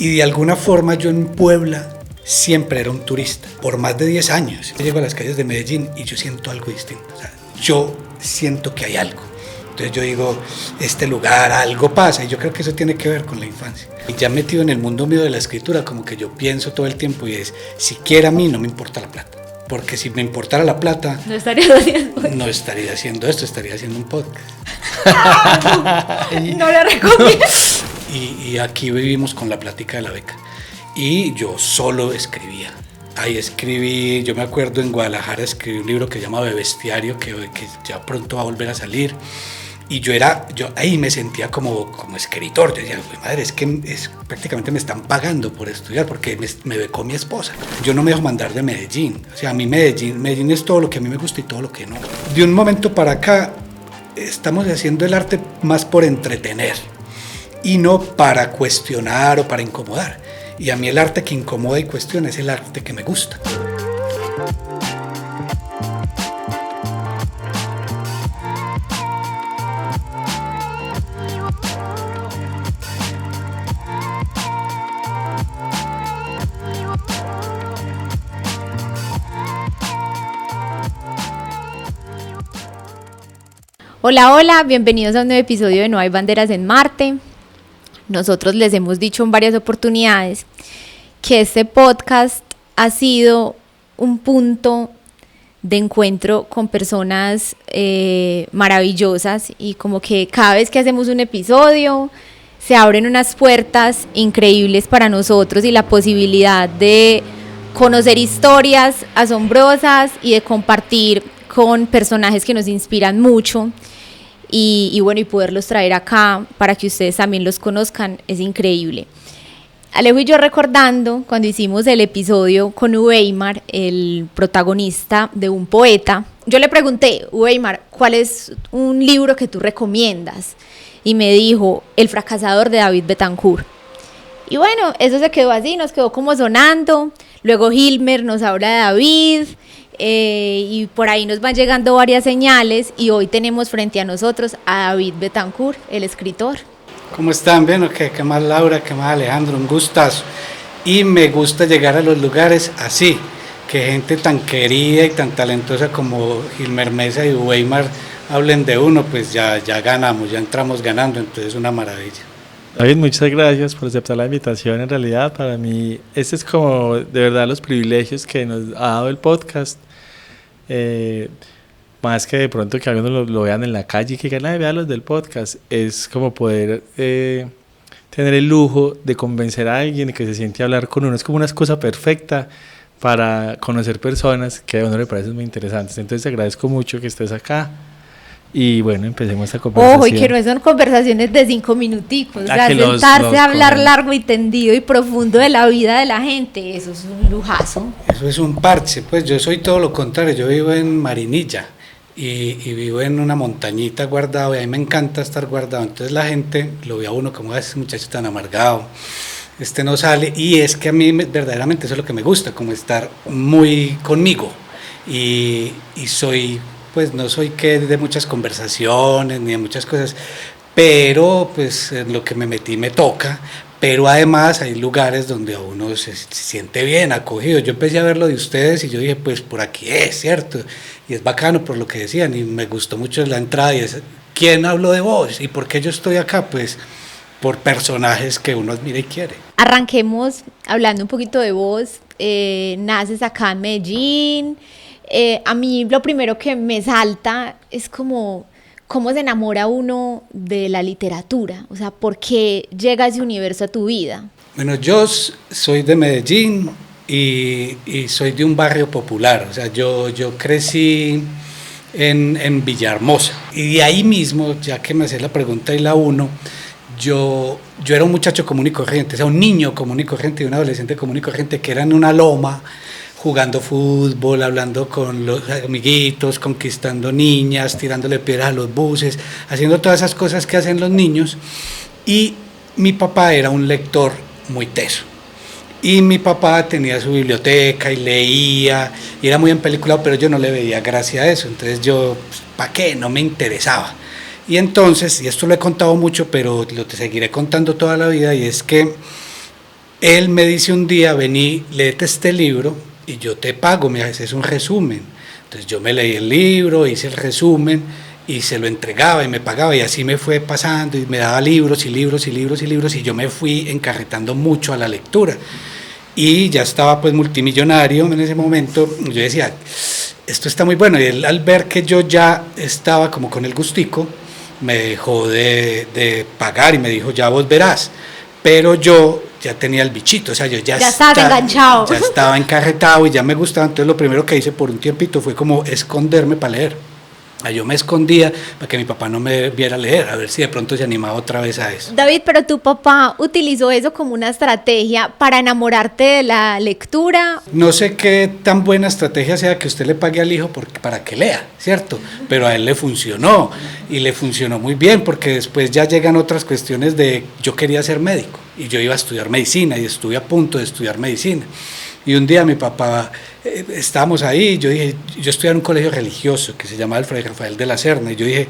Y de alguna forma yo en Puebla siempre era un turista, por más de 10 años. Yo llego a las calles de Medellín y yo siento algo distinto. O sea, yo siento que hay algo. Entonces yo digo, este lugar, algo pasa, y yo creo que eso tiene que ver con la infancia. Y ya metido en el mundo mío de la escritura, como que yo pienso todo el tiempo y es, siquiera a mí no me importa la plata. Porque si me importara la plata, no estaría haciendo esto, estaría haciendo un podcast. No le recomiendo. Y aquí vivimos con la plática de la beca. Y yo solo escribía. Ahí escribí, yo me acuerdo en Guadalajara escribí un libro que se llama Bebestiario, que ya pronto va a volver a salir. Y yo ahí me sentía como escritor. Yo decía, madre, es que prácticamente me están pagando por estudiar, porque me becó mi esposa. Yo no me dejo mandar de Medellín. O sea, a mí Medellín es todo lo que a mí me gusta y todo lo que no. De un momento para acá, estamos haciendo el arte más por entretener y no para cuestionar o para incomodar. Y a mí el arte que incomoda y cuestiona es el arte que me gusta. Hola, hola, bienvenidos a un nuevo episodio de No hay banderas en Marte. Nosotros les hemos dicho en varias oportunidades que este podcast ha sido un punto de encuentro con personas maravillosas, y como que cada vez que hacemos un episodio se abren unas puertas increíbles para nosotros y la posibilidad de conocer historias asombrosas y de compartir con personajes que nos inspiran mucho. Y bueno, y poderlos traer acá para que ustedes también los conozcan es increíble. Alejo y yo recordando cuando hicimos el episodio con Uweimar, el protagonista de Un Poeta, yo le pregunté, Uweimar, ¿cuál es un libro que tú recomiendas? Y me dijo, El fracasador de David Betancourt. Y bueno, eso se quedó así, nos quedó como sonando. Luego Hilmer nos habla de David. Y por ahí nos van llegando varias señales, y hoy tenemos frente a nosotros a David Betancourt, el escritor. ¿Cómo están? ¿Bien? ¿Qué más Laura? ¿Qué más Alejandro? Un gustazo. Y me gusta llegar a los lugares así, que gente tan querida y tan talentosa como Hilmer Mesa y Uweimar hablen de uno, pues ya ganamos, ya entramos ganando, entonces es una maravilla. David, muchas gracias por aceptar la invitación. En realidad, para mí, este es como de verdad los privilegios que nos ha dado el podcast. Más que de pronto que algunos lo vean en la calle y que nadie vea los del podcast, es como poder tener el lujo de convencer a alguien que se siente a hablar con uno. Es como una excusa perfecta para conocer personas que a uno le parecen muy interesantes. Entonces te agradezco mucho que estés acá. Y bueno, empecemos esta conversación. Ojo, y que no son conversaciones de 5 minuticos, o sea, sentarse a hablar largo y tendido y profundo de la vida de la gente, eso es un lujazo. Eso es un parche, pues yo soy todo lo contrario, yo vivo en Marinilla y vivo en una montañita guardado, y a mí me encanta estar guardado, entonces la gente lo ve a uno como ese muchacho tan amargado, no sale, y es que a mí verdaderamente eso es lo que me gusta, como estar muy conmigo, y soy... Pues no soy que de muchas conversaciones ni de muchas cosas, pero pues en lo que me metí me toca, pero además hay lugares donde uno se siente bien acogido. Yo empecé a ver lo de ustedes y yo dije, pues por aquí es, ¿cierto? Y es bacano por lo que decían, y me gustó mucho la entrada, y es, ¿quién habló de vos? ¿Y por qué yo estoy acá? Pues por personajes que uno admira y quiere. Arranquemos hablando un poquito de vos. Naces acá en Medellín. A mí lo primero que me salta es cómo se enamora uno de la literatura, o sea, ¿por qué llega ese universo a tu vida? Bueno, yo soy de Medellín y soy de un barrio popular, o sea, yo crecí en Villahermosa, y de ahí mismo, ya que me haces la pregunta y la uno, yo era un muchacho común y corriente, o sea, un niño común y corriente y un adolescente común y corriente que era en una loma, jugando fútbol, hablando con los amiguitos, conquistando niñas, tirándole piedras a los buses, haciendo todas esas cosas que hacen los niños. Y mi papá era un lector muy teso. Y mi papá tenía su biblioteca y leía, y era muy empeliculado, pero yo no le veía gracia a eso. Entonces yo, ¿para qué? No me interesaba. Y entonces, y esto lo he contado mucho, pero lo te seguiré contando toda la vida, y es que él me dice un día, vení, léete este libro y yo te pago, me haces un resumen. Entonces yo me leí el libro, hice el resumen y se lo entregaba y me pagaba, y así me fue pasando y me daba libros y libros y libros y libros, y yo me fui encarretando mucho a la lectura y ya estaba pues multimillonario en ese momento. Yo decía, esto está muy bueno, y él, al ver que yo ya estaba como con el gustico, me dejó de pagar y me dijo, ya vos verás, pero yo ya tenía el bichito, o sea, yo ya estabas enganchado, ya estaba encarretado y ya me gustaba. Entonces lo primero que hice por un tiempito fue como esconderme para leer. Yo me escondía para que mi papá no me viera leer, a ver si de pronto se animaba otra vez a eso. David, pero tu papá utilizó eso como una estrategia para enamorarte de la lectura. No sé qué tan buena estrategia sea que usted le pague al hijo para que lea, ¿cierto? Pero a él le funcionó, y le funcionó muy bien, porque después ya llegan otras cuestiones de, yo quería ser médico y yo iba a estudiar medicina y estuve a punto de estudiar medicina. Y un día mi papá, estábamos ahí, yo dije, yo estudié en un colegio religioso que se llamaba Fray Rafael de la Serna, y yo dije,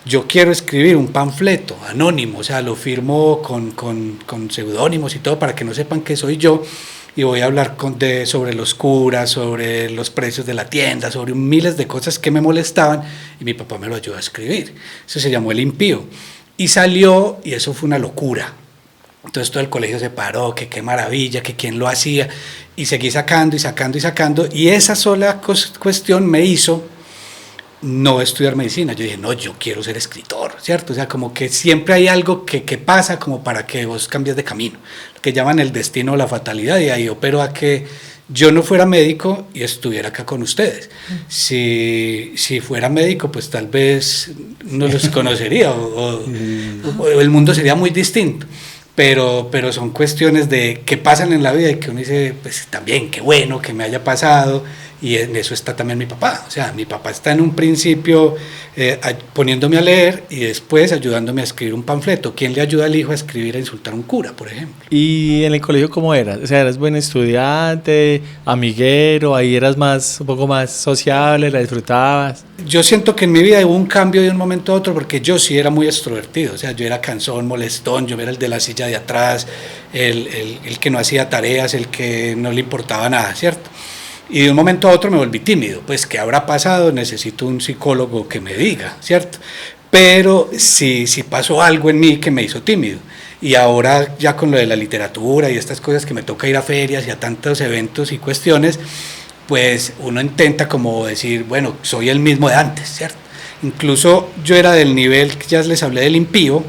yo quiero escribir un panfleto anónimo, o sea, lo firmo con seudónimos y todo para que no sepan que soy yo, y voy a hablar sobre los curas, sobre los precios de la tienda, sobre miles de cosas que me molestaban, y mi papá me lo ayudó a escribir. Eso se llamó El Impío, y salió, y eso fue una locura. Entonces todo el colegio se paró, que qué maravilla, que quién lo hacía, y seguí sacando y sacando y sacando, y esa sola cuestión me hizo no estudiar medicina. Yo dije, no, yo quiero ser escritor, ¿cierto? O sea, como que siempre hay algo que pasa como para que vos cambies de camino, lo que llaman el destino o la fatalidad, y ahí operó a que yo no fuera médico y estuviera acá con ustedes. Si fuera médico, pues tal vez no los conocería, o el mundo sería muy distinto. Pero son cuestiones de que pasan en la vida y que uno dice, pues también, qué bueno que me haya pasado, y en eso está también mi papá. O sea, mi papá está en un principio poniéndome a leer y después ayudándome a escribir un panfleto. ¿Quién le ayuda al hijo a escribir, a insultar a un cura, por ejemplo? ¿Y en el colegio cómo eras? O sea, ¿eras buen estudiante, amiguero, ahí eras un poco más sociable, la disfrutabas? Yo siento que en mi vida hubo un cambio de un momento a otro, porque yo sí era muy extrovertido, o sea, yo era cansón, molestón, yo era el de la silla de atrás, el que no hacía tareas, el que no le importaba nada, ¿cierto? Y de un momento a otro me volví tímido. Pues, ¿qué habrá pasado? Necesito un psicólogo que me diga, ¿cierto? Pero sí pasó algo en mí que me hizo tímido. Y ahora, ya con lo de la literatura y estas cosas, que me toca ir a ferias y a tantos eventos y cuestiones, pues uno intenta como decir, bueno, soy el mismo de antes, ¿cierto? Incluso yo era del nivel, que ya les hablé del impío,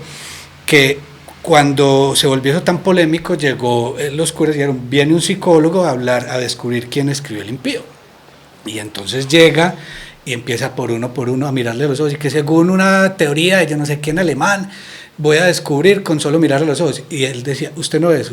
que cuando se volvió eso tan polémico, llegó los curas y dijeron, viene un psicólogo a hablar, a descubrir quién escribió El Impío. Y entonces llega y empieza por uno a mirarle los ojos, y que según una teoría de yo no sé qué en alemán, voy a descubrir con solo mirarle los ojos. Y él decía, usted no es.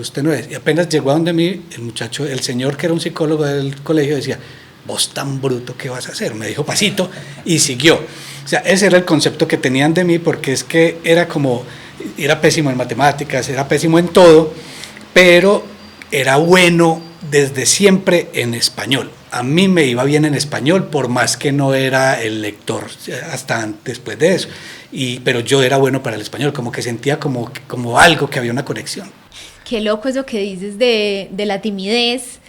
Y apenas llegó a donde mí, el muchacho, el señor que era un psicólogo del colegio, decía, vos tan bruto, ¿qué vas a hacer? Me dijo pasito y siguió. O sea, ese era el concepto que tenían de mí, porque es que era pésimo en matemáticas, era pésimo en todo, pero era bueno desde siempre en español. A mí me iba bien en español, por más que no era el lector hasta después de eso. Pero yo era bueno para el español, como que sentía como algo, que había una conexión. Qué loco eso que dices de la timidez,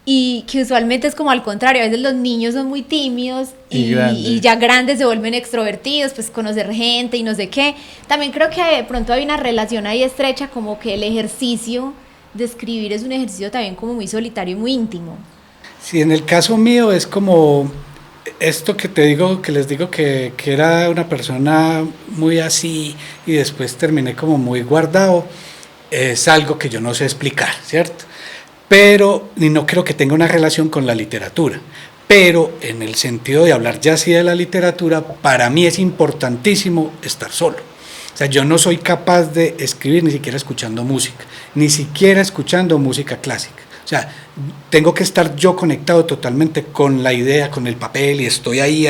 y que usualmente es como al contrario, a veces los niños son muy tímidos y ya grandes se vuelven extrovertidos, pues conocer gente y no sé qué. También creo que de pronto hay una relación ahí estrecha, como que el ejercicio de escribir es un ejercicio también como muy solitario y muy íntimo. Sí, en el caso mío es como esto que les digo que era una persona muy así y después terminé como muy guardado, es algo que yo no sé explicar, ¿cierto? Pero, y no creo que tenga una relación con la literatura, pero en el sentido de hablar ya sí de la literatura, para mí es importantísimo estar solo. O sea, yo no soy capaz de escribir ni siquiera escuchando música, ni siquiera escuchando música clásica. O sea, tengo que estar yo conectado totalmente con la idea, con el papel, y estoy ahí,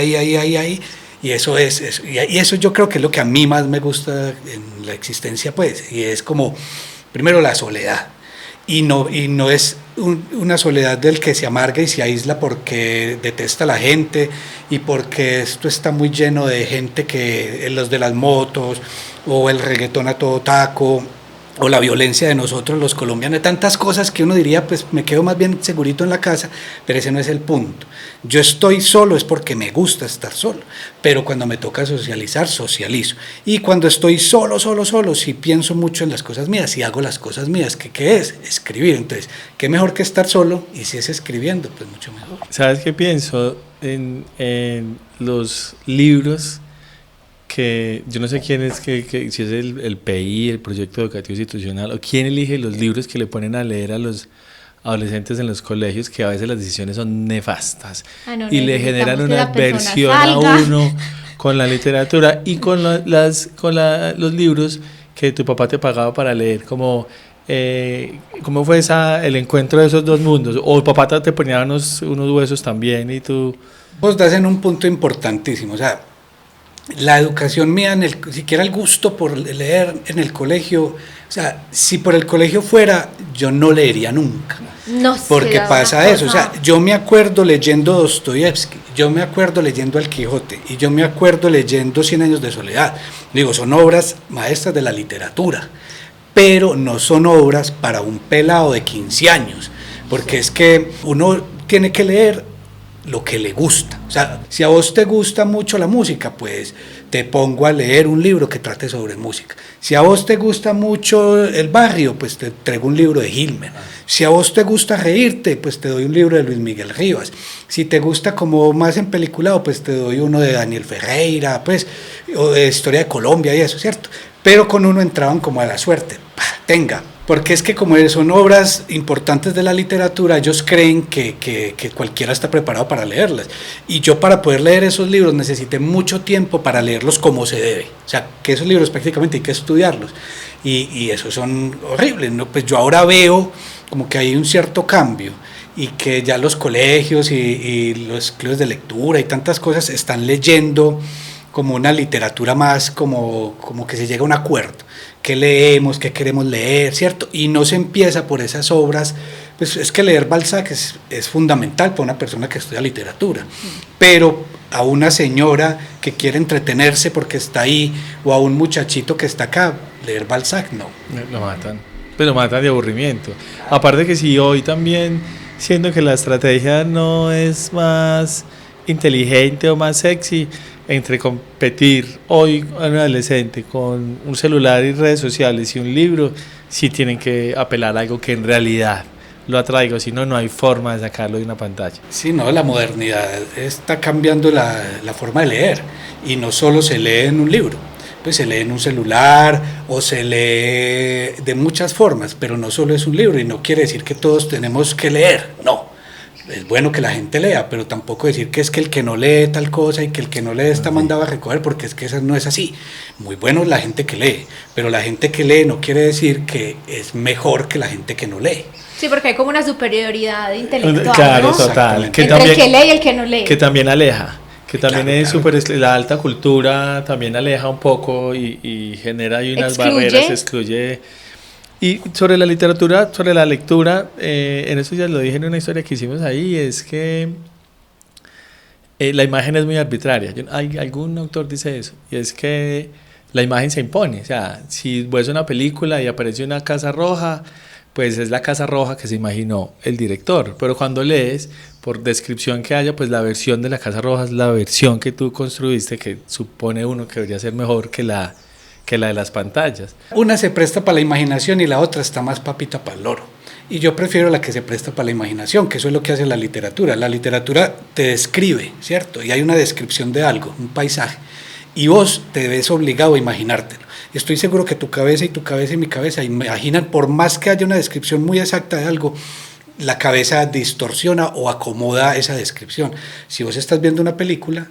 y eso y eso yo creo que es lo que a mí más me gusta en la existencia, pues, y es como, primero, la soledad. Y no es una soledad del que se amarga y se aísla porque detesta a la gente y porque esto está muy lleno de gente, que los de las motos o el reggaetón a todo taco o la violencia de nosotros los colombianos, tantas cosas que uno diría, pues me quedo más bien segurito en la casa, pero ese no es el punto. Yo estoy solo es porque me gusta estar solo, pero cuando me toca socializar, socializo. Y cuando estoy solo, sí pienso mucho en las cosas mías y hago las cosas mías. ¿Qué es? Escribir. Entonces, ¿qué mejor que estar solo? Y si es escribiendo, pues mucho mejor. ¿Sabes qué pienso? En los libros que yo no sé quién es, si es el PI, el Proyecto Educativo Institucional, o quién elige los libros que le ponen a leer a los adolescentes en los colegios, que a veces las decisiones son nefastas y le generan una adversión a uno con la literatura y con los libros que tu papá te pagaba para leer, como ¿cómo fue el encuentro de esos dos mundos? O el papá te ponía unos huesos también y tú... Vos das en un punto importantísimo, o sea, la educación mía, siquiera el gusto por leer en el colegio, o sea, si por el colegio fuera, yo no leería nunca. No, porque pasa eso, o sea, yo me acuerdo leyendo Dostoyevsky, yo me acuerdo leyendo El Quijote, y yo me acuerdo leyendo 100 años de soledad. Digo, son obras maestras de la literatura, pero no son obras para un pelado de 15 años, porque es que uno tiene que leer lo que le gusta. O sea, si a vos te gusta mucho la música, pues te pongo a leer un libro que trate sobre música. Si a vos te gusta mucho el barrio, pues te traigo un libro de Gilmer. Si a vos te gusta reírte, pues te doy un libro de Luis Miguel Rivas. Si te gusta como más empeliculado, pues te doy uno de Daniel Ferreira, pues, o de Historia de Colombia y eso, ¿cierto? Pero con uno entraban como a la suerte. Tenga. Porque es que como son obras importantes de la literatura, ellos creen que cualquiera está preparado para leerlas. Y yo para poder leer esos libros necesité mucho tiempo para leerlos como se debe. O sea, que esos libros prácticamente hay que estudiarlos. Y esos son horribles, ¿no? Pues yo ahora veo como que hay un cierto cambio y que ya los colegios y los clubes de lectura y tantas cosas están leyendo como una literatura más como que se llega a un acuerdo. ¿Qué leemos? ¿Qué queremos leer? ¿Cierto? Y no se empieza por esas obras. Pues es que leer Balzac es fundamental para una persona que estudia literatura, pero a una señora que quiere entretenerse porque está ahí, o a un muchachito que está acá, leer Balzac no. Lo matan, pero lo matan de aburrimiento. Aparte que si hoy también, siendo que la estrategia no es más inteligente o más sexy, entre competir hoy a un adolescente con un celular y redes sociales y un libro, sí tienen que apelar a algo que en realidad lo atraiga, si no, no hay forma de sacarlo de una pantalla. Sí, no, la modernidad está cambiando la forma de leer, y no solo se lee en un libro, pues se lee en un celular o se lee de muchas formas, pero no solo es un libro, y no quiere decir que todos tenemos que leer, no. Es bueno que la gente lea, pero tampoco decir que es que el que no lee tal cosa y que el que no lee está mandado a recoger, porque es que eso no es así. Muy bueno la gente que lee, pero la gente que lee no quiere decir que es mejor que la gente que no lee. Sí, porque hay como una superioridad intelectual, claro, ¿no? Total. Que entre el que lee y el que no lee. Que también aleja, que también claro, es súper, la alta cultura también aleja un poco y genera ahí unas barreras, excluye. Y sobre la literatura, sobre la lectura, en eso ya lo dije en una historia que hicimos ahí, es que la imagen es muy arbitraria. Algún autor dice eso, y es que la imagen se impone. O sea, si ves una película y aparece una casa roja, pues es la casa roja que se imaginó el director. Pero cuando lees, por descripción que haya, pues la versión de la casa roja es la versión que tú construiste, que supone uno que debería ser mejor que la de las pantallas. Una se presta para la imaginación y la otra está más papita para el loro. Y yo prefiero la que se presta para la imaginación, que eso es lo que hace la literatura. La literatura te describe, ¿cierto? Y hay una descripción de algo, un paisaje. Y vos te ves obligado a imaginártelo. Y estoy seguro que tu cabeza y mi cabeza imaginan, por más que haya una descripción muy exacta de algo, la cabeza distorsiona o acomoda esa descripción. Si vos estás viendo una película,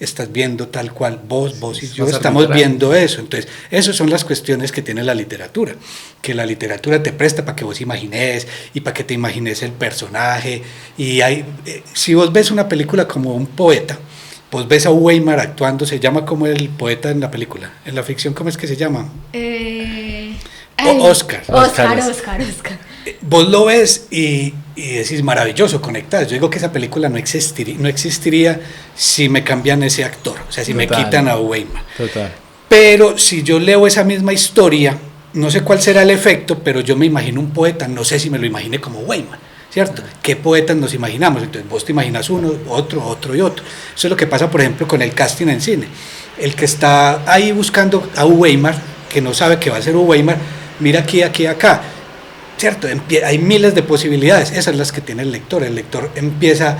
estás viendo tal cual vos y yo estamos viendo eso. Entonces, esas son las cuestiones que tiene la literatura, que la literatura te presta para que vos imagines y para que te imagines el personaje. Y si vos ves una película como un poeta, vos ves a Weimar actuando, se llama como el poeta en la película, en la ficción, ¿cómo es que se llama? Oscar. Vos lo ves y decís, maravilloso, conectás. Yo digo que esa película no existiría si me cambian ese actor, o sea, si me quitan a Weimar. Total. Pero si yo leo esa misma historia, no sé cuál será el efecto, pero yo me imagino un poeta, no sé si me lo imaginé como Weimar, ¿cierto? ¿Qué poetas nos imaginamos? Entonces vos te imaginas uno, otro y otro. Eso es lo que pasa, por ejemplo, con el casting en cine. El que está ahí buscando a Weimar, que no sabe que va a ser Weimar, mira aquí, acá, ¿cierto? Hay miles de posibilidades, esas son las que tiene el lector. El lector empieza,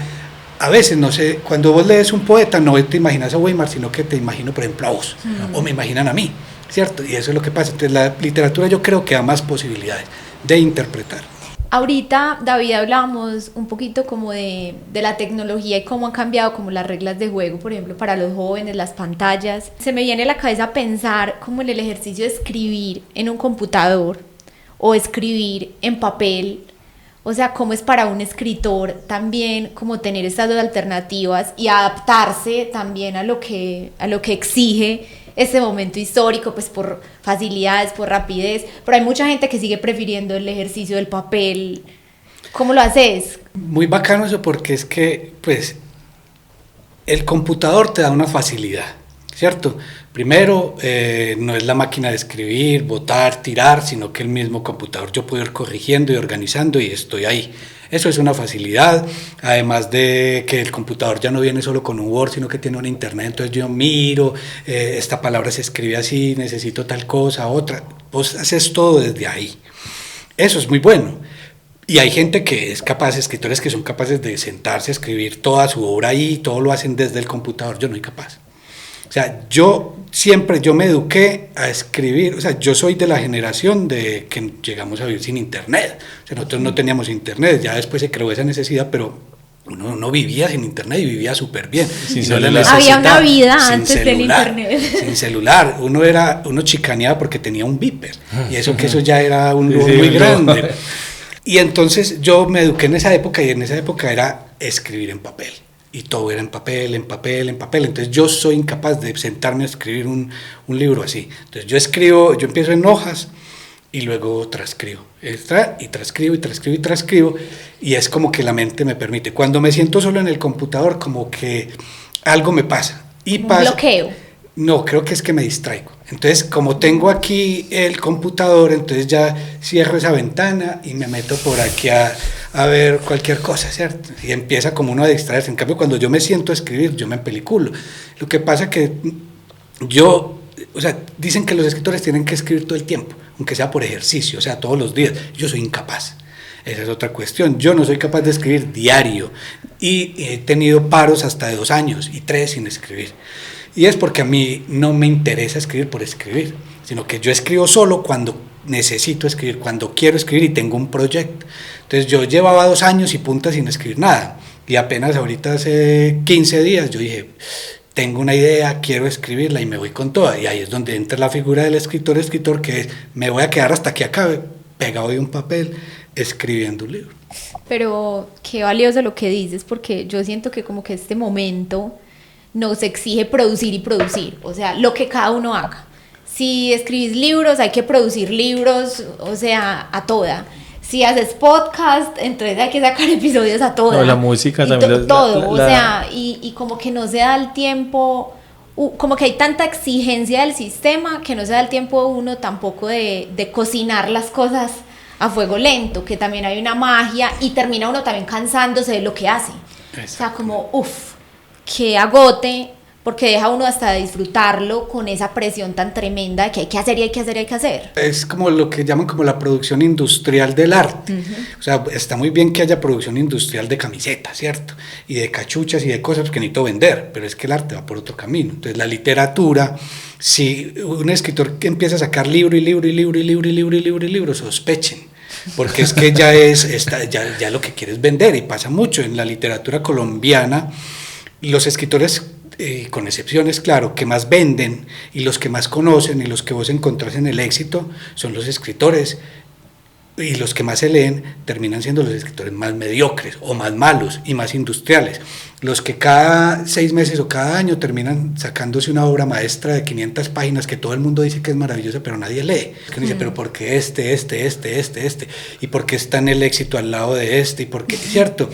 a veces, no sé, cuando vos lees un poeta, no te imaginas a Weimar, sino que te imagino, por ejemplo, a vos, o me imaginan a mí, ¿cierto? Y eso es lo que pasa. Entonces la literatura yo creo que da más posibilidades de interpretar. Ahorita, David, hablábamos un poquito como de la tecnología y cómo han cambiado como las reglas de juego, por ejemplo, para los jóvenes, las pantallas. Se me viene a la cabeza pensar como en el ejercicio de escribir en un computador o escribir en papel. O sea, cómo es para un escritor también como tener estas dos alternativas y adaptarse también a lo que exige este momento histórico, pues por facilidades, por rapidez, pero hay mucha gente que sigue prefiriendo el ejercicio del papel. ¿Cómo lo haces? Muy bacano eso, porque es que, pues, el computador te da una facilidad, ¿cierto? Primero, no es la máquina de escribir, botar, tirar, sino que el mismo computador yo puedo ir corrigiendo y organizando y estoy ahí. Eso es una facilidad, además de que el computador ya no viene solo con un Word, sino que tiene un internet, entonces yo miro, esta palabra se escribe así, necesito tal cosa, otra, vos haces todo desde ahí. Eso es muy bueno. Y hay gente que es capaz, escritores que son capaces de sentarse a escribir toda su obra ahí, todo lo hacen desde el computador, yo no soy capaz. O sea, yo me eduqué a escribir, o sea, yo soy de la generación de que llegamos a vivir sin internet, o sea, nosotros no teníamos internet, ya después se creó esa necesidad, pero uno no vivía sin internet y vivía súper bien. Había una vida antes del internet. Sin celular, uno chicaneaba porque tenía un beeper, y eso ya era un lujo muy grande. Y entonces yo me eduqué en esa época, y en esa época era escribir en papel. Y todo era en papel. Entonces yo soy incapaz de sentarme a escribir un libro así. Entonces yo empiezo en hojas y luego transcribo. Y transcribo. Y es como que la mente me permite. Cuando me siento solo en el computador, como que algo me pasa. ¿Un bloqueo? No, creo que es que me distraigo. Entonces, como tengo aquí el computador, entonces ya cierro esa ventana y me meto por aquí a ver cualquier cosa, ¿cierto? Y empieza como uno a distraerse. En cambio, cuando yo me siento a escribir, yo me empeliculo. Lo que pasa que dicen que los escritores tienen que escribir todo el tiempo, aunque sea por ejercicio, o sea, todos los días. Yo soy incapaz. Esa es otra cuestión. Yo no soy capaz de escribir diario y he tenido paros hasta de 2 años y 3 sin escribir. Y es porque a mí no me interesa escribir por escribir, sino que yo escribo solo cuando necesito escribir, cuando quiero escribir y tengo un proyecto. Entonces yo llevaba 2 años y punta sin escribir nada, y apenas ahorita hace 15 días yo dije, tengo una idea, quiero escribirla y me voy con toda. Y ahí es donde entra la figura del escritor, que es, me voy a quedar hasta que acabe, pegado de un papel, escribiendo un libro. Pero qué valioso lo que dices, porque yo siento que como que este momento nos exige producir y producir, o sea, lo que cada uno haga. Si escribís libros, hay que producir libros, o sea, a toda. Si haces podcast, entonces hay que sacar episodios a toda. No, la música también. Todo, o sea, y como que no se da el tiempo, como que hay tanta exigencia del sistema que no se da el tiempo uno tampoco de cocinar las cosas a fuego lento, que también hay una magia y termina uno también cansándose de lo que hace. Exacto. O sea, como, que agote, porque deja uno hasta de disfrutarlo con esa presión tan tremenda de que hay que hacer y hay que hacer y hay que hacer. Es como lo que llaman como la producción industrial del arte. O sea, está muy bien que haya producción industrial de camisetas, ¿cierto? Y de cachuchas y de cosas que necesito vender, pero es que el arte va por otro camino. Entonces la literatura, si un escritor que empieza a sacar libro, sospechen, porque es que ya lo que quiere es vender, y pasa mucho en la literatura colombiana. Los escritores, con excepciones, claro, que más venden y los que más conocen y los que vos encontrás en el éxito son los escritores, y los que más se leen terminan siendo los escritores más mediocres o más malos y más industriales. Los que cada 6 meses o cada año terminan sacándose una obra maestra de 500 páginas que todo el mundo dice que es maravillosa, pero nadie lee. Que uno dice, pero ¿por qué este? ¿Y por qué está en el éxito al lado de este? ¿Y por qué? ¿Cierto?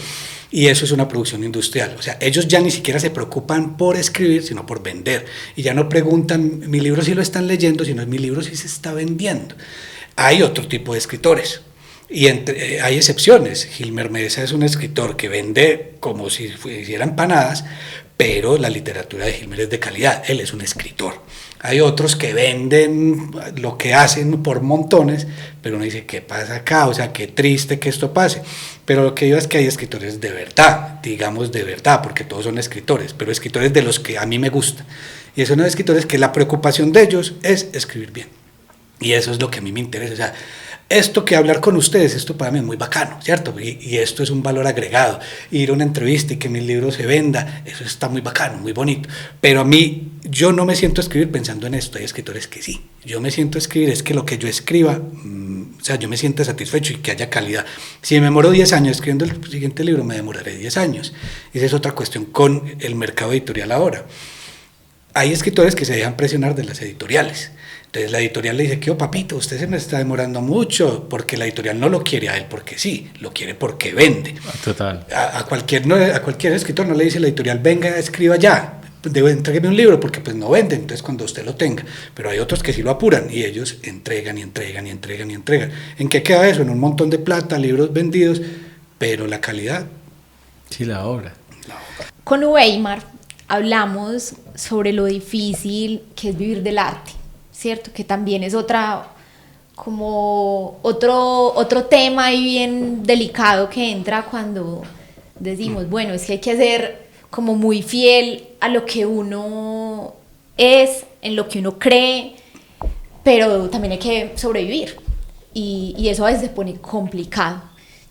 Y eso es una producción industrial. O sea, ellos ya ni siquiera se preocupan por escribir, sino por vender. Y ya no preguntan, mi libro sí lo están leyendo, sino mi libro sí se está vendiendo. Hay otro tipo de escritores. Y hay excepciones. Gilmer Mesa es un escritor que vende como si hiciera empanadas, pero la literatura de Gilmer es de calidad. Él es un escritor. Hay otros que venden lo que hacen por montones, pero uno dice, ¿qué pasa acá? O sea, qué triste que esto pase. Pero lo que digo es que hay escritores de verdad, digamos de verdad, porque todos son escritores, pero escritores de los que a mí me gusta. Y son escritores que la preocupación de ellos es escribir bien. Y eso es lo que a mí me interesa. O sea, esto que hablar con ustedes, esto para mí es muy bacano, ¿cierto? Y esto es un valor agregado. Ir a una entrevista y que mi libro se venda, eso está muy bacano, muy bonito. Pero a mí, yo no me siento a escribir pensando en esto. Hay escritores que sí. Yo me siento a escribir, es que lo que yo escriba, o sea, yo me siento satisfecho y que haya calidad. Si me demoro 10 años escribiendo el siguiente libro, me demoraré 10 años. Esa es otra cuestión con el mercado editorial ahora. Hay escritores que se dejan presionar de las editoriales. Entonces la editorial le dice, ¿qué papito? Usted se me está demorando mucho, porque la editorial no lo quiere a él porque sí, lo quiere porque vende. Total. A cualquier escritor no le dice la editorial, venga, escriba ya, entrégueme un libro, porque pues no vende, entonces cuando usted lo tenga. Pero hay otros que sí lo apuran, y ellos entregan y entregan y entregan y entregan. ¿En qué queda eso? En un montón de plata, libros vendidos, pero la calidad. Sí, la obra. Con Weimar hablamos sobre lo difícil que es vivir del arte, ¿cierto? Que también es como otro tema ahí bien delicado que entra cuando decimos, bueno, es que hay que ser como muy fiel a lo que uno es, en lo que uno cree, pero también hay que sobrevivir. Y eso a veces se pone complicado.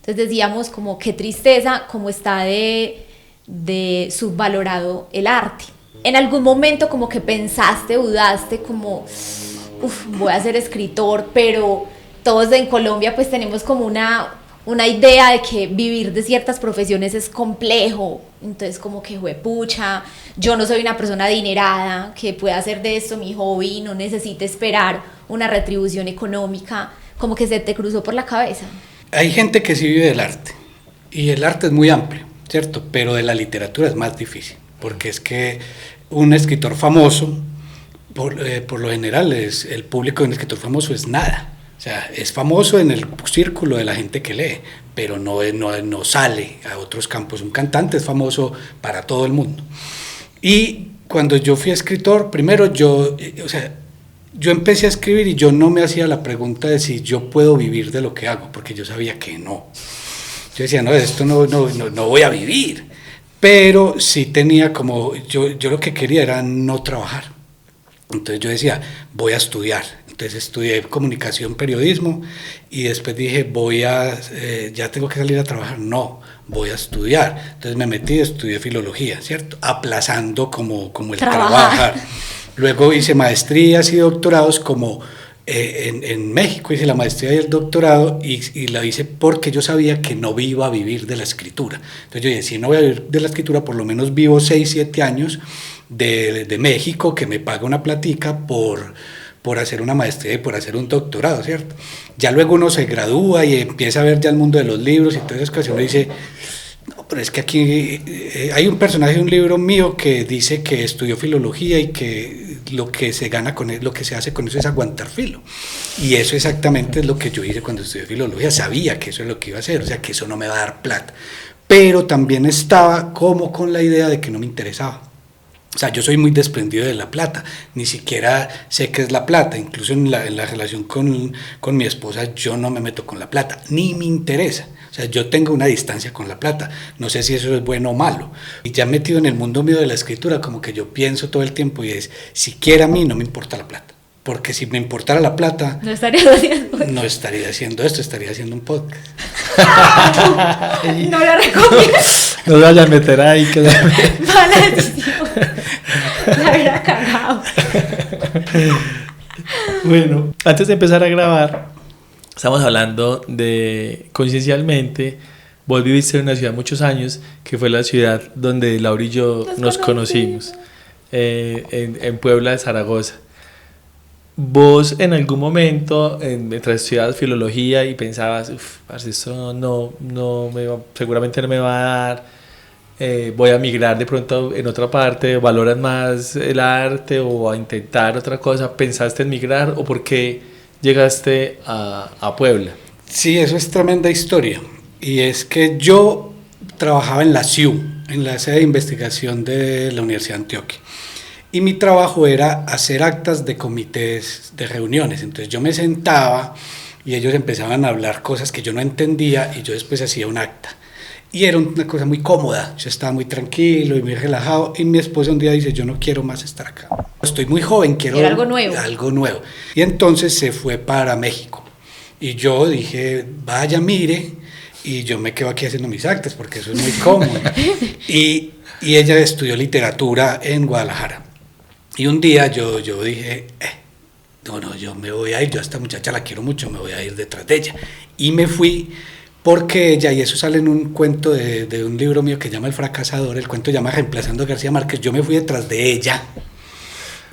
Entonces decíamos como qué tristeza, como está de subvalorado el arte. En algún momento como que pensaste, dudaste, como voy a ser escritor, pero todos en Colombia pues tenemos como una idea de que vivir de ciertas profesiones es complejo, entonces como que juepucha, yo no soy una persona adinerada que pueda hacer de esto mi hobby y no necesite esperar una retribución económica, como que se te cruzó por la cabeza. Hay gente que sí vive del arte, y el arte es muy amplio, ¿cierto? Pero de la literatura es más difícil, porque es que un escritor famoso, por lo general, el público de un escritor famoso es nada. O sea, es famoso en el círculo de la gente que lee, pero no sale a otros campos. Un cantante es famoso para todo el mundo. Y cuando yo fui escritor, primero yo empecé a escribir y yo no me hacía la pregunta de si yo puedo vivir de lo que hago, porque yo sabía que no. Yo decía, no, esto no voy a vivir. Pero sí tenía como, yo lo que quería era no trabajar. Entonces yo decía, voy a estudiar. Entonces estudié comunicación, periodismo, y después dije, ya tengo que salir a trabajar. No, voy a estudiar. Entonces me metí, estudié filología, ¿cierto? Aplazando como el trabajar. Luego hice maestrías y doctorados como en México, hice la maestría y el doctorado, y la hice porque yo sabía que no iba a vivir de la escritura. Entonces yo dije, si no voy a vivir de la escritura, por lo menos vivo 6, 7 años de México, que me paga una platica por hacer una maestría y por hacer un doctorado, ¿cierto? Ya luego uno se gradúa y empieza a ver ya el mundo de los libros, y entonces casi uno dice, no, pero es que aquí hay un personaje de un libro mío que dice que estudió filología y que lo que se gana con él, lo que se hace con eso es aguantar filo. Y eso exactamente es lo que yo hice cuando estudié filología. Sabía que eso es lo que iba a hacer, o sea, que eso no me va a dar plata. Pero también estaba como con la idea de que no me interesaba. O sea, yo soy muy desprendido de la plata, ni siquiera sé qué es la plata, incluso en la relación con mi esposa yo no me meto con la plata, ni me interesa. O sea, yo tengo una distancia con la plata, no sé si eso es bueno o malo. Y ya metido en el mundo mío de la escritura, como que yo pienso todo el tiempo y es, siquiera a mí no me importa la plata. Porque si me importara la plata, no estaría haciendo esto, estaría haciendo un podcast. No lo recomiendo. No se vaya a meter ahí. Mala decisión. La hubiera cagado. Bueno, antes de empezar a grabar, estamos hablando de Conciencialmente. Vos viviste en una ciudad muchos años, que fue la ciudad donde Laura y yo nos conocimos, en Puebla de Zaragoza. vos en algún momento, mientras estudiabas filología y pensabas, parce, esto seguramente no me va a dar, voy a migrar de pronto en otra parte, valoras más el arte o a intentar otra cosa, ¿pensaste en migrar o por qué llegaste a Puebla? Sí, eso es tremenda historia. Y es que yo trabajaba en la SIU, en la sede de investigación de la Universidad de Antioquia. Y mi trabajo era hacer actas de comités de reuniones. Entonces yo me sentaba y ellos empezaban a hablar cosas que yo no entendía y yo después hacía un acta. Y era una cosa muy cómoda, yo estaba muy tranquilo y muy relajado. Y mi esposa un día dice, yo no quiero más estar acá. Estoy muy joven, quiero algo nuevo. Algo nuevo. Y entonces se fue para México. Y yo dije, vaya, mire, y yo me quedo aquí haciendo mis actas porque eso es muy cómodo. Y ella estudió literatura en Guadalajara. Y un día yo dije, no, yo me voy a ir, yo a esta muchacha la quiero mucho, me voy a ir detrás de ella. Y me fui porque ella, y eso sale en un cuento de un libro mío que se llama El Fracasador, el cuento se llama Reemplazando a García Márquez, yo me fui detrás de ella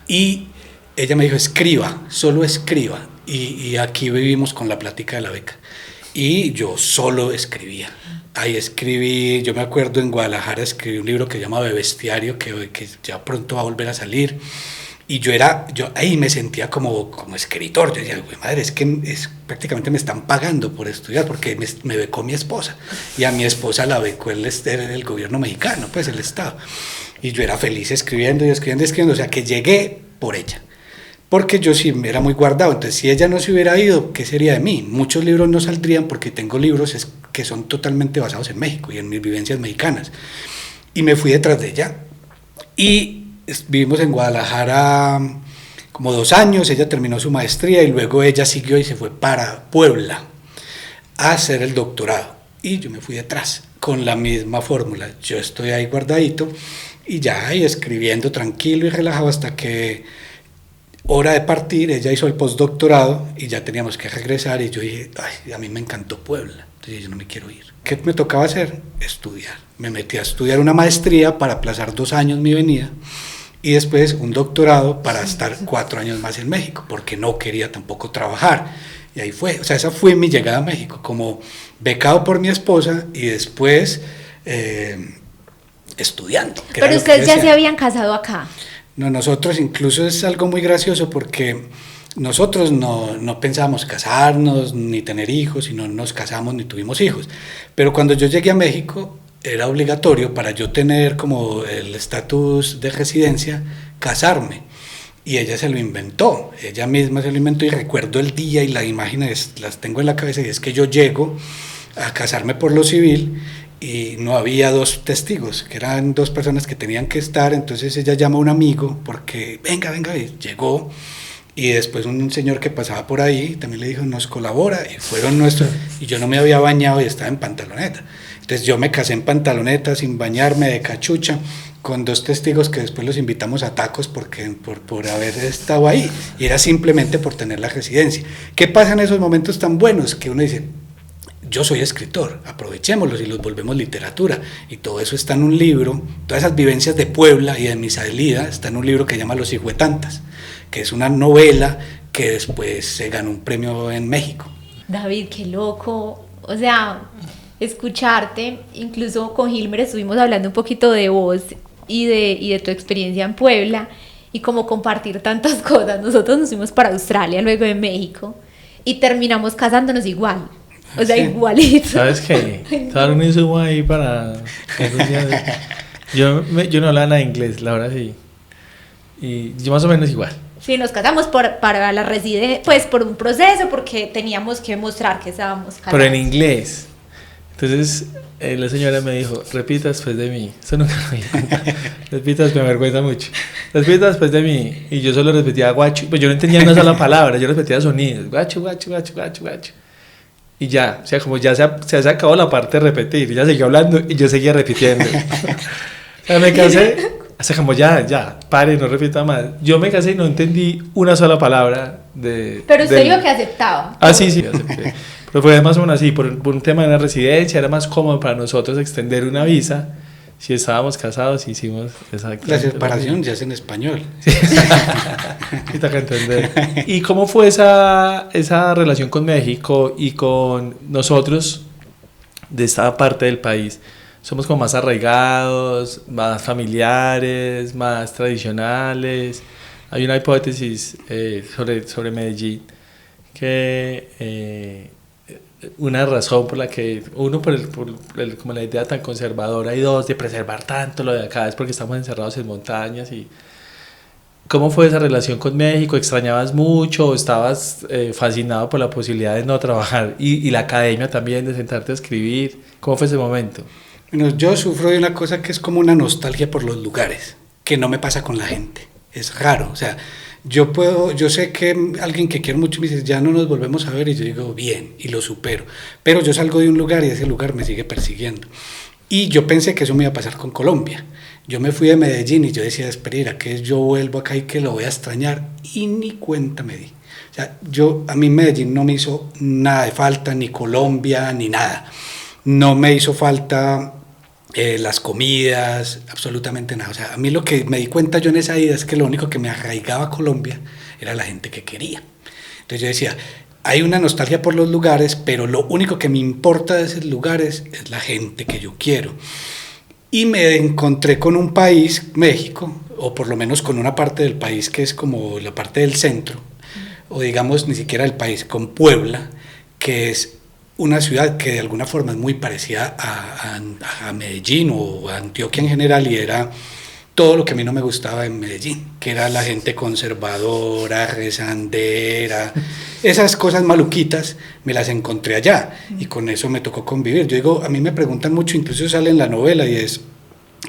y ella me dijo, escriba, solo escriba. Y aquí vivimos con la plática de la beca. Y yo solo escribía. Ahí escribí, yo me acuerdo en Guadalajara escribí un libro que se llama Bebestiario, que ya pronto va a volver a salir. Y yo ahí me sentía como escritor. Yo decía, güey, madre, es que prácticamente me están pagando por estudiar, porque me becó mi esposa. Y a mi esposa la becó el gobierno mexicano, pues el Estado. Y yo era feliz escribiendo y escribiendo, escribiendo. O sea, que llegué por ella. Porque yo sí era muy guardado. Entonces, si ella no se hubiera ido, ¿qué sería de mí? Muchos libros no saldrían porque tengo libros que son totalmente basados en México y en mis vivencias mexicanas. Y me fui detrás de ella. Y vivimos en Guadalajara como 2 años, ella terminó su maestría y luego ella siguió y se fue para Puebla a hacer el doctorado. Y yo me fui detrás con la misma fórmula. Yo estoy ahí guardadito y ya ahí escribiendo tranquilo y relajado hasta que hora de partir, ella hizo el postdoctorado y ya teníamos que regresar y yo dije, ay, a mí me encantó Puebla, entonces yo no me quiero ir. ¿Qué me tocaba hacer? Estudiar. Me metí a estudiar una maestría para aplazar 2 años mi venida y después un doctorado para estar 4 años más en México, porque no quería tampoco trabajar. Y ahí fue, o sea, esa fue mi llegada a México, como becado por mi esposa y después estudiando. Pero ustedes ya se habían casado acá. No, nosotros incluso es algo muy gracioso porque nosotros no pensábamos casarnos ni tener hijos y no nos casamos ni tuvimos hijos. Pero cuando yo llegué a México era obligatorio para yo tener como el estatus de residencia casarme. Y ella se lo inventó, ella misma se lo inventó y recuerdo el día y las imágenes las tengo en la cabeza y es que yo llego a casarme por lo civil y no había 2 testigos, que eran 2 personas que tenían que estar, entonces ella llama a un amigo porque venga, y llegó y después un señor que pasaba por ahí también le dijo nos colabora y fueron nuestros, y yo no me había bañado y estaba en pantaloneta, entonces yo me casé en pantaloneta sin bañarme de cachucha con 2 testigos que después los invitamos a tacos porque por haber estado ahí y era simplemente por tener la residencia. ¿Qué pasa en esos momentos tan buenos que uno dice yo soy escritor, aprovechémoslos y los volvemos literatura? Y todo eso está en un libro, todas esas vivencias de Puebla y de mi salida está en un libro que se llama Los Hijuetantas, que es una novela que después se ganó un premio en México. David, qué loco, o sea, escucharte, incluso con Gilmer estuvimos hablando un poquito de vos y de tu experiencia en Puebla y como compartir tantas cosas. Nosotros nos fuimos para Australia, luego de México y terminamos casándonos igual. O sea, sí. Igualito. ¿Sabes qué? Estaba un insumo ahí para... Yo no hablaba nada de inglés, la verdad sí. Y yo más o menos igual. Sí, nos casamos para la residencia, pues por un proceso, porque teníamos que mostrar que estábamos casados. Pero en inglés. Entonces, la señora me dijo, repita después de mí. Eso nunca lo vi. Repita, me avergüenza mucho. Repita después de mí. Y yo solo repetía guacho. Pues yo no entendía una sola palabra, yo repetía sonidos. Guacho, guacho, guacho, guacho, guacho. Y ya, o sea, como ya se acabó la parte de repetir, ella seguía hablando y yo seguía repitiendo. O sea, me casé, o sea, como ya, pare, no repita más. Yo me casé y no entendí una sola palabra de... Pero usted dijo que aceptaba. Ah, sí, acepté. Pero fue más o menos así, por un tema de la residencia, era más cómodo para nosotros extender una visa si estábamos casados, hicimos exactamente. La separación ya es en español. Sí, te hago entender. ¿Y cómo fue esa relación con México y con nosotros de esta parte del país? Somos como más arraigados, más familiares, más tradicionales. Hay una hipótesis sobre Medellín que una razón por la que uno como la idea tan conservadora y dos de preservar tanto lo de acá es porque estamos encerrados en montañas. Y ¿cómo fue esa relación con México? ¿Extrañabas mucho? ¿Estabas fascinado por la posibilidad de no trabajar y la academia también, de sentarte a escribir? ¿Cómo fue ese momento? Bueno, yo sufro de una cosa que es como una nostalgia por los lugares, que no me pasa con la gente. Es raro, o sea, yo sé que alguien que quiero mucho me dice, ya no nos volvemos a ver, y yo digo, bien, y lo supero. Pero yo salgo de un lugar y ese lugar me sigue persiguiendo. Y yo pensé que eso me iba a pasar con Colombia. Yo me fui de Medellín y yo decía, espera, que yo vuelvo acá y que lo voy a extrañar, y ni cuenta me di. O sea, a mí Medellín no me hizo nada de falta, ni Colombia, ni nada. No me hizo falta las comidas, absolutamente nada. O sea, a mí lo que me di cuenta yo en esa ida es que lo único que me arraigaba a Colombia era la gente que quería. Entonces yo decía, hay una nostalgia por los lugares, pero lo único que me importa de esos lugares es la gente que yo quiero. Y me encontré con un país, México, o por lo menos con una parte del país que es como la parte del centro, o digamos ni siquiera el país, con Puebla, que es una ciudad que de alguna forma es muy parecida a Medellín o a Antioquia en general, y era todo lo que a mí no me gustaba en Medellín, que era la gente conservadora, rezandera, esas cosas maluquitas me las encontré allá y con eso me tocó convivir. Yo digo, a mí me preguntan mucho, incluso sale en la novela, y es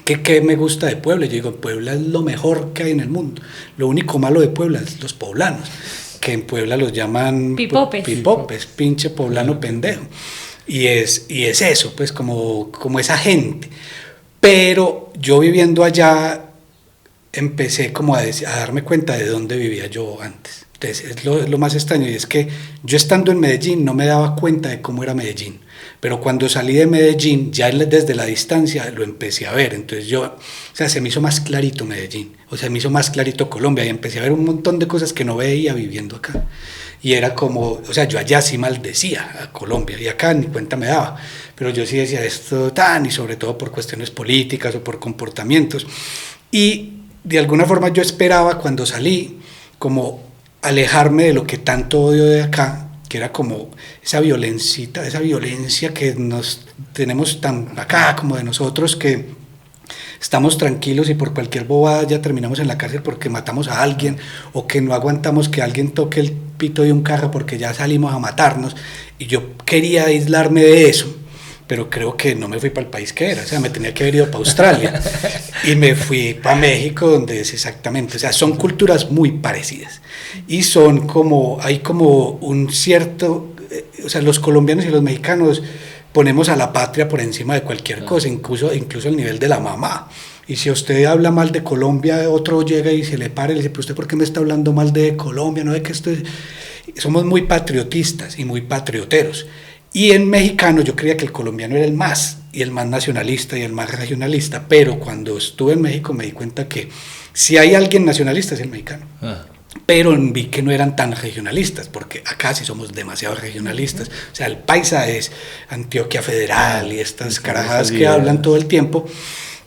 ¿qué me gusta de Puebla? Yo digo, Puebla es lo mejor que hay en el mundo. Lo único malo de Puebla es los poblanos, que en Puebla los llaman pipopes, pinche poblano pendejo. Y es eso, pues como esa gente. Pero yo viviendo allá empecé como a darme cuenta de dónde vivía yo antes. Entonces es lo más extraño, y es que yo estando en Medellín no me daba cuenta de cómo era Medellín, pero cuando salí de Medellín ya desde la distancia lo empecé a ver. Entonces se me hizo más clarito Medellín, o sea, me hizo más clarito Colombia, y empecé a ver un montón de cosas que no veía viviendo acá. Y era como, o sea, yo allá sí maldecía a Colombia y acá ni cuenta me daba, pero yo sí decía esto y sobre todo por cuestiones políticas o por comportamientos. Y de alguna forma yo esperaba cuando salí como alejarme de lo que tanto odio de acá, que era como esa violencia que nos tenemos tan acá como de nosotros, que estamos tranquilos y por cualquier bobada ya terminamos en la cárcel porque matamos a alguien, o que no aguantamos que alguien toque el pito de un carro porque ya salimos a matarnos. Y yo quería aislarme de eso, pero creo que no me fui para el país que era, o sea, me tenía que haber ido para Australia y me fui para México, donde es exactamente, o sea, son culturas muy parecidas y hay como un cierto, o sea, los colombianos y los mexicanos ponemos a la patria por encima de cualquier cosa, incluso el nivel de la mamá. Y si usted habla mal de Colombia, otro llega y se le para y le dice, ¿pero usted por qué me está hablando mal de Colombia? No, de que somos muy patriotistas y muy patrioteros. Y en mexicano yo creía que el colombiano era el más nacionalista y el más regionalista, pero cuando estuve en México me di cuenta que si hay alguien nacionalista es el mexicano. Pero vi que no eran tan regionalistas, porque acá sí somos demasiado regionalistas. O sea, el paisa es Antioquia Federal y estas carajadas que hablan todo el tiempo.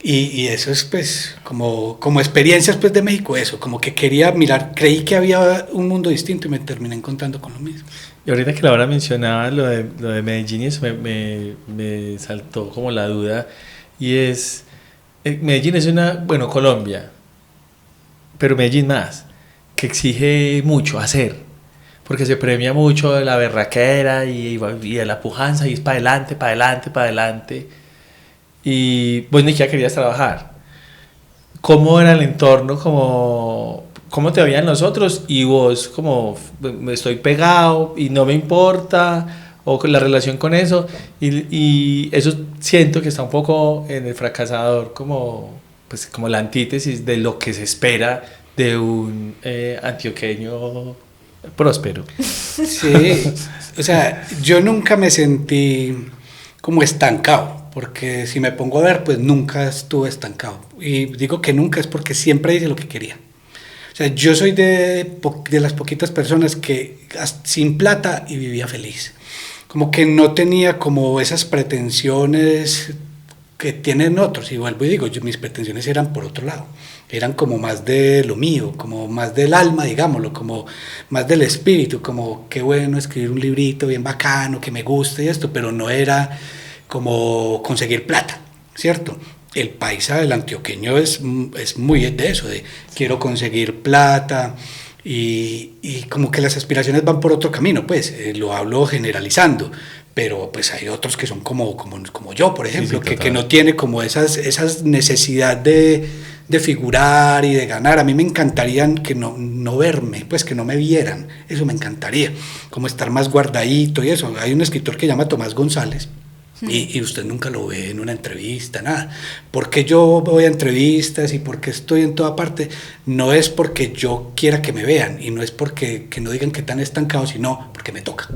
Y eso es pues como experiencias pues de México, eso, como que quería mirar, creí que había un mundo distinto y me terminé encontrando con lo mismo. Y ahorita que Laura mencionaba lo de Medellín, eso me saltó como la duda, y es, Medellín es Colombia, pero Medellín más, que exige mucho hacer, porque se premia mucho la berraquera y la pujanza, y es para adelante, para adelante, para adelante. Y vos ni siquiera querías trabajar. ¿Cómo era el entorno? ¿Cómo te veían los otros? Y vos como, me estoy pegado y no me importa, o con la relación con eso. Y eso siento que está un poco en el fracasador, como la antítesis de lo que se espera de un antioqueño próspero. Sí, o sea, yo nunca me sentí como estancado. porque si me pongo a ver, pues nunca estuve estancado. Y digo que nunca es porque siempre hice lo que quería. O sea, yo soy de las poquitas personas que sin plata y vivía feliz. Como que no tenía como esas pretensiones que tienen otros. Y vuelvo y digo, mis pretensiones eran por otro lado. Eran como más de lo mío, como más del alma, digámoslo, como más del espíritu, como qué bueno escribir un librito bien bacano, que me guste y esto, pero no era como conseguir plata, ¿cierto? El paisa del antioqueño es muy de eso, de quiero conseguir plata y como que las aspiraciones van por otro camino, pues lo hablo generalizando, pero pues hay otros que son como yo, por ejemplo, sí, que no tiene como esas necesidad de figurar y de ganar. A mí me encantaría que no verme, pues que no me vieran, eso me encantaría, como estar más guardadito y eso. Hay un escritor que se llama Tomás González, y usted nunca lo ve en una entrevista, nada. Porque yo voy a entrevistas y porque estoy en toda parte, no es porque yo quiera que me vean y no es porque que no digan que están estancados, sino porque me toca,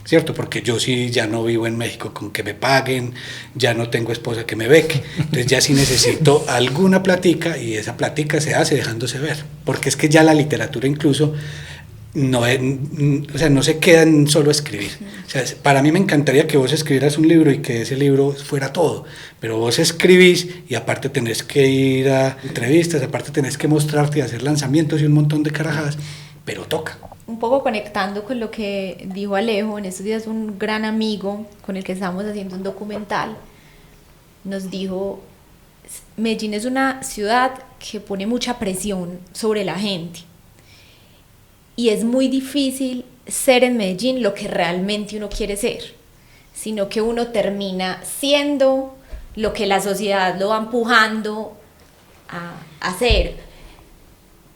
¿cierto? Porque yo sí ya no vivo en México con que me paguen, ya no tengo esposa que me beque, entonces ya sí necesito alguna platica y esa platica se hace dejándose ver, porque es que ya la literatura incluso no es, o sea, no se queda en solo escribir. O sea, para mí me encantaría que vos escribieras un libro y que ese libro fuera todo, pero vos escribís y aparte tenés que ir a entrevistas, aparte tenés que mostrarte y hacer lanzamientos y un montón de carajadas, pero toca. Un poco conectando con lo que dijo Alejo, en estos días un gran amigo con el que estamos haciendo un documental nos dijo: Medellín es una ciudad que pone mucha presión sobre la gente y es muy difícil ser en Medellín lo que realmente uno quiere ser, sino que uno termina siendo lo que la sociedad lo va empujando a hacer.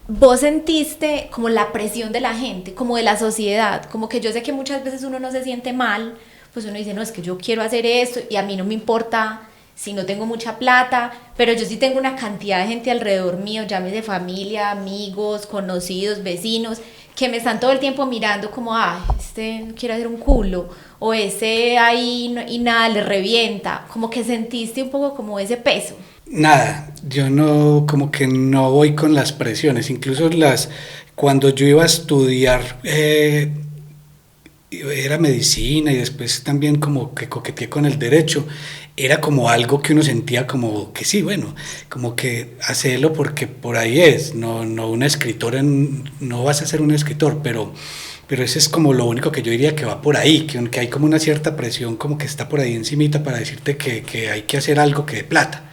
¿Vos sentiste como la presión de la gente, como de la sociedad? Como que yo sé que muchas veces uno no se siente mal, pues uno dice, no, es que yo quiero hacer esto y a mí no me importa si no tengo mucha plata, pero yo sí tengo una cantidad de gente alrededor mío, llámese familia, amigos, conocidos, vecinos, que me están todo el tiempo mirando como, este quiere hacer un culo, o ese ahí y nada le revienta. Como que sentiste un poco como ese peso. Nada, yo no, como que no voy con las presiones, incluso cuando yo iba a estudiar, era medicina y después también como que coqueteé con el derecho, era como algo que uno sentía como que sí, bueno, como que hacerlo porque por ahí es, no un escritor, no vas a ser un escritor, pero ese es como lo único que yo diría que va por ahí, que hay como una cierta presión como que está por ahí encimita para decirte que hay que hacer algo que dé plata.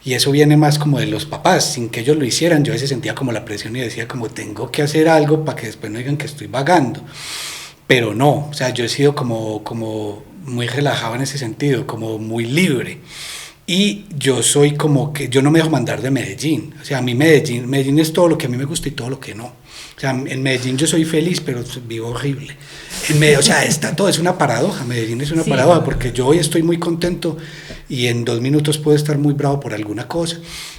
Y eso viene más como de los papás, sin que ellos lo hicieran, yo a veces sentía como la presión y decía como tengo que hacer algo para que después no digan que estoy vagando. Pero no, o sea, yo he sido como muy relajado en ese sentido, como muy libre. Y yo soy como que, yo no me dejo mandar de Medellín. O sea, a mí Medellín es todo lo que a mí me gusta y todo lo que no. O sea, en Medellín yo soy feliz, pero vivo horrible. O sea, está todo, es una paradoja. Medellín es una paradoja, porque yo hoy estoy muy contento y en 2 minutos puedo estar muy bravo por alguna cosa.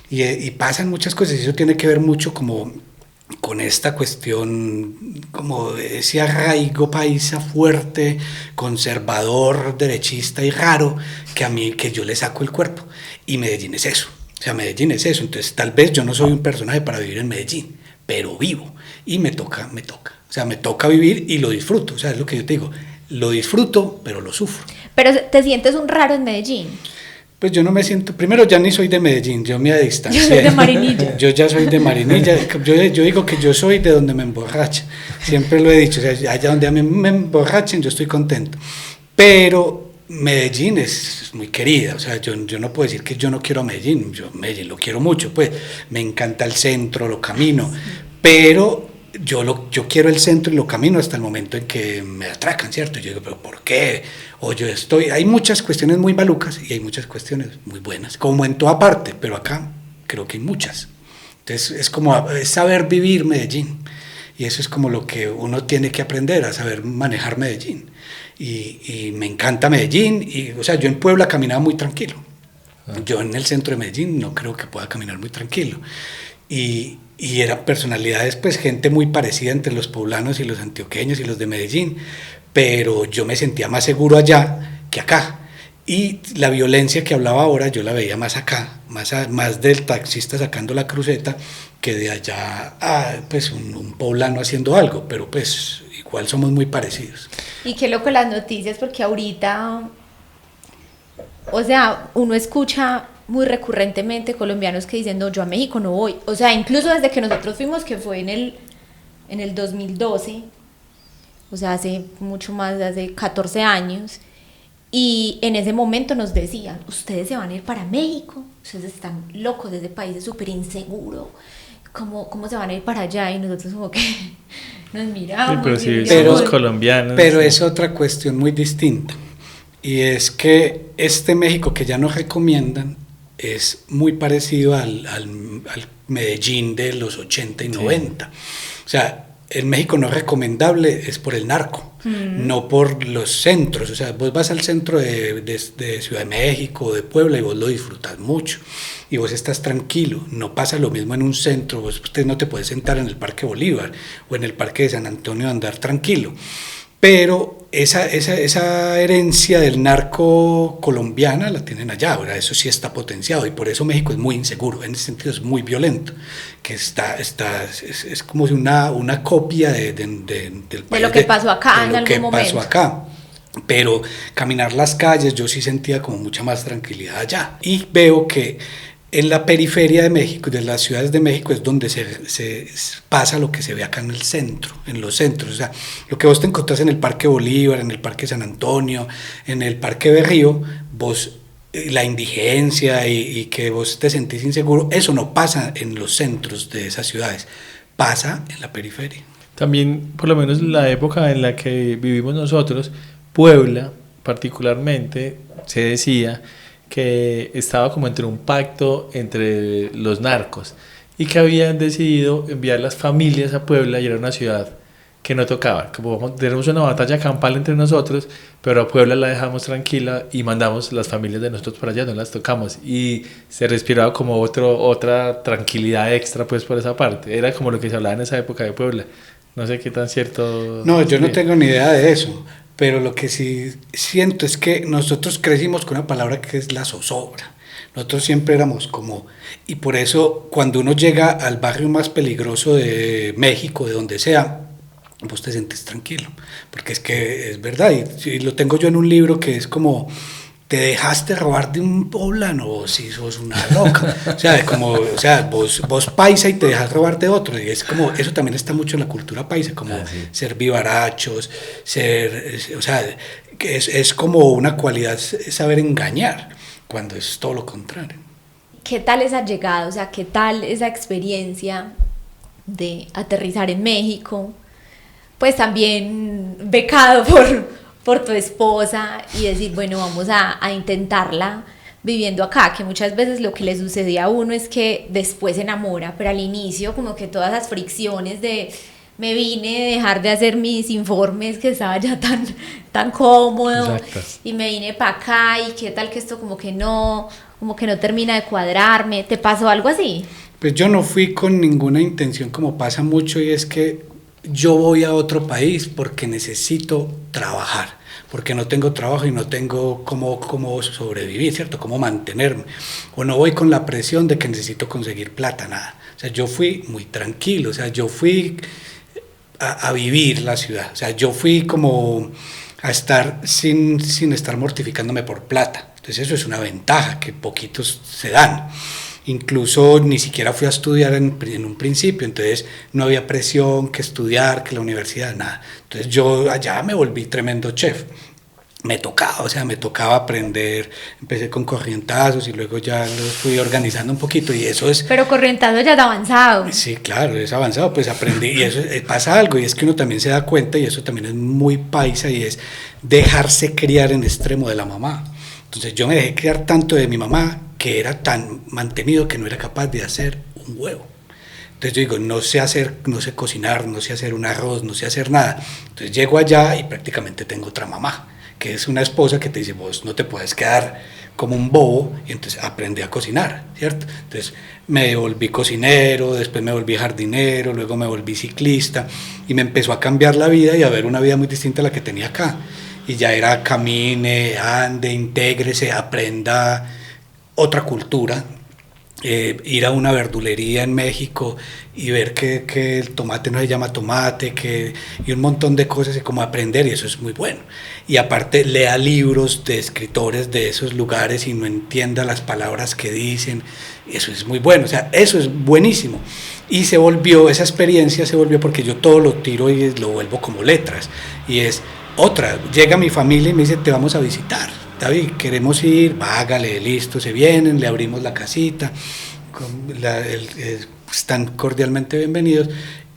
Y pasan muchas cosas y eso tiene que ver mucho como con esta cuestión, como de ese arraigo paisa fuerte, conservador, derechista y raro, que yo le saco el cuerpo. Y Medellín es eso. O sea, Medellín es eso. Entonces, tal vez yo no soy un personaje para vivir en Medellín, pero vivo. Y me toca. O sea, me toca vivir y lo disfruto. O sea, es lo que yo te digo. Lo disfruto, pero lo sufro. Pero ¿te sientes un raro en Medellín? Pues yo no me siento, primero ya ni soy de Medellín, yo me distancié. Yo soy de Marinilla. Yo ya soy de Marinilla, yo digo que yo soy de donde me emborracha, siempre lo he dicho, o sea, allá donde a mí me emborrachen yo estoy contento. Pero Medellín es muy querida, o sea, yo no puedo decir que yo no quiero a Medellín, yo Medellín lo quiero mucho, pues me encanta el centro, lo camino, pero yo quiero el centro y lo camino hasta el momento en que me atracan, ¿cierto? Yo digo, ¿pero por qué? Hay muchas cuestiones muy malucas y hay muchas cuestiones muy buenas, como en toda parte, pero acá creo que hay muchas. Entonces es saber vivir Medellín, y eso es como lo que uno tiene que aprender, a saber manejar Medellín. Y me encanta Medellín, o sea, yo en Puebla caminaba muy tranquilo. Yo en el centro de Medellín no creo que pueda caminar muy tranquilo. Y eran personalidades, pues gente muy parecida entre los poblanos y los antioqueños y los de Medellín, pero yo me sentía más seguro allá que acá. Y la violencia que hablaba ahora yo la veía más acá, más del taxista sacando la cruceta que de allá pues un poblano haciendo algo, pero pues igual somos muy parecidos. Y qué loco las noticias, porque ahorita, o sea, uno escucha muy recurrentemente colombianos que dicen, no, yo a México no voy. O sea, incluso desde que nosotros fuimos, que fue en el 2012, o sea, hace mucho más, hace 14 años, y en ese momento nos decían, ustedes se van a ir para México, ustedes están locos, ese país es súper inseguro, ¿cómo se van a ir para allá? Y nosotros como que nos miramos. Sí, pero si Pero- somos colombianos. Pero sí. es otra cuestión muy distinta, y es que este México que ya nos recomiendan es muy parecido al Medellín de los 80 y 90. O sea, el México no recomendable es por el narco, no por los centros. O sea, vos vas al centro de Ciudad de México, de Puebla, y vos lo disfrutas mucho, y vos estás tranquilo. No pasa lo mismo en un centro. Usted no te puede sentar en el Parque Bolívar o en el Parque de San Antonio a andar tranquilo. Pero esa herencia del narco colombiana la tienen allá, ahora eso sí está potenciado, y por eso México es muy inseguro, en ese sentido es muy violento, que es como si una copia del país, De lo que pasó acá en de lo algún que momento. pasó acá. Pero caminar las calles yo sí sentía como mucha más tranquilidad allá, y veo que en la periferia de México, de las ciudades de México, es donde se pasa lo que se ve acá en el centro, en los centros. O sea, lo que vos te encontrás en el Parque Bolívar, en el Parque San Antonio, en el Parque Berrío, vos, la indigencia y que vos te sentís inseguro, eso no pasa en los centros de esas ciudades, pasa en la periferia. También, por lo menos la época en la que vivimos nosotros, Puebla particularmente, se decía que estaba como entre un pacto entre los narcos y que habían decidido enviar las familias a Puebla, y era una ciudad que no tocaba, como tenemos una batalla campal entre nosotros, pero a Puebla la dejamos tranquila y mandamos las familias de nosotros para allá, no las tocamos, y se respiraba como otra tranquilidad extra pues por esa parte. Era como lo que se hablaba en esa época de Puebla. No sé qué tan cierto. No, yo no sí. tengo ni idea de eso, pero lo que sí siento es que nosotros crecimos con una palabra que es la zozobra. Nosotros siempre éramos como, y por eso cuando uno llega al barrio más peligroso de México, de donde sea, vos te sentís tranquilo, porque es que es verdad, y lo tengo yo en un libro que es como, te dejaste robar de un poblano, o si sos una loca, o sea, vos paisa y te dejas robar de otro, y es como, eso también está mucho en la cultura paisa, como Sí. ser vivarachos, o sea, que es como una cualidad saber engañar, cuando es todo lo contrario. ¿Qué tal esa llegada? O sea, ¿qué tal esa experiencia de aterrizar en México? Pues también becado por tu esposa, y decir, bueno, vamos a intentarla viviendo acá, que muchas veces lo que le sucede a uno es que después se enamora, pero al inicio como que todas esas fricciones de me vine a dejar de hacer mis informes, que estaba ya tan cómodo. Exacto. Y me vine para acá, y qué tal que esto como que no termina de cuadrarme. ¿Te pasó algo así? Pues yo no fui con ninguna intención, como pasa mucho, y es que yo voy a otro país porque necesito trabajar, porque no tengo trabajo y no tengo cómo sobrevivir, ¿cierto? Cómo mantenerme. O no voy con la presión de que necesito conseguir plata, nada. O sea, yo fui muy tranquilo, o sea, yo fui a vivir la ciudad, o sea, yo fui como a estar sin estar mortificándome por plata. Entonces eso es una ventaja que poquitos se dan. Incluso ni siquiera fui a estudiar en un principio, entonces no había presión que estudiar, que la universidad, nada. Entonces yo allá me volví tremendo chef. Me tocaba aprender, empecé con corrientazos y luego ya los fui organizando un poquito, y eso es... Pero corrientando ya de avanzado. Sí, claro, es avanzado, pues aprendí, y eso pasa algo, y es que uno también se da cuenta, y eso también es muy paisa, y es dejarse criar en extremo de la mamá. Entonces yo me dejé criar tanto de mi mamá, que era tan mantenido que no era capaz de hacer un huevo. Entonces yo digo, no sé cocinar, no sé hacer un arroz, no sé hacer nada. Entonces llego allá y prácticamente tengo otra mamá, que es una esposa que te dice, vos no te puedes quedar como un bobo, y entonces aprendí a cocinar, ¿cierto? Entonces me volví cocinero, después me volví jardinero, luego me volví ciclista, y me empezó a cambiar la vida y a ver una vida muy distinta a la que tenía acá. y ya era camine, ande, intégrese, aprenda otra cultura. Ir a una verdulería en México y ver que el tomate no se llama tomate, y un montón de cosas, y como aprender, y eso es muy bueno. Y aparte lea libros de escritores de esos lugares y no entienda las palabras que dicen, eso es muy bueno, o sea, eso es buenísimo. Y esa experiencia se volvió porque yo todo lo tiro y lo vuelvo como letras, y es otra, llega mi familia y me dice, te vamos a visitar, David, queremos ir, hágale, listo, se vienen, le abrimos la casita, están cordialmente bienvenidos,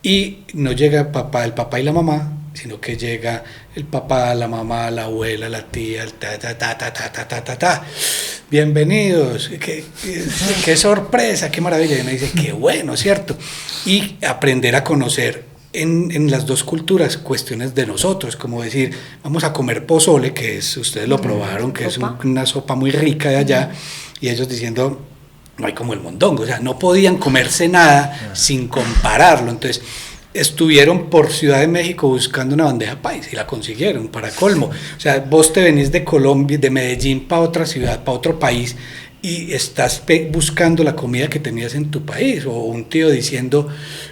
y no llega el papá y la mamá, sino que llega el papá, la mamá, la abuela, la tía, el bienvenidos, qué sorpresa, qué maravilla, y me dice, qué bueno, ¿cierto? Y aprender a conocer en las dos culturas cuestiones de nosotros, como decir, vamos a comer pozole, que es, ustedes lo probaron, que es una sopa muy rica de allá, y ellos diciendo, no hay como el mondongo, o sea, no podían comerse nada sin compararlo. Entonces estuvieron por Ciudad de México buscando una bandeja paisa y la consiguieron, para colmo. O sea, vos te venís de Colombia, de Medellín para otra ciudad, para otro país, y estás buscando la comida que tenías en tu país, o un tío diciendo,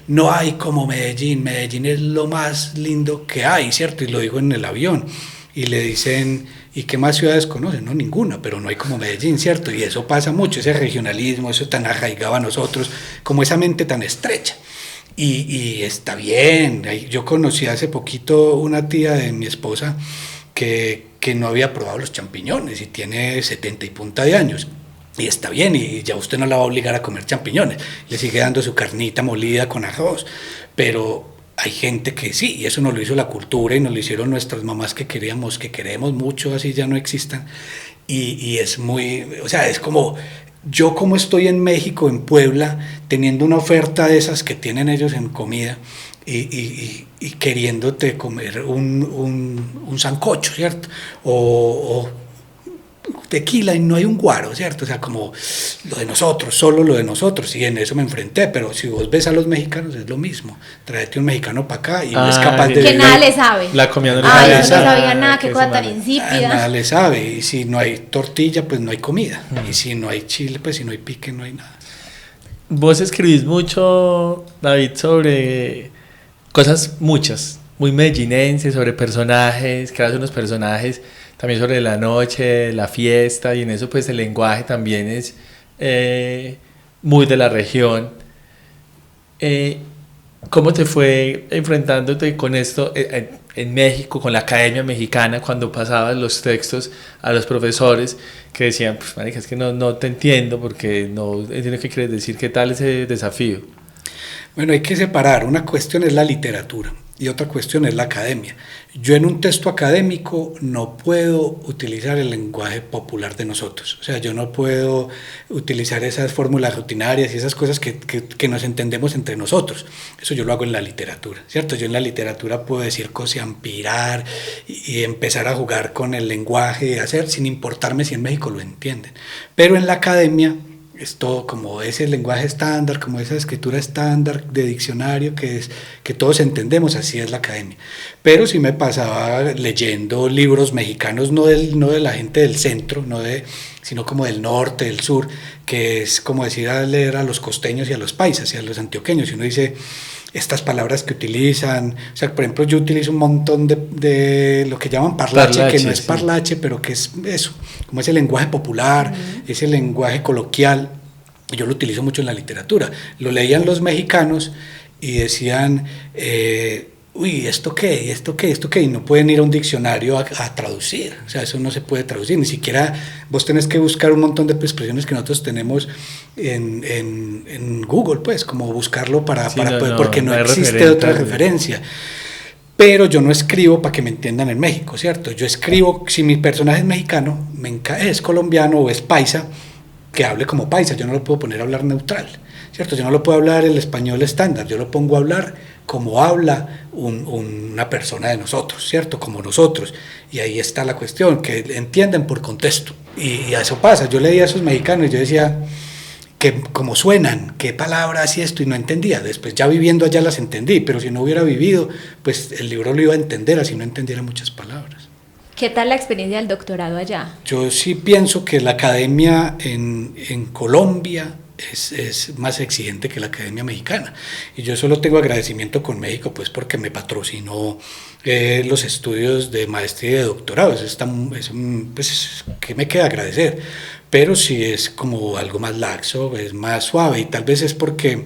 no hay como Medellín, Medellín es lo más lindo que hay, ¿cierto? Y lo dijo en el avión, y le dicen, ¿y qué más ciudades conocen? No, ninguna, pero no hay como Medellín, ¿cierto? Y eso pasa mucho, ese regionalismo, eso tan arraigado a nosotros, como esa mente tan estrecha. Y está bien, yo conocí hace poquito una tía de mi esposa que no había probado los champiñones y tiene 70 y punta de años. Y está bien, y ya usted no la va a obligar a comer champiñones, le sigue dando su carnita molida con arroz, pero hay gente que sí, y eso nos lo hizo la cultura y nos lo hicieron nuestras mamás que queremos mucho, así ya no existan, y es muy, o sea, es como, yo como estoy en México, en Puebla, teniendo una oferta de esas que tienen ellos en comida, y queriéndote comer un sancocho, ¿cierto? O tequila y no hay un guaro, ¿cierto? O sea, como lo de nosotros, solo lo de nosotros, y en eso me enfrenté, pero si vos ves a los mexicanos es lo mismo, tráete un mexicano para acá y no es capaz de... Que nada le sabe. La comida no le sabe. No sabía nada, qué cosa tan insípida. Nada le sabe, y si no hay tortilla, pues no hay comida, y si no hay chile, pues si no hay pique, no hay nada. Vos escribís mucho, David, sobre cosas muchas, muy medellinenses, sobre personajes, creas unos personajes también sobre la noche, la fiesta, y en eso pues el lenguaje también es muy de la región. ¿Cómo te fue enfrentándote con esto en México, con la Academia Mexicana, cuando pasabas los textos a los profesores que decían, pues marica, es que no te entiendo porque no entiendo qué quieres decir? ¿Qué tal ese desafío? Bueno, hay que separar, una cuestión es la literatura y otra cuestión es la academia. Yo en un texto académico no puedo utilizar el lenguaje popular de nosotros, o sea, yo no puedo utilizar esas fórmulas rutinarias y esas cosas que nos entendemos entre nosotros. Eso yo lo hago en la literatura, ¿cierto? Yo en la literatura puedo decir cosiampirar y empezar a jugar con el lenguaje, hacer sin importarme si en México lo entienden. Pero en la academia es todo como ese lenguaje estándar, como esa escritura estándar de diccionario que todos entendemos, así es la academia. Pero sí me pasaba leyendo libros mexicanos, no de la gente del centro, sino como del norte, del sur, que es como decir a leer a los costeños y a los paisas y a los antioqueños, y uno dice estas palabras que utilizan, o sea, por ejemplo, yo utilizo un montón de lo que llaman parlache, que no es parlache, pero que es eso, como ese lenguaje popular, ese lenguaje coloquial, yo lo utilizo mucho en la literatura. Lo leían los mexicanos y decían, uy, ¿esto qué? ¿Y esto qué? ¿Esto qué? Y no pueden ir a un diccionario a traducir, o sea, eso no se puede traducir, ni siquiera vos tenés que buscar un montón de expresiones que nosotros tenemos en Google, pues, como buscarlo porque no existe otra referencia. Pero yo no escribo para que me entiendan en México, ¿cierto? Yo escribo, si mi personaje es mexicano, es colombiano o es paisa, que hable como paisa, yo no lo puedo poner a hablar neutral, ¿cierto? Yo no lo puedo hablar el español estándar, yo lo pongo a hablar como habla una persona de nosotros, ¿cierto? Como nosotros, y ahí está la cuestión, que entienden por contexto, y eso pasa. Yo leía a esos mexicanos y yo decía, que cómo suenan, qué palabras y esto, y no entendía. Después ya viviendo allá las entendí, pero si no hubiera vivido, pues el libro lo iba a entender, así no entendiera muchas palabras. ¿Qué tal la experiencia del doctorado allá? Yo sí pienso que la academia en Colombia es más exigente que la academia mexicana. Y yo solo tengo agradecimiento con México, pues porque me patrocinó los estudios de maestría y de doctorado. Pues, ¿qué me queda agradecer? Pero sí es como algo más laxo, es más suave, y tal vez es porque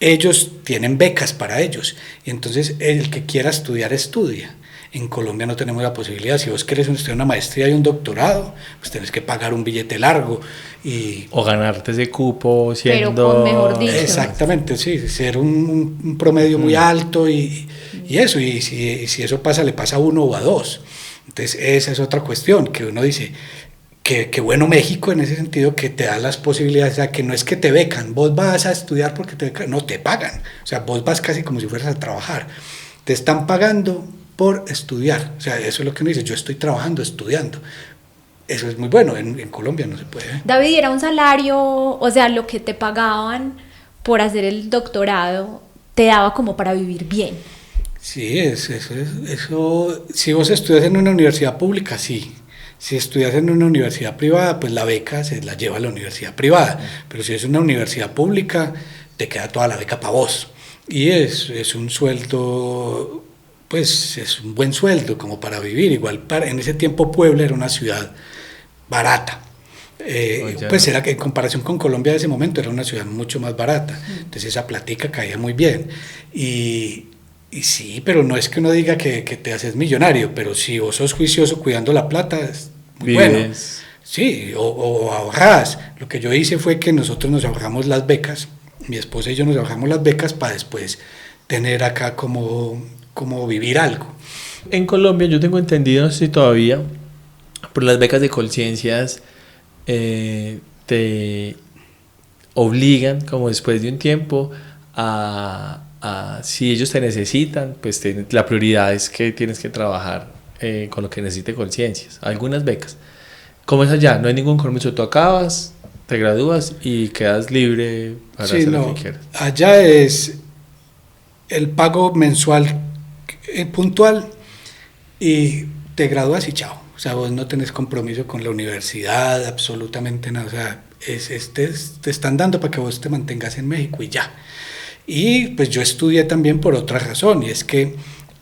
ellos tienen becas para ellos, y entonces el que quiera estudiar, estudia. En Colombia no tenemos la posibilidad. Si vos querés estudiar una maestría y un doctorado, pues tenés que pagar un billete largo. O ganarte ese cupo siendo... Pero con mejor dicho. Exactamente, sí, ser un promedio muy alto y eso, y si eso pasa, le pasa a uno o a dos. Entonces esa es otra cuestión, que uno dice, que bueno México en ese sentido, que te da las posibilidades, o sea, que no es que te becan, vos vas a estudiar porque te becan, no, te pagan, o sea, vos vas casi como si fueras a trabajar, te están pagando por estudiar, o sea, eso es lo que uno dice, yo estoy trabajando, estudiando. Eso es muy bueno, en Colombia no se puede. David, ¿era un salario, o sea, lo que te pagaban por hacer el doctorado, te daba como para vivir bien? Sí, eso, si vos estudias en una universidad pública, sí. Si estudias en una universidad privada, pues la beca se la lleva a la universidad privada, pero si es una universidad pública, te queda toda la beca para vos. Y es un sueldo, pues es un buen sueldo como para vivir. Igual en ese tiempo Puebla era una ciudad barata. Pues era que en comparación con Colombia de ese momento era una ciudad mucho más barata. Entonces esa platica caía muy bien. Y sí, pero no es que uno diga que te haces millonario, pero si vos sos juicioso cuidando la plata, es muy bueno. Sí, o ahorrás. Lo que yo hice fue que nosotros nos ahorramos las becas, mi esposa y yo nos ahorramos las becas para después tener acá como vivir algo. En Colombia yo tengo entendido, no sé si todavía, por las becas de Colciencias te obligan como después de un tiempo a si ellos te necesitan, pues la prioridad es que tienes que trabajar con lo que necesite Colciencias. Algunas becas. ¿Cómo es allá? No hay ningún compromiso. Tú acabas, te gradúas y quedas libre para hacer lo que quieras. Allá es el pago mensual puntual y te gradúas y chao. O sea, vos no tenés compromiso con la universidad, absolutamente nada. O sea, te están dando para que vos te mantengas en México y ya. Y pues yo estudié también por otra razón, y es que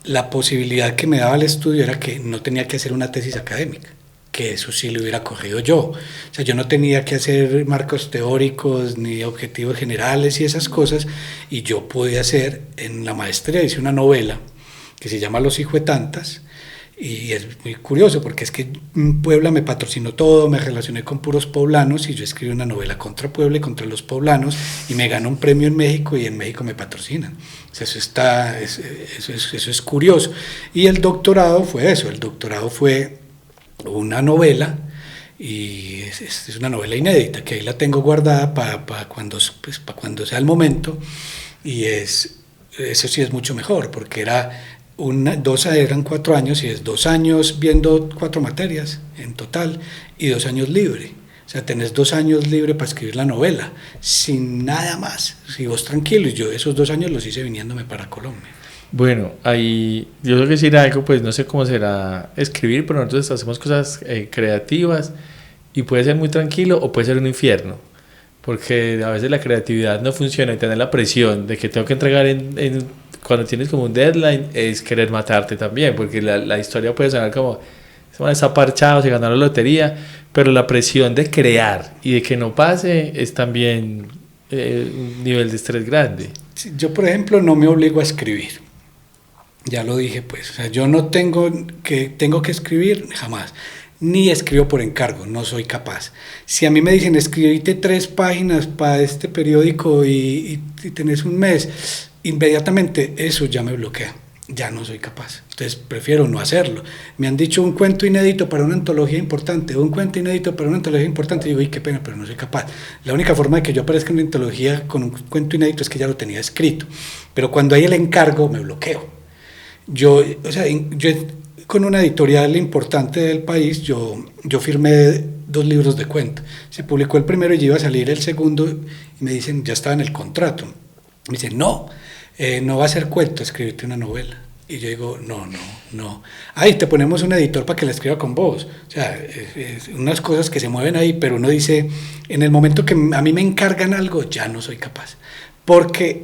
la posibilidad que me daba el estudio era que no tenía que hacer una tesis académica, que eso sí lo hubiera cogido yo. O sea, yo no tenía que hacer marcos teóricos ni objetivos generales y esas cosas, y yo pude hacer, en la maestría hice una novela que se llama Los hijuetantas, y es muy curioso porque es que Puebla me patrocinó todo, me relacioné con puros poblanos y yo escribí una novela contra Puebla y contra los poblanos y me ganó un premio en México y en México me patrocinan. O sea, eso es curioso. Y el doctorado fue eso, el doctorado fue una novela, y es una novela inédita que ahí la tengo guardada para cuando sea el momento, y eso sí es mucho mejor porque eran 4 años y es 2 años viendo 4 materias en total y 2 años libre. O sea, tenés 2 años libre para escribir la novela, sin nada más. Si vos tranquilo, y yo esos 2 años los hice viniéndome para Colombia. Bueno, ahí yo tengo que decir algo, pues no sé cómo será escribir, pero nosotros hacemos cosas creativas y puede ser muy tranquilo o puede ser un infierno, porque a veces la creatividad no funciona y tener la presión de que tengo que entregar cuando tienes como un deadline es querer matarte también, porque la historia puede sonar como está parchado, se ganó la lotería, pero la presión de crear y de que no pase es también un nivel de estrés grande. Yo, por ejemplo, no me obligo a escribir. Ya lo dije, pues, o sea, yo no tengo que escribir jamás, ni escribo por encargo, no soy capaz. Si a mí me dicen, escribite 3 páginas para este periódico y tenés un mes, inmediatamente eso ya me bloquea, ya no soy capaz. Entonces prefiero no hacerlo. Me han dicho un cuento inédito para una antología importante, un cuento inédito para una antología importante, y digo, qué pena, pero no soy capaz. La única forma de que yo aparezca en una antología con un cuento inédito es que ya lo tenía escrito, pero cuando hay el encargo me bloqueo. Yo con una editorial importante del país, yo firmé 2 libros de cuento. Se publicó el primero y ya iba a salir el segundo, y me dicen, ya estaba en el contrato. Me dicen, no va a ser cuento, escribirte una novela. Y yo digo, no. Ahí te ponemos un editor para que la escriba con vos. O sea, unas cosas que se mueven ahí, pero uno dice, en el momento que a mí me encargan algo, ya no soy capaz. Porque,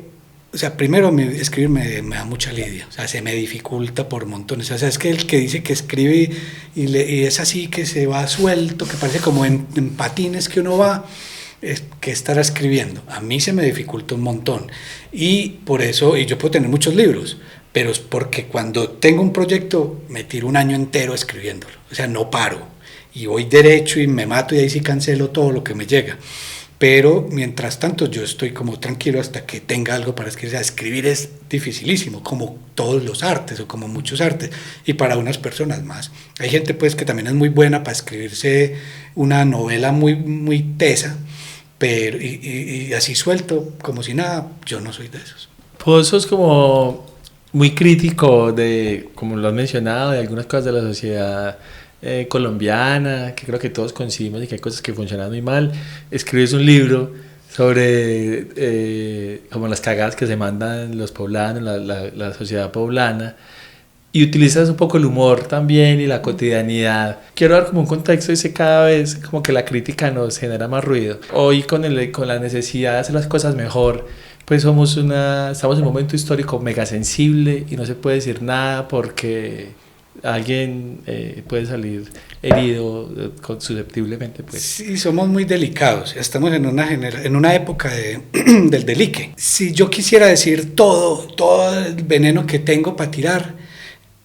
o sea, primero escribir me da mucha lidia. O sea, se me dificulta por montones. O sea, es que el que dice que escribe y es así, que se va suelto, que parece como en patines que uno va, que estará escribiendo. A mí se me dificulta un montón. Y por eso, y yo puedo tener muchos libros, pero es porque cuando tengo un proyecto me tiro un año entero escribiéndolo, o sea, no paro y voy derecho y me mato y ahí sí cancelo todo lo que me llega, pero mientras tanto yo estoy como tranquilo hasta que tenga algo para escribir. O sea, escribir es dificilísimo, como todos los artes o como muchos artes, y para unas personas más. Hay gente pues que también es muy buena para escribirse una novela muy tesa, pero y así suelto, como si nada. Yo no soy de esos. Pues sos como muy crítico de, como lo has mencionado, de algunas cosas de la sociedad colombiana, que creo que todos coincidimos y que hay cosas que funcionan muy mal. Escribes un libro sobre como las cagadas que se mandan los poblanos, la sociedad poblana, y utilizas un poco el humor también y la cotidianidad. Quiero dar como un contexto, dice, cada vez como que la crítica nos genera más ruido. Hoy con la necesidad de hacer las cosas mejor, pues estamos en un momento histórico mega sensible y no se puede decir nada porque alguien puede salir herido susceptiblemente. Pues. Sí, somos muy delicados. Estamos en una época del delique. Si yo quisiera decir todo el veneno que tengo para tirar,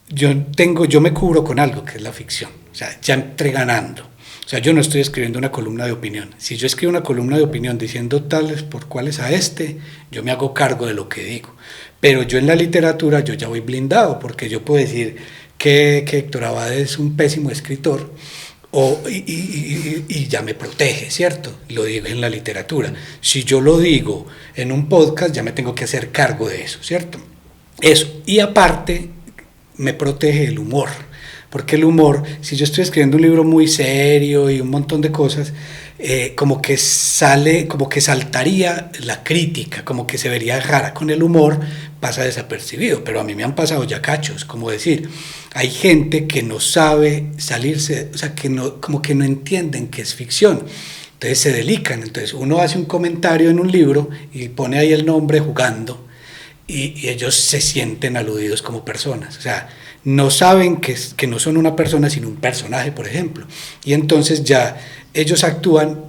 yo me cubro con algo que es la ficción. O sea, ya entré ganando. O sea, yo no estoy escribiendo una columna de opinión. Si yo escribo una columna de opinión diciendo tales por cuales a yo me hago cargo de lo que digo. Pero yo en la literatura yo ya voy blindado, porque yo puedo decir que Héctor Abad es un pésimo escritor y ya me protege, ¿cierto? Lo digo en la literatura. Si yo lo digo en un podcast, ya me tengo que hacer cargo de eso, ¿cierto? Eso. Y aparte, me protege el humor. Porque el humor, si yo estoy escribiendo un libro muy serio y un montón de cosas, como que saltaría la crítica, como que se vería rara. Con el humor pasa desapercibido, pero a mí me han pasado ya cachos, como decir, hay gente que no sabe salirse, o sea, como que no entienden que es ficción. Entonces se delican. Entonces uno hace un comentario en un libro y pone ahí el nombre jugando, y ellos se sienten aludidos como personas. O sea, no saben que no son una persona sino un personaje, por ejemplo, y entonces ya ellos actúan,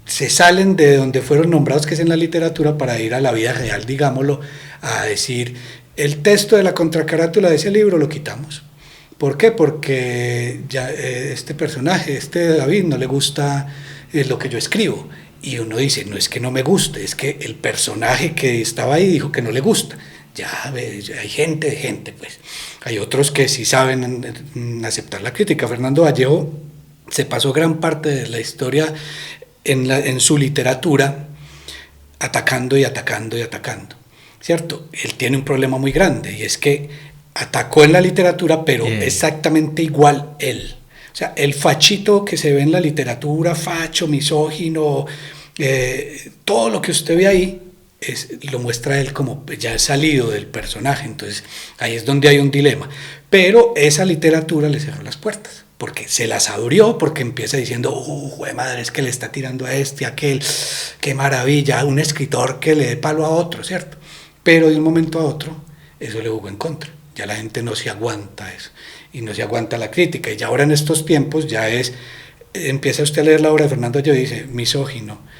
se salen de donde fueron nombrados, que es en la literatura, para ir a la vida real, digámoslo, a decir, el texto de la contracarátula de ese libro lo quitamos. ¿Por qué? Porque ya este personaje, David, no le gusta lo que yo escribo, y uno dice, no es que no me guste, es que el personaje que estaba ahí dijo que no le gusta. Ya hay gente, pues. Hay otros que sí saben aceptar la crítica. Fernando Vallejo se pasó gran parte de la historia en su literatura atacando, ¿cierto? Él tiene un problema muy grande, y es que atacó en la literatura, pero exactamente igual él. O sea, el fachito que se ve en la literatura, facho, misógino, todo lo que usted ve ahí, lo muestra él como ya salido del personaje. Entonces ahí es donde hay un dilema, pero esa literatura le cerró las puertas, porque se las abrió, porque empieza diciendo, jue madre, es que le está tirando a este, a aquel, qué maravilla, un escritor que le dé palo a otro, ¿cierto? Pero de un momento a otro eso le jugó en contra, ya la gente no se aguanta eso, y no se aguanta la crítica, y ya ahora en estos tiempos ya empieza usted a leer la obra de Fernando Vallejo y dice, misógino,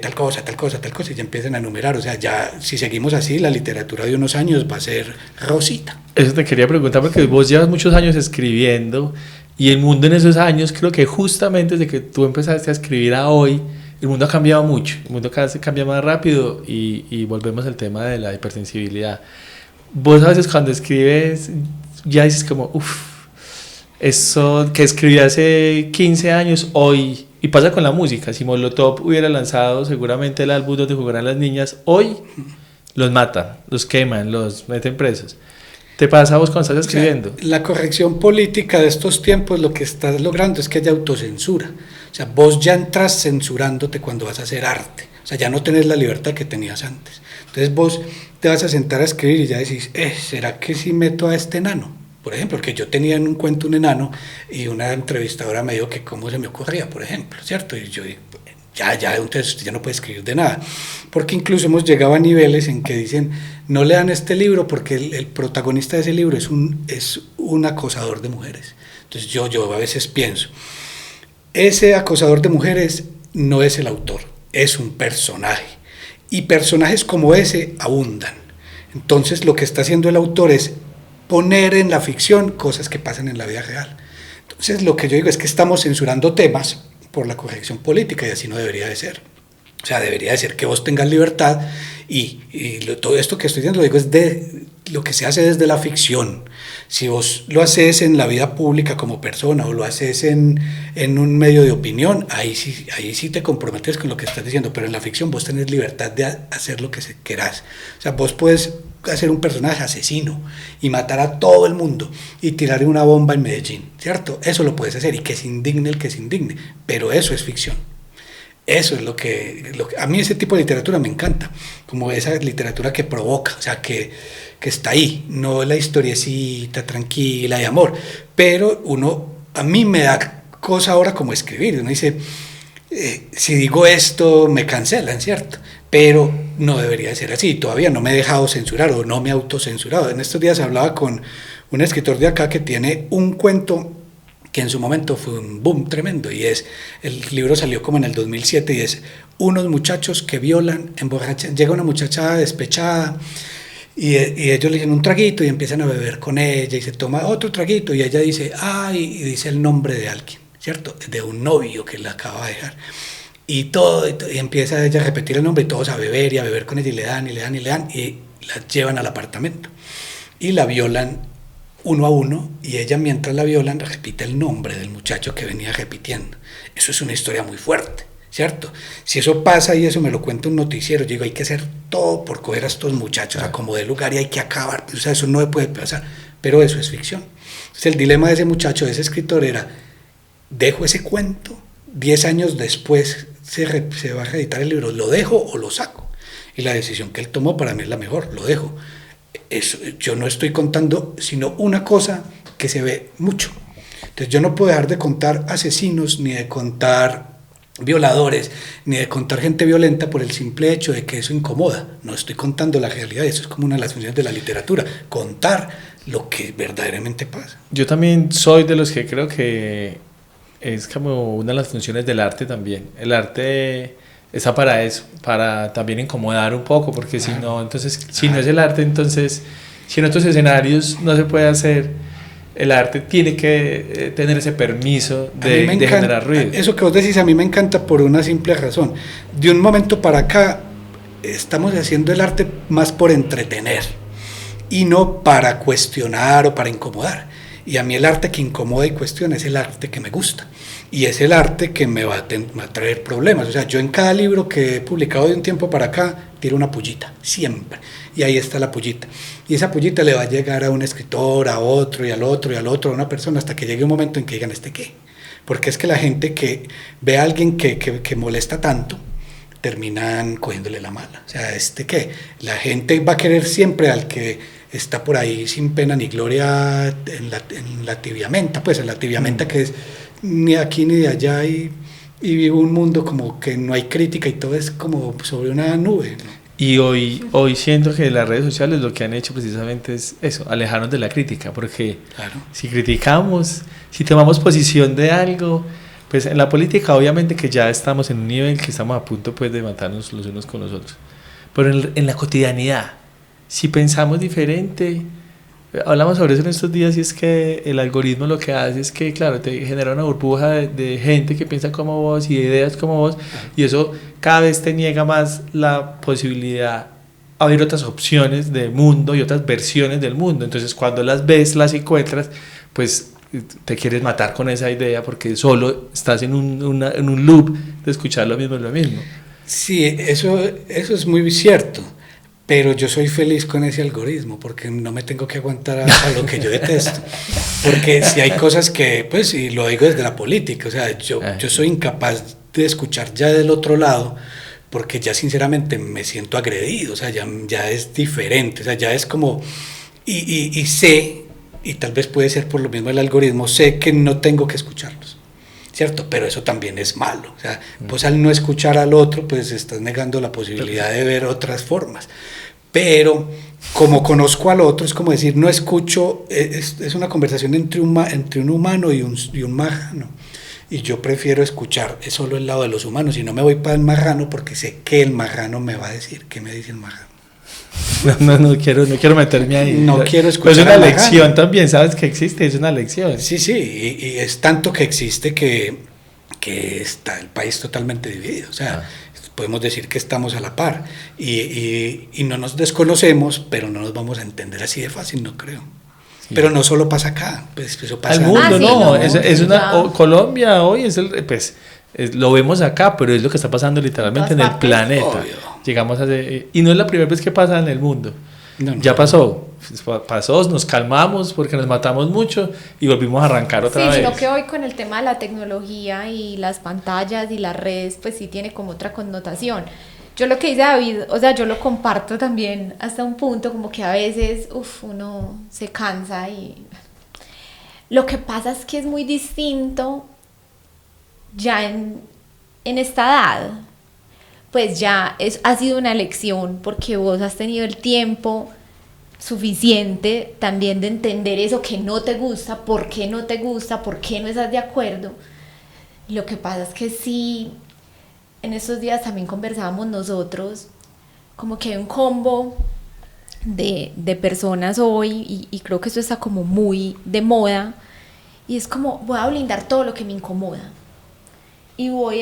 tal cosa, y ya empiezan a enumerar. O sea, ya si seguimos así, la literatura de unos años va a ser rosita. Eso te quería preguntar, porque vos llevas muchos años escribiendo, y el mundo en esos años, creo que justamente desde que tú empezaste a escribir a hoy, el mundo ha cambiado mucho, el mundo cada vez cambia más rápido, y volvemos al tema de la hipersensibilidad. Vos a veces cuando escribes, ya dices como, eso que escribí hace 15 años, hoy. Y pasa con la música. Si Molotov hubiera lanzado seguramente el álbum donde jugarán las niñas, hoy los matan, los queman, los meten presos. ¿Te pasa a vos cuando estás escribiendo? O sea, la corrección política de estos tiempos, lo que estás logrando es que haya autocensura. O sea, vos ya entras censurándote cuando vas a hacer arte. O sea, ya no tenés la libertad que tenías antes. Entonces vos te vas a sentar a escribir y ya decís, ¿será que sí meto a este enano? Por ejemplo, porque yo tenía en un cuento un enano y una entrevistadora me dijo que cómo se me ocurría, por ejemplo, ¿cierto? Y yo entonces ya no puede escribir de nada. Porque incluso hemos llegado a niveles en que dicen, no lean este libro porque el protagonista de ese libro es un acosador de mujeres. Entonces yo a veces pienso, ese acosador de mujeres no es el autor, es un personaje. Y personajes como ese abundan. Entonces lo que está haciendo el autor es poner en la ficción cosas que pasan en la vida real. Entonces lo que yo digo es que estamos censurando temas por la corrección política y así no debería de ser. O sea, debería de ser que vos tengas libertad todo esto que estoy diciendo lo digo es de lo que se hace desde la ficción. Si vos lo haces en la vida pública como persona o lo haces en un medio de opinión, ahí sí te comprometes con lo que estás diciendo, pero en la ficción vos tenés libertad de hacer lo que querás. O sea, vos puedes hacer un personaje asesino y matar a todo el mundo y tirar una bomba en Medellín, ¿cierto? Eso lo puedes hacer y que se indigne el que se indigne, pero eso es ficción. Eso es lo que a mí ese tipo de literatura me encanta, como esa literatura que provoca, o sea, que está ahí, no la historiecita tranquila de amor, pero a mí me da cosa ahora como escribir, uno dice, si digo esto me cancelan, ¿cierto? Pero no debería de ser así, todavía no me he dejado censurar o no me he autocensurado. En estos días hablaba con un escritor de acá que tiene un cuento que en su momento fue un boom tremendo, y el libro salió como en el 2007, y es unos muchachos que violan, emborrachan, llega una muchacha despechada, y ellos le dicen un traguito, y empiezan a beber con ella, y se toma otro traguito, y ella dice, ay, y dice el nombre de alguien, ¿cierto? De un novio que la acaba de dejar, y empieza ella a repetir el nombre, y todos a beber con ella, y le dan, y la llevan al apartamento, y la violan uno a uno, y ella mientras la violan repite el nombre del muchacho que venía repitiendo. Eso es una historia muy fuerte, ¿cierto? Si eso pasa y eso me lo cuenta un noticiero, yo digo, hay que hacer todo por coger a estos muchachos a como de lugar y hay que acabar, o sea, eso no puede pasar, pero eso es ficción. Entonces el dilema de ese muchacho, de ese escritor era, dejo ese cuento, 10 años después se va a reeditar el libro, ¿lo dejo o lo saco? Y la decisión que él tomó para mí es la mejor, lo dejo. Yo no estoy contando sino una cosa que se ve mucho. Entonces yo no puedo dejar de contar asesinos, ni de contar violadores, ni de contar gente violenta por el simple hecho de que eso incomoda. No estoy contando la realidad, eso es como una de las funciones de la literatura, contar lo que verdaderamente pasa. Yo también soy de los que creo que es como una de las funciones del arte también. El arte está para eso, para también incomodar un poco, porque si no, entonces, si no es el arte, entonces, si en otros escenarios no se puede hacer, el arte tiene que tener ese permiso de generar ruido. Eso que vos decís a mí me encanta por una simple razón. De un momento para acá estamos haciendo el arte más por entretener y no para cuestionar o para incomodar. Y a mí el arte que incomoda y cuestiona es el arte que me gusta. Y es el arte que me va a traer problemas. O sea, yo en cada libro que he publicado de un tiempo para acá, tiro una pullita, siempre. Y ahí está la pullita. Y esa pullita le va a llegar a un escritor, a otro, y al otro, y al otro, a una persona, hasta que llegue un momento en que digan, ¿este qué? Porque es que la gente que ve a alguien que molesta tanto, terminan cogiéndole la mala. O sea, ¿este qué? La gente va a querer siempre al que está por ahí sin pena ni gloria en la tibiamenta, pues en la tibiamenta que es ni aquí ni de allá y vive un mundo como que no hay crítica y todo es como sobre una nube, ¿no? Y hoy siento que las redes sociales lo que han hecho precisamente es eso, alejarnos de la crítica, porque claro, si criticamos, si tomamos posición de algo, pues en la política obviamente que ya estamos en un nivel que estamos a punto pues de matarnos los unos con los otros, pero en la cotidianidad, si pensamos diferente, hablamos sobre eso en estos días, y es que el algoritmo lo que hace es que, claro, te genera una burbuja de gente que piensa como vos y de ideas como vos, y eso cada vez te niega más la posibilidad a ver otras opciones de mundo y otras versiones del mundo. Entonces cuando las ves, las encuentras, pues te quieres matar con esa idea porque solo estás en un loop de escuchar lo mismo y lo mismo. Sí, eso es muy cierto. Pero yo soy feliz con ese algoritmo porque no me tengo que aguantar a lo que yo detesto. Porque si hay cosas que, pues, y lo digo desde la política, o sea, yo soy incapaz de escuchar ya del otro lado porque ya sinceramente me siento agredido, o sea, ya es diferente, o sea, ya es como, y sé, y tal vez puede ser por lo mismo el algoritmo, sé que no tengo que escucharlos, ¿cierto? Pero eso también es malo, o sea, vos al no escuchar al otro, pues estás negando la posibilidad de ver otras formas, pero como conozco al otro, es como decir, no escucho, es una conversación entre un humano y un marrano, y yo prefiero escuchar solo el lado de los humanos, y no me voy para el marrano porque sé que el marrano me va a decir, ¿qué me dice el marrano? No quiero meterme ahí. No quiero escuchar. Pues es una lección también, ¿sabes que existe? Es una lección. Sí, y es tanto que existe que está el país totalmente dividido, o sea, podemos decir que estamos a la par, y no nos desconocemos, pero no nos vamos a entender así de fácil, no creo. Sí. Pero no solo pasa acá, pues eso pasa al mundo, no, es una, Colombia hoy lo vemos acá, pero es lo que está pasando literalmente en el planeta. Obvio. Llegamos y no es la primera vez que pasa en el mundo. Ya pasó, nos calmamos porque nos matamos mucho y volvimos a arrancar otra vez. Sí, sino que hoy con el tema de la tecnología y las pantallas y las redes, pues sí tiene como otra connotación. Yo lo que dice David, o sea, yo lo comparto también hasta un punto, como que a veces, uno se cansa y... Lo que pasa es que es muy distinto ya en esta edad, pues ya ha sido una elección porque vos has tenido el tiempo suficiente también de entender eso que no te gusta, por qué no te gusta, por qué no estás de acuerdo. Lo que pasa es que sí, en estos días también conversábamos nosotros, como que hay un combo de personas hoy, y creo que eso está como muy de moda, y es como voy a blindar todo lo que me incomoda y voy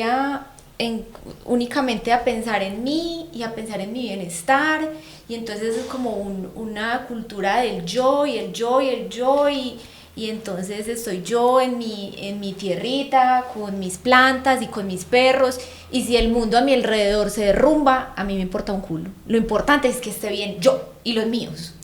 únicamente a pensar en mí y a pensar en mi bienestar, y entonces es como una cultura del yo y el yo y el yo, y entonces estoy yo en mi tierrita con mis plantas y con mis perros, y si el mundo a mi alrededor se derrumba, a mí me importa un culo, lo importante es que esté bien yo y los míos.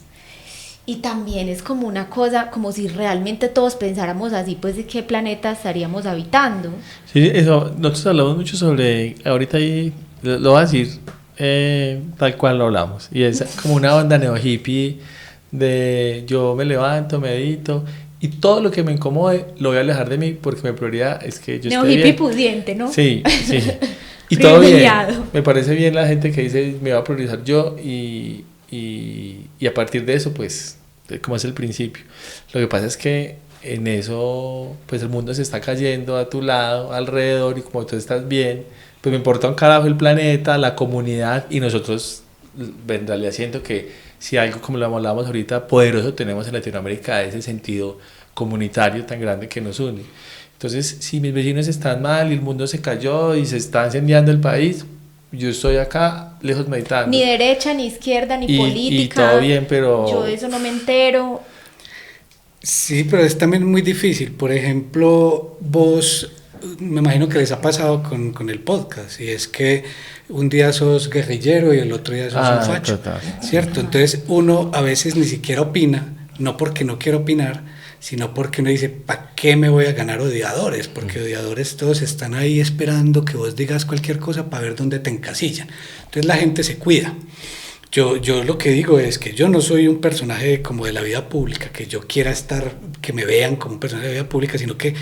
Y también es como una cosa, como si realmente todos pensáramos así, pues de qué planeta estaríamos habitando. Sí, eso, nosotros hablamos mucho sobre, ahorita ahí, lo voy a decir tal cual lo hablamos, y es como una onda neo hippie de yo me levanto, medito, y todo lo que me incomode lo voy a alejar de mí porque mi prioridad es que yo neo esté bien. Neo hippie pudiente, ¿no? Sí. Y todo bien, me parece bien la gente que dice me voy a priorizar yo, y a partir de eso, pues, como es el principio. Lo que pasa es que en eso, pues el mundo se está cayendo a tu lado, alrededor, y como tú estás bien, pues me importa un carajo el planeta, la comunidad, y nosotros en realidad siento que si algo, como lo hablábamos ahorita, poderoso tenemos en Latinoamérica, es el sentido comunitario tan grande que nos une. Entonces, si mis vecinos están mal y el mundo se cayó y se está incendiando el país, yo estoy acá lejos meditando. Ni derecha, ni izquierda, ni política. Y todo bien, pero... Yo de eso no me entero. Sí, pero es también muy difícil. Por ejemplo, vos, me imagino que les ha pasado con el podcast, y es que un día sos guerrillero y el otro día sos un facho, total. ¿Cierto? Entonces uno a veces ni siquiera opina, no porque no quiera opinar, sino porque uno dice, ¿para qué me voy a ganar odiadores? Porque odiadores todos están ahí esperando que vos digas cualquier cosa para ver dónde te encasillan. Entonces la gente se cuida. Yo lo que digo es que yo no soy un personaje como de la vida pública, que yo quiera estar, que me vean como un personaje de la vida pública, sino que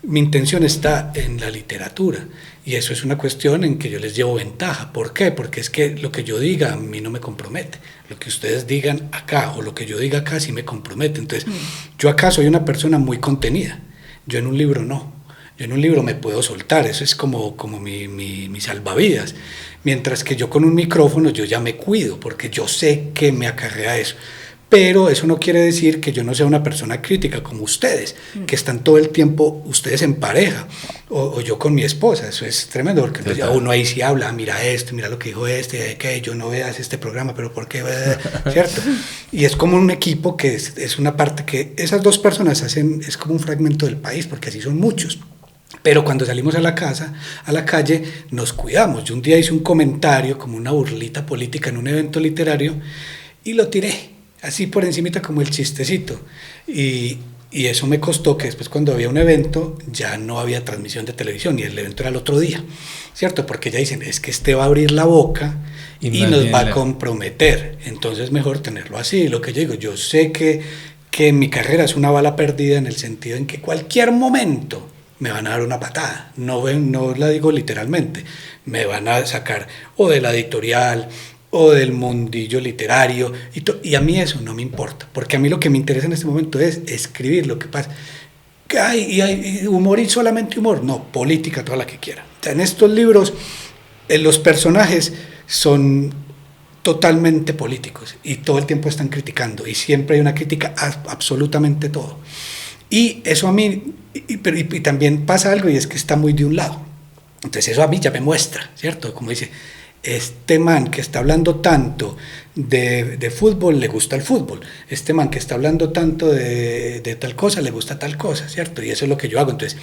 mi intención está en la literatura, y eso es una cuestión en que yo les llevo ventaja. ¿Por qué? Porque es que lo que yo diga a mí no me compromete, lo que ustedes digan acá o lo que yo diga acá sí me compromete. Entonces yo acá soy una persona muy contenida, yo en un libro no. Yo en un libro me puedo soltar, eso es como mi salvavidas. Mientras que yo con un micrófono yo ya me cuido, porque yo sé que me acarrea eso. Pero eso no quiere decir que yo no sea una persona crítica como ustedes, que están todo el tiempo ustedes en pareja, o yo con mi esposa. Eso es tremendo, porque entonces ya uno ahí sí habla, mira esto, mira lo que dijo que yo no veas este programa, pero ¿por qué? ¿Cierto? Y es como un equipo que es una parte que esas dos personas hacen, es como un fragmento del país, porque así son muchos. Pero cuando salimos a la calle, nos cuidamos. Yo un día hice un comentario, como una burlita política en un evento literario, y lo tiré, así por encimita como el chistecito. Y Y eso me costó que después cuando había un evento ya no había transmisión de televisión y el evento era el otro día, ¿cierto? Porque ya dicen, es que este va a abrir la boca y nos va a comprometer, entonces mejor tenerlo así. Lo que yo digo, yo sé que en mi carrera es una bala perdida en el sentido en que cualquier momento me van a dar una patada, no la digo literalmente, me van a sacar o de la editorial o del mundillo literario, y a mí eso no me importa, porque a mí lo que me interesa en este momento es escribir. Lo que pasa, que hay humor y solamente humor, no, política toda la que quiera. O sea, en estos libros los personajes son totalmente políticos y todo el tiempo están criticando y siempre hay una crítica a absolutamente todo, y eso a mí, y también pasa algo, y es que está muy de un lado, entonces eso a mí ya me muestra, ¿cierto? Como dice, este man que está hablando tanto de fútbol, le gusta el fútbol. Este man que está hablando tanto de tal cosa, le gusta tal cosa, ¿cierto? Y eso es lo que yo hago. Entonces,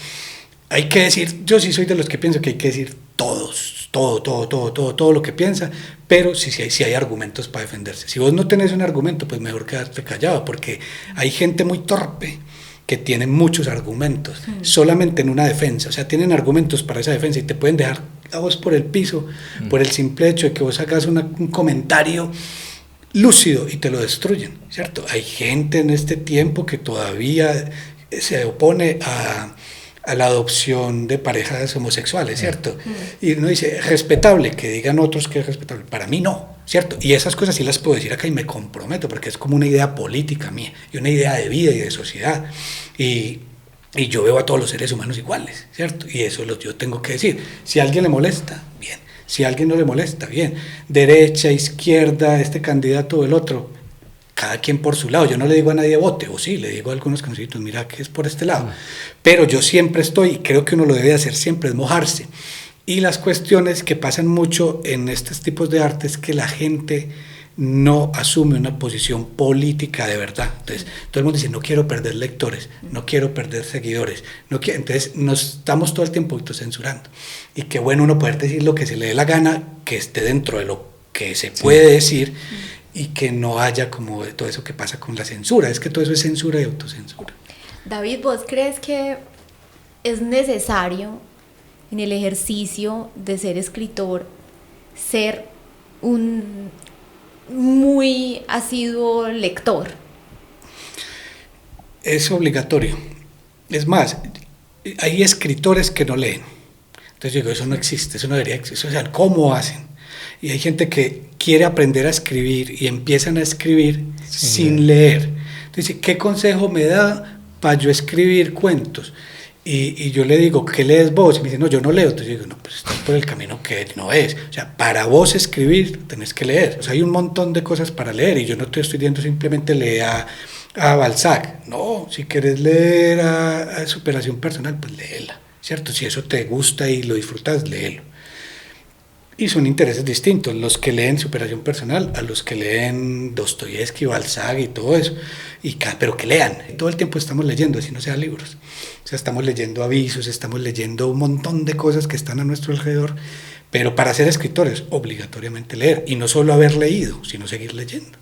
hay que decir, yo sí soy de los que pienso que hay que decir todo lo que piensa, pero sí hay argumentos para defenderse. Si vos no tenés un argumento, pues mejor quedarte callado, porque hay gente muy torpe que tienen muchos argumentos, solamente en una defensa. O sea, tienen argumentos para esa defensa y te pueden dejar a vos por el piso, por el simple hecho de que vos hagas un comentario lúcido y te lo destruyen, ¿cierto? Hay gente en este tiempo que todavía se opone a la adopción de parejas homosexuales, ¿cierto? Y uno dice, respetable, que digan otros que es respetable. Para mí no, ¿cierto? Y esas cosas sí las puedo decir acá y me comprometo, porque es como una idea política mía y una idea de vida y de sociedad. Y yo veo a todos los seres humanos iguales, ¿cierto? Y eso yo tengo que decir. Si a alguien le molesta, bien. Si a alguien no le molesta, bien. Derecha, izquierda, este candidato o el otro, cada quien por su lado. Yo no le digo a nadie vote, o sí, le digo a algunos conocidos, mira que es por este lado. Pero yo siempre estoy, y creo que uno lo debe hacer siempre, es mojarse. Y las cuestiones que pasan mucho en estos tipos de arte es que la gente no asume una posición política de verdad. Entonces, todo el mundo dice, no quiero perder lectores, no quiero perder seguidores, entonces nos estamos todo el tiempo autocensurando. Y qué bueno uno poder decir lo que se le dé la gana, que esté dentro de lo que se puede decir, y que no haya como todo eso que pasa con la censura. Es que todo eso es censura y autocensura. David, ¿vos crees que es necesario en el ejercicio de ser escritor ser un muy asiduo lector? Es obligatorio. Es más, hay escritores que no leen. Entonces yo digo, eso no existe, eso no debería existir. O sea, ¿cómo hacen? Y hay gente que quiere aprender a escribir y empiezan a escribir sin leer. Entonces, ¿qué consejo me da para yo escribir cuentos? Y yo le digo, ¿qué lees vos? Y me dice, no, yo no leo. Entonces yo digo, no, pues estás por el camino que no es. O sea, para vos escribir tenés que leer. O sea, hay un montón de cosas para leer y yo no te estoy diciendo simplemente leer a Balzac. No, si quieres leer a superación personal, pues léela, ¿cierto? Si eso te gusta y lo disfrutas, léelo. Y son intereses distintos, los que leen superación personal a los que leen Dostoyevsky, Balzac y todo eso, pero que lean. Todo el tiempo estamos leyendo, así no sea libros. O sea, estamos leyendo avisos, estamos leyendo un montón de cosas que están a nuestro alrededor, pero para ser escritores, obligatoriamente leer, y no solo haber leído, sino seguir leyendo.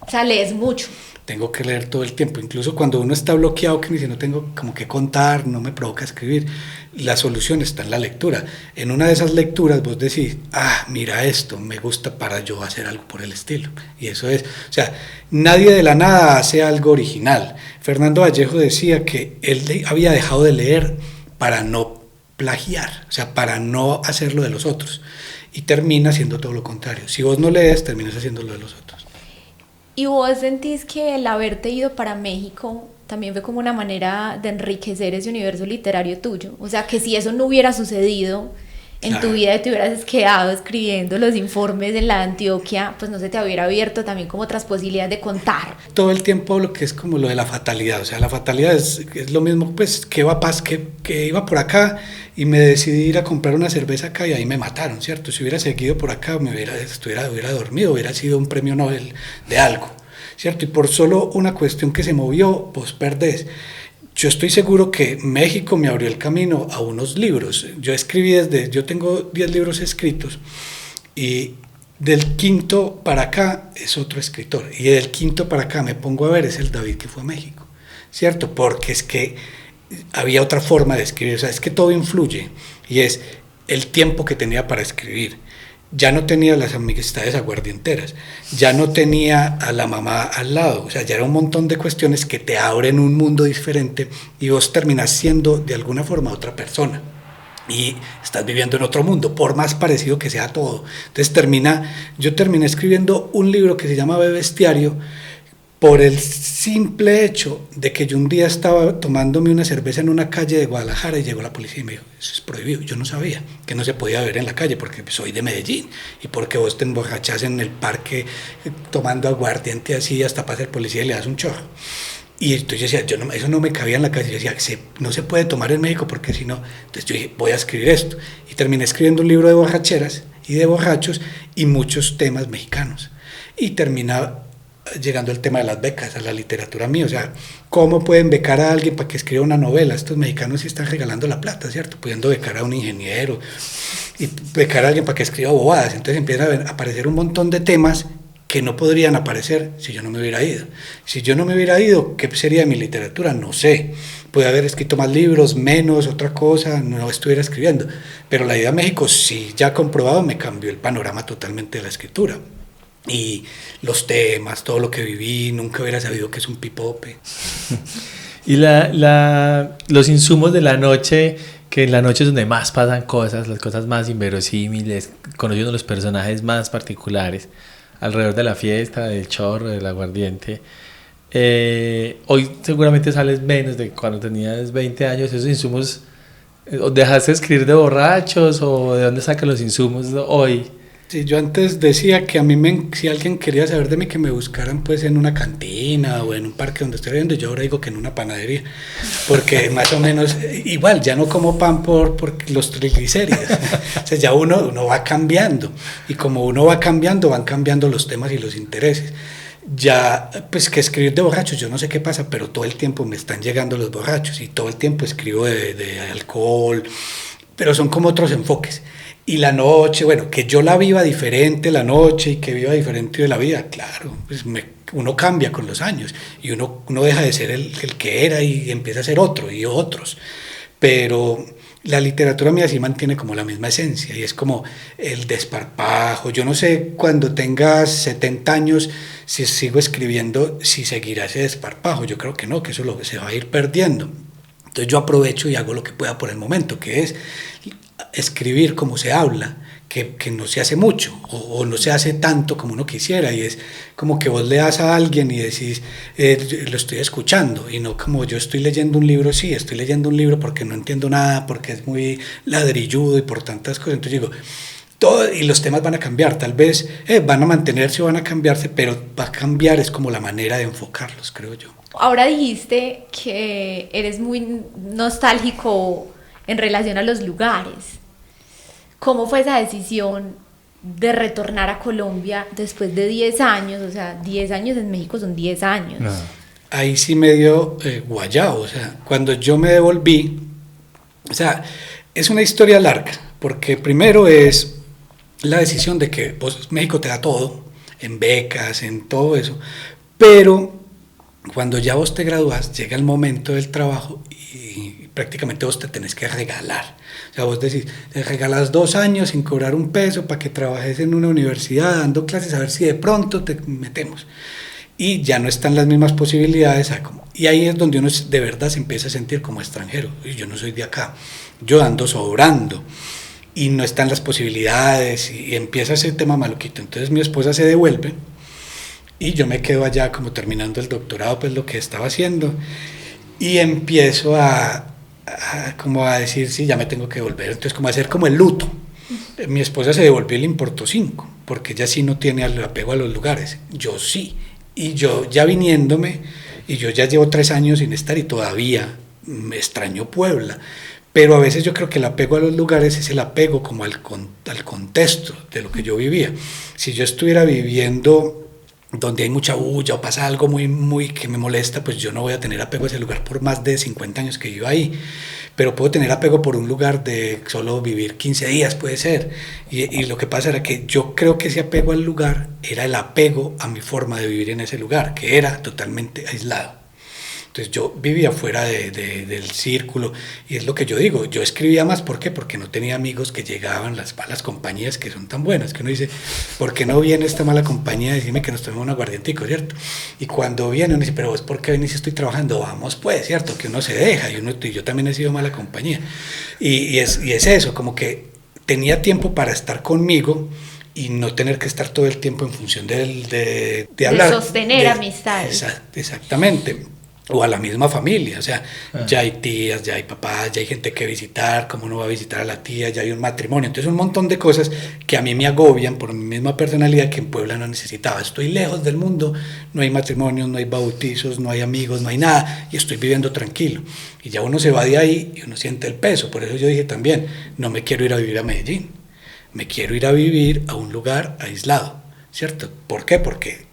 O sea, lees mucho. Tengo que leer todo el tiempo, incluso cuando uno está bloqueado, que me dice, no tengo como que contar, no me provoca escribir, la solución está en la lectura. En una de esas lecturas vos decís, mira esto, me gusta para yo hacer algo por el estilo. Y eso es, o sea, nadie de la nada hace algo original. Fernando Vallejo decía que él había dejado de leer para no plagiar, o sea, para no hacerlo de los otros. Y termina haciendo todo lo contrario. Si vos no lees, terminas haciendo lo de los otros. ¿Y vos sentís que el haberte ido para México también fue como una manera de enriquecer ese universo literario tuyo? O sea, que si eso no hubiera sucedido en tu vida y te hubieras quedado escribiendo los informes en la Antioquia, pues no se te hubiera abierto también como otras posibilidades de contar. Todo el tiempo lo que es como lo de la fatalidad, o sea, la fatalidad es lo mismo, pues, que iba por acá y me decidí ir a comprar una cerveza acá y ahí me mataron, ¿cierto? Si hubiera seguido por acá, hubiera dormido, hubiera sido un premio Nobel de algo, ¿cierto? Y por solo una cuestión que se movió, vos perdés. Yo estoy seguro que México me abrió el camino a unos libros. Yo tengo 10 libros escritos y del quinto para acá es otro escritor. Y del quinto para acá me pongo a ver, es el David que fue a México, ¿cierto? Porque es que había otra forma de escribir, o sea, es que todo influye, y es el tiempo que tenía para escribir. Ya no tenía las amistades aguardienteras, ya no tenía a la mamá al lado, o sea, ya era un montón de cuestiones que te abren un mundo diferente y vos terminás siendo de alguna forma otra persona y estás viviendo en otro mundo, por más parecido que sea todo. Entonces yo terminé escribiendo un libro que se llama Bebestiario, por el simple hecho de que yo un día estaba tomándome una cerveza en una calle de Guadalajara y llegó la policía y me dijo, eso es prohibido. Yo no sabía que no se podía beber en la calle porque soy de Medellín y porque vos te emborrachás en el parque tomando aguardiente así hasta pasa el policía y le das un chorro. Y entonces yo decía, eso no me cabía en la calle. Yo decía, no se puede tomar en México porque si no. Entonces yo dije, voy a escribir esto. Y terminé escribiendo un libro de borracheras y de borrachos y muchos temas mexicanos. Y terminaba llegando al tema de las becas, a la literatura mía, o sea, ¿cómo pueden becar a alguien para que escriba una novela? Estos mexicanos sí están regalando la plata, ¿cierto? Pudiendo becar a un ingeniero y becar a alguien para que escriba bobadas. Entonces empiezan a aparecer un montón de temas que no podrían aparecer si yo no me hubiera ido. Si yo no me hubiera ido, ¿qué sería de mi literatura? No sé. Puede haber escrito más libros, menos, otra cosa, no estuviera escribiendo. Pero la ida a México, sí, ya comprobado, me cambió el panorama totalmente de la escritura. Y los temas, todo lo que viví, nunca hubiera sabido que es un pipope. Y los insumos de la noche, que en la noche es donde más pasan cosas, las cosas más inverosímiles, conociendo los personajes más particulares, alrededor de la fiesta, del chorro, del aguardiente. Hoy seguramente sales menos de cuando tenías 20 años, esos insumos, ¿dejaste de escribir de borrachos o de dónde sacan los insumos hoy? Sí, yo antes decía que a mí, si alguien quería saber de mí, que me buscaran pues en una cantina o en un parque donde estoy viendo. Yo ahora digo que en una panadería, porque más o menos, igual, ya no como pan por los triglicéridos. O sea, ya uno va cambiando, y como uno va cambiando, van cambiando los temas y los intereses. Ya, pues que escribir de borrachos, yo no sé qué pasa, pero todo el tiempo me están llegando los borrachos, y todo el tiempo escribo de alcohol, pero son como otros enfoques. Y la noche, bueno, que yo la viva diferente la noche y que viva diferente de la vida, claro, pues uno cambia con los años y uno deja de ser el que era y empieza a ser otro y otros. Pero la literatura mía sí mantiene como la misma esencia y es como el desparpajo. Yo no sé cuando tenga 70 años si sigo escribiendo, si seguirá ese desparpajo. Yo creo que no, que eso se va a ir perdiendo. Entonces yo aprovecho y hago lo que pueda por el momento, que es escribir como se habla, que no se hace mucho o no se hace tanto como uno quisiera, y es como que vos le das a alguien y decís, lo estoy escuchando, y no como yo estoy leyendo un libro. Sí, estoy leyendo un libro porque no entiendo nada, porque es muy ladrilludo y por tantas cosas. Entonces digo, y los temas van a cambiar, tal vez van a mantenerse o van a cambiarse, pero va a cambiar es como la manera de enfocarlos, creo yo. Ahora dijiste que eres muy nostálgico en relación a los lugares. ¿Cómo fue esa decisión de retornar a Colombia después de 10 años? O sea, 10 años en México son 10 años. No. Ahí sí me dio guayao. O sea, cuando yo me devolví, o sea, es una historia larga, porque primero es la decisión de que México te da todo, en becas, en todo eso, pero cuando ya vos te gradúas, llega el momento del trabajo y prácticamente vos te tenés que regalar. O sea, vos decís, te regalas 2 años sin cobrar un peso para que trabajes en una universidad dando clases, a ver si de pronto te metemos. Y ya no están las mismas posibilidades. Y ahí es donde uno de verdad se empieza a sentir como extranjero. Y yo no soy de acá, yo ando sobrando. Y no están las posibilidades y empieza ese tema maluquito. Entonces mi esposa se devuelve y yo me quedo allá como terminando el doctorado, pues lo que estaba haciendo, y empiezo como a decir, sí, ya me tengo que volver. Entonces como a hacer como el luto. Mi esposa se devolvió y le importó 5, porque ella sí no tiene apego a los lugares, yo sí. Y yo ya viniéndome, y yo ya llevo 3 años sin estar y todavía me extraño Puebla. Pero a veces yo creo que el apego a los lugares es el apego como al contexto de lo que yo vivía. Si yo estuviera viviendo donde hay mucha bulla o pasa algo muy que me molesta, pues yo no voy a tener apego a ese lugar por más de 50 años que vivo ahí. Pero puedo tener apego por un lugar de solo vivir 15 días, puede ser. Y lo que pasa era que yo creo que ese apego al lugar era el apego a mi forma de vivir en ese lugar, que era totalmente aislado. Entonces yo vivía fuera del círculo, y es lo que yo digo, yo escribía más, ¿por qué? Porque no tenía amigos que llegaban, las malas compañías que son tan buenas, que uno dice, ¿por qué no viene esta mala compañía a decirme que nos tomemos un aguardientico, ¿cierto? Y cuando viene uno dice, pero vos, ¿por qué venís si estoy trabajando? Vamos pues, ¿cierto? Que uno se deja, y yo también he sido mala compañía. Y es eso, como que tenía tiempo para estar conmigo, y no tener que estar todo el tiempo en función de hablar. De sostener amistades. Exactamente. O a la misma familia, o sea, ya hay tías, ya hay papás, ya hay gente que visitar, como uno va a visitar a la tía, ya hay un matrimonio, entonces un montón de cosas que a mí me agobian por mi misma personalidad que en Puebla no necesitaba. Estoy lejos del mundo, no hay matrimonios, no hay bautizos, no hay amigos, no hay nada, y estoy viviendo tranquilo. Y ya uno se va de ahí y uno siente el peso. Por eso yo dije también, no me quiero ir a vivir a Medellín, me quiero ir a vivir a un lugar aislado, ¿cierto? ¿Por qué? Porque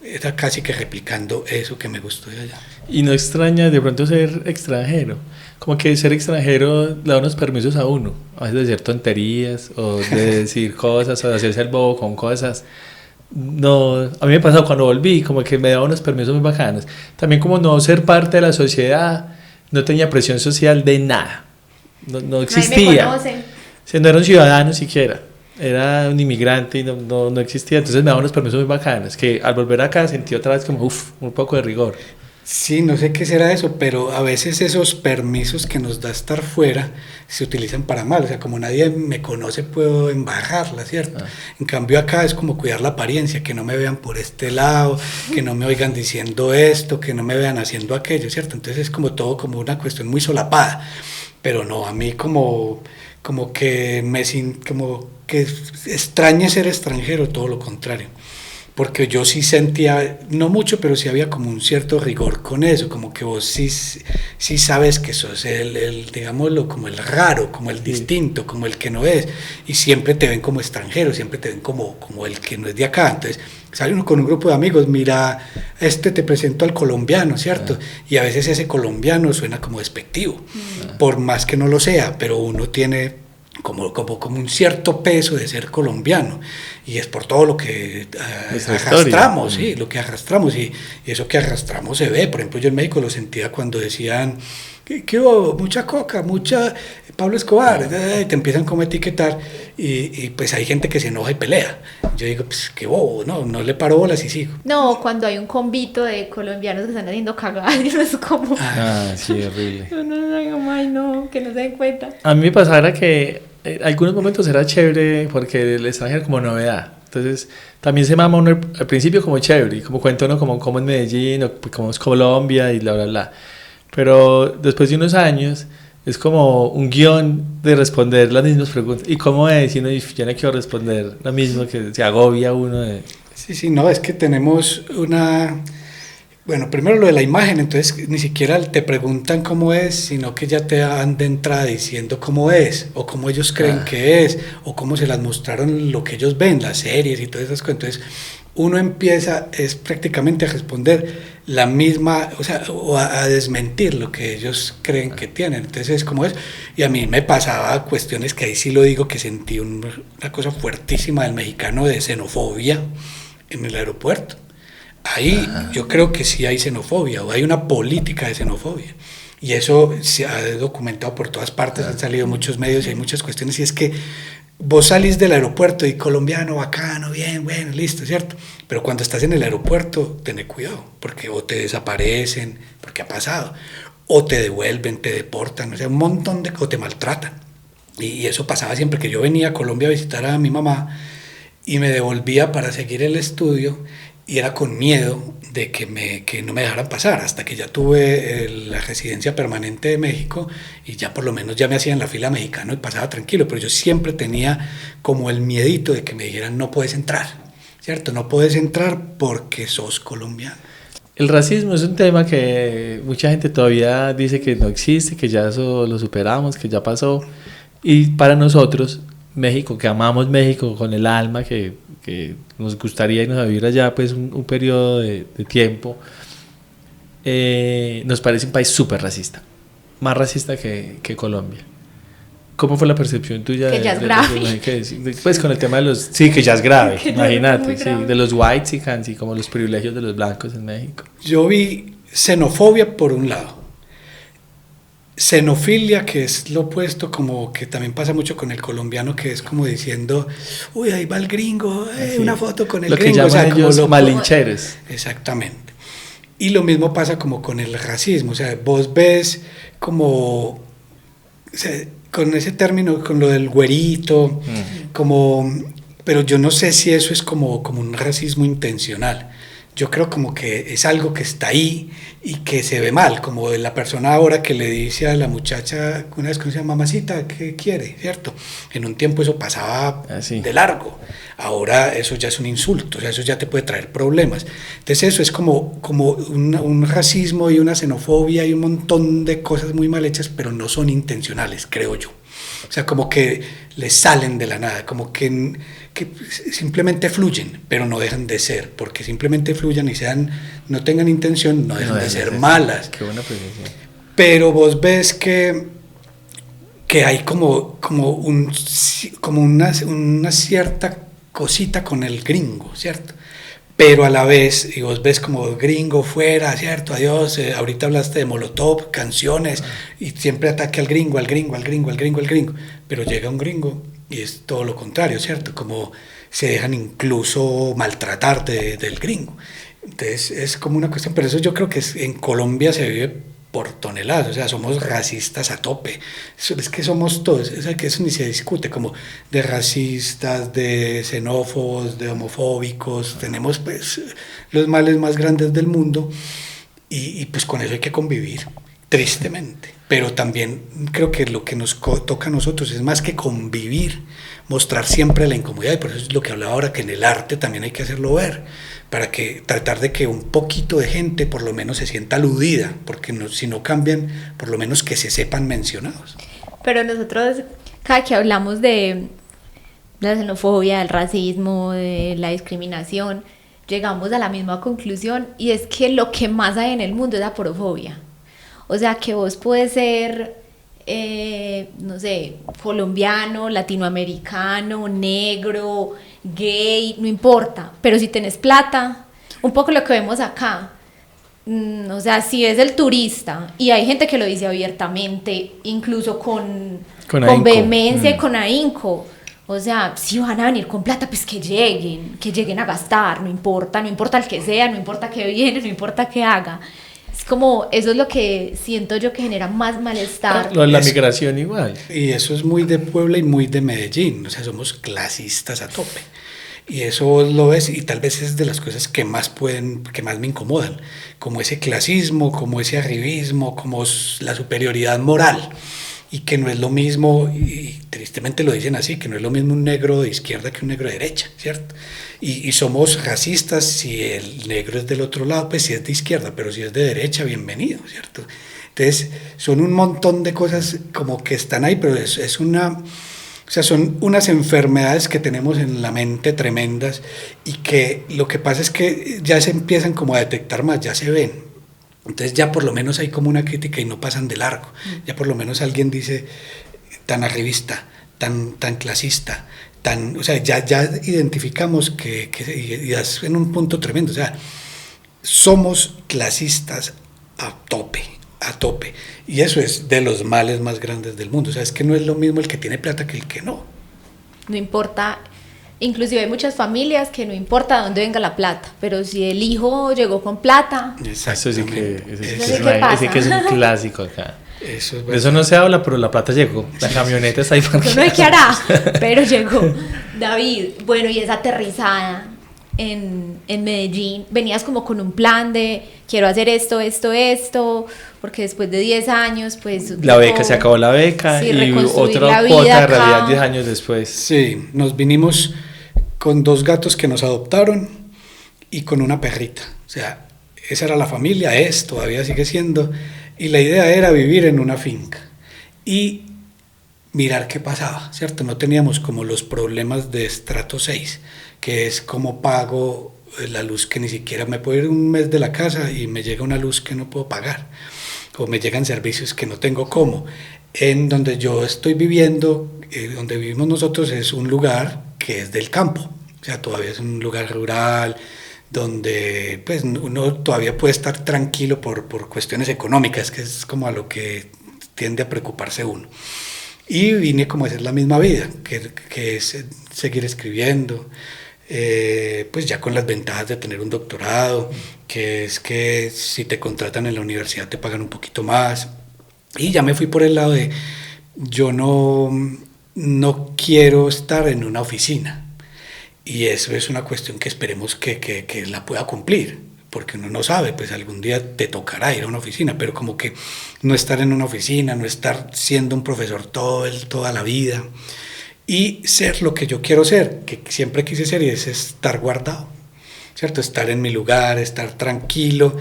era casi que replicando eso que me gustó de allá. ¿Y no extraña de pronto ser extranjero? Como que ser extranjero le da unos permisos a uno, a veces de decir tonterías, o de decir cosas, o de hacerse el bobo con cosas. No, a mí me pasó cuando volví, como que me daba unos permisos muy bacanos. También como no ser parte de la sociedad, no tenía presión social de nada, no existía. Nadie me conoce. O sea, no era un ciudadano siquiera, era un inmigrante y no existía. Entonces me daba unos permisos muy bacanos, que al volver acá sentí otra vez como, un poco de rigor. Sí, no sé qué será eso, pero a veces esos permisos que nos da estar fuera se utilizan para mal. O sea, como nadie me conoce, puedo embarrarla, ¿cierto? En cambio acá es como cuidar la apariencia, que no me vean por este lado, que no me oigan diciendo esto, que no me vean haciendo aquello, ¿cierto? Entonces es como todo como una cuestión muy solapada. Pero no, a mí como que como que extrañe ser extranjero, todo lo contrario. Porque yo sí sentía, no mucho, pero sí había como un cierto rigor con eso, como que vos sí sabes que sos digámoslo, como el raro, como el distinto, como el que no es, y siempre te ven como extranjero, siempre te ven como el que no es de acá. Entonces sale uno con un grupo de amigos, mira, te presento al colombiano, ¿cierto? Y a veces ese colombiano suena como despectivo, por más que no lo sea, pero uno tiene como un cierto peso de ser colombiano, y es por todo lo que arrastramos, sí, lo que arrastramos, y eso que arrastramos se ve. Por ejemplo, yo en México lo sentía cuando decían, ¿qué hubo? Mucha coca, mucha Pablo Escobar, y te empiezan como a etiquetar, y pues hay gente que se enoja y pelea. Yo digo, pues qué bobo, no le paro bolas y sigo. No, cuando hay un convito de colombianos que están haciendo cagadas, no es como... sí, horrible. No, que no se den cuenta. A mí me pasaba que algunos momentos era chévere porque el extranjero como novedad. Entonces también se mama uno al principio como chévere, como cuenta uno como en Medellín, o como es Colombia y bla. Pero después de unos años es como un guión de responder las mismas preguntas. ¿Y cómo es? Y uno dice, yo no quiero responder lo mismo, que se agobia uno de... Sí, no, es que tenemos bueno, primero lo de la imagen, entonces ni siquiera te preguntan cómo es, sino que ya te dan de entrada diciendo cómo es, o cómo ellos creen que es, o cómo se las mostraron lo que ellos ven, las series y todas esas cosas. Entonces uno empieza prácticamente a responder la misma, o sea, o a desmentir lo que ellos creen que tienen. Entonces es como es, y a mí me pasaba cuestiones que ahí sí lo digo, que sentí una cosa fuertísima del mexicano de xenofobia en el aeropuerto. Ahí yo creo que sí hay xenofobia, o hay una política de xenofobia, y eso se ha documentado por todas partes, han salido muchos medios y hay muchas cuestiones, y es que vos salís del aeropuerto y colombiano, bacano, bien, bueno, listo, ¿cierto? Pero cuando estás en el aeropuerto, tenés cuidado, porque o te desaparecen, porque ha pasado, o te devuelven, te deportan, o sea, un montón o te maltratan. Y eso pasaba siempre que yo venía a Colombia a visitar a mi mamá y me devolvía para seguir el estudio, y era con miedo de que no me dejaran pasar, hasta que ya tuve la residencia permanente de México, y ya por lo menos ya me hacían la fila mexicano y pasaba tranquilo, pero yo siempre tenía como el miedito de que me dijeran no puedes entrar, ¿cierto? No puedes entrar porque sos colombiano. El racismo es un tema que mucha gente todavía dice que no existe, que ya eso lo superamos, que ya pasó, y para nosotros, México, que amamos México con el alma, que nos gustaría irnos a vivir allá pues un periodo de tiempo, nos parece un país súper racista, más racista que Colombia. ¿Cómo fue la percepción tuya? Que ya es grave. Pues con el tema de los... Sí, que ya es grave, imagínate, sí, de los whitexicans y como los privilegios de los blancos en México. Yo vi xenofobia por un lado, xenofilia, que es lo opuesto, como que también pasa mucho con el colombiano, que es como diciendo, uy, ahí va el gringo, Sí. una foto con el Lo que gringo. llaman como ellos malincheros. Exactamente. Y lo mismo pasa como con el racismo, o sea, vos ves como, o sea, con ese término, con lo del güerito, como, pero yo no sé si eso es como un racismo intencional. Yo creo como que es algo que está ahí y que se ve mal, como de la persona ahora que le dice a la muchacha, una vez que se llama mamacita, ¿qué quiere? ¿Cierto? En un tiempo eso pasaba de largo, ahora eso ya es un insulto, o sea, eso ya te puede traer problemas. Entonces eso es como un racismo y una xenofobia y un montón de cosas muy mal hechas, pero no son intencionales, creo yo. O sea, como que les salen de la nada, como que simplemente fluyen, pero no dejan de ser, porque simplemente fluyan y no tengan intención, no dejan de ser malas. Qué buena presencia. Pero vos ves que hay como una cierta cosita con el gringo, ¿cierto? Pero a la vez, y vos ves como gringo fuera, ¿cierto? Adiós, ahorita hablaste de Molotov, canciones, y siempre ataque al gringo, al gringo, al gringo, al gringo, al gringo. Pero llega un gringo y es todo lo contrario, ¿cierto? Como se dejan incluso maltratar del gringo. Entonces es como una cuestión, pero eso yo creo que en Colombia se vive por toneladas, o sea, somos racistas a tope, es que somos todos, o sea, que eso ni se discute, como de racistas, de xenófobos, de homofóbicos, tenemos pues los males más grandes del mundo y pues con eso hay que convivir, tristemente, pero también creo que lo que nos toca a nosotros es más que convivir, mostrar siempre la incomodidad, y por eso es lo que hablaba ahora, que en el arte también hay que hacerlo ver, para que tratar de que un poquito de gente por lo menos se sienta aludida, porque si no cambian, por lo menos que se sepan mencionados. Pero nosotros, cada que hablamos de la xenofobia, del racismo, de la discriminación, llegamos a la misma conclusión, y es que lo que más hay en el mundo es la porofobia. O sea, que vos puedes ser, no sé, colombiano, latinoamericano, negro, gay, no importa, pero si tenés plata, un poco lo que vemos acá, o sea, si es el turista, y hay gente que lo dice abiertamente, incluso con vehemencia y con ahínco, o sea, si van a venir con plata, pues que lleguen a gastar, no importa el que sea, no importa que viene, no importa qué haga. Es como, eso es lo que siento yo que genera más malestar. Lo de la migración igual. Y eso es muy de Puebla y muy de Medellín, o sea, somos clasistas a tope. Y eso vos lo ves, y tal vez es de las cosas que más me incomodan, como ese clasismo, como ese arribismo, como la superioridad moral, y que no es lo mismo, y tristemente lo dicen así, que no es lo mismo un negro de izquierda que un negro de derecha, ¿cierto? Y somos racistas si el negro es del otro lado, pues si es de izquierda, pero si es de derecha, bienvenido, ¿cierto? Entonces, son un montón de cosas como que están ahí, pero o sea, son unas enfermedades que tenemos en la mente tremendas, y que lo que pasa es que ya se empiezan como a detectar más, ya se ven. Entonces ya por lo menos hay como una crítica y no pasan de largo. Ya por lo menos alguien dice tan arribista, tan clasista, o sea, ya identificamos que y es en un punto tremendo. O sea, somos clasistas a tope. Y eso es de los males más grandes del mundo. O sea, es que no es lo mismo el que tiene plata que el que no. No importa, inclusive hay muchas familias que no importa de dónde venga la plata, pero si el hijo llegó con plata... Eso sí que es un clásico acá. Eso no se habla, pero la plata llegó. La camioneta está ahí parqueada. No sé qué hará, pero llegó. David, bueno, y esa aterrizada en Medellín, venías como con un plan de quiero hacer esto, porque después de 10 años, pues... La beca, se acabó la beca, sí, y otra cuota de realidad 10 años después. Sí, nos vinimos con 2 gatos que nos adoptaron y con una perrita. O sea, esa era la familia, todavía sigue siendo, y la idea era vivir en una finca y mirar qué pasaba, ¿cierto? No teníamos como los problemas de estrato 6, que es como pago la luz, que ni siquiera me puedo ir un mes de la casa y me llega una luz que no puedo pagar, o me llegan servicios que no tengo cómo. En donde yo estoy viviendo, donde vivimos nosotros, es un lugar que es del campo, o sea, todavía es un lugar rural, donde pues uno todavía puede estar tranquilo por cuestiones económicas, que es como a lo que tiende a preocuparse uno. Y vine como a hacer la misma vida, que es seguir escribiendo, pues ya con las ventajas de tener un doctorado, que es que si te contratan en la universidad te pagan un poquito más. Y ya me fui por el lado de, yo no quiero estar en una oficina. Y eso es una cuestión que esperemos que la pueda cumplir, porque uno no sabe, pues algún día te tocará ir a una oficina, pero como que no estar en una oficina, no estar siendo un profesor toda la vida, y ser lo que yo quiero ser, que siempre quise ser, y es estar guardado, ¿cierto? Estar en mi lugar, estar tranquilo,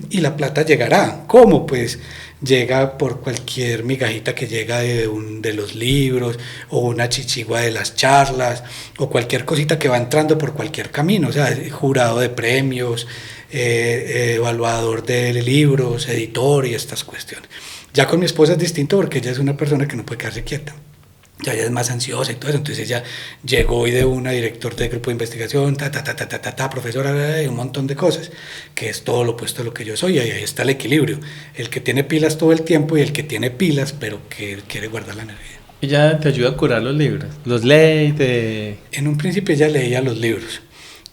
y la plata llegará. ¿Cómo? Pues llega por cualquier migajita que llega de los libros, o una chichigua de las charlas, o cualquier cosita que va entrando por cualquier camino, o sea, jurado de premios, evaluador de libros, editor y estas cuestiones. Ya con mi esposa es distinto porque ella es una persona que no puede quedarse quieta. Ya ella es más ansiosa y todo eso, entonces ella llegó y de una director de grupo de investigación, profesora, un montón de cosas, que es todo lo opuesto a lo que yo soy, y ahí está el equilibrio, el que tiene pilas todo el tiempo y el que tiene pilas pero que quiere guardar la energía. Ella te ayuda a curar los libros, los lee, En un principio ella leía los libros,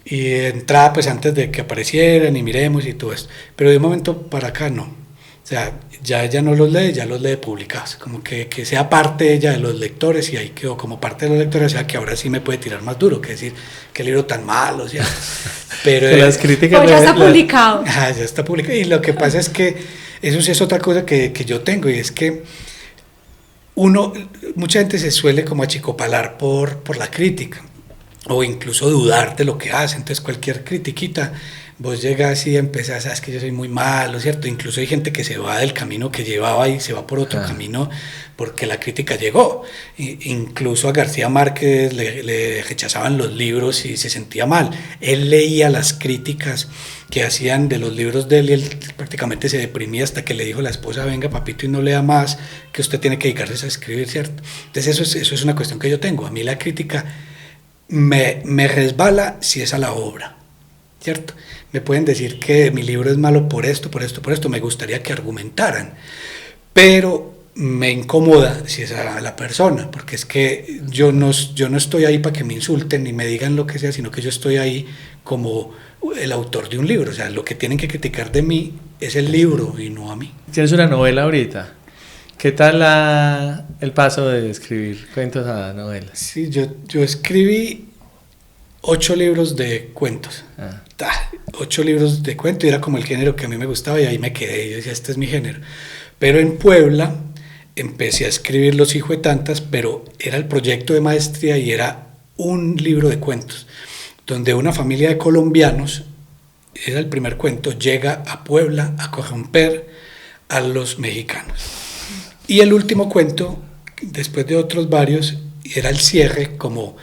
y entraba pues antes de que aparecieran y miremos y todo esto, pero de un momento para acá no. O sea, ya ella no los lee, ya los lee publicados, como que sea parte ella de los lectores, y ahí quedó como parte de los lectores, o sea que ahora sí me puede tirar más duro, que decir, qué libro tan malo, o sea, pero las críticas pues ya está publicado. Ya está publicado, y lo que pasa es que eso sí es otra cosa que yo tengo, y es que mucha gente se suele como achicopalar por la crítica, o incluso dudar de lo que hace, entonces cualquier critiquita, vos llegas y empezás, sabes que yo soy muy malo, ¿cierto? Incluso hay gente que se va del camino que llevaba y se va por otro camino porque la crítica llegó. Incluso a García Márquez le rechazaban los libros y se sentía mal. Él leía las críticas que hacían de los libros de él y él prácticamente se deprimía hasta que le dijo a la esposa, venga papito y no lea más, que usted tiene que dedicarse a escribir, ¿cierto? Entonces eso es una cuestión que yo tengo. A mí la crítica me resbala si es a la obra, ¿cierto? Me pueden decir que mi libro es malo por esto, me gustaría que argumentaran, pero me incomoda si es a la persona, porque es que yo no estoy ahí para que me insulten ni me digan lo que sea, sino que yo estoy ahí como el autor de un libro, o sea, lo que tienen que criticar de mí es el libro y no a mí. Tienes una novela ahorita. ¿Qué tal el paso de escribir cuentos a novelas? Sí, yo escribí 8 libros de cuentos. 8 libros de cuentos, y era como el género que a mí me gustaba, y ahí me quedé. Yo decía, este es mi género. Pero en Puebla empecé a escribir Los hijuetantas, pero era el proyecto de maestría y era un libro de cuentos, donde una familia de colombianos, era el primer cuento, llega a Puebla a corromper a los mexicanos. Y el último cuento, después de otros varios, era el cierre, como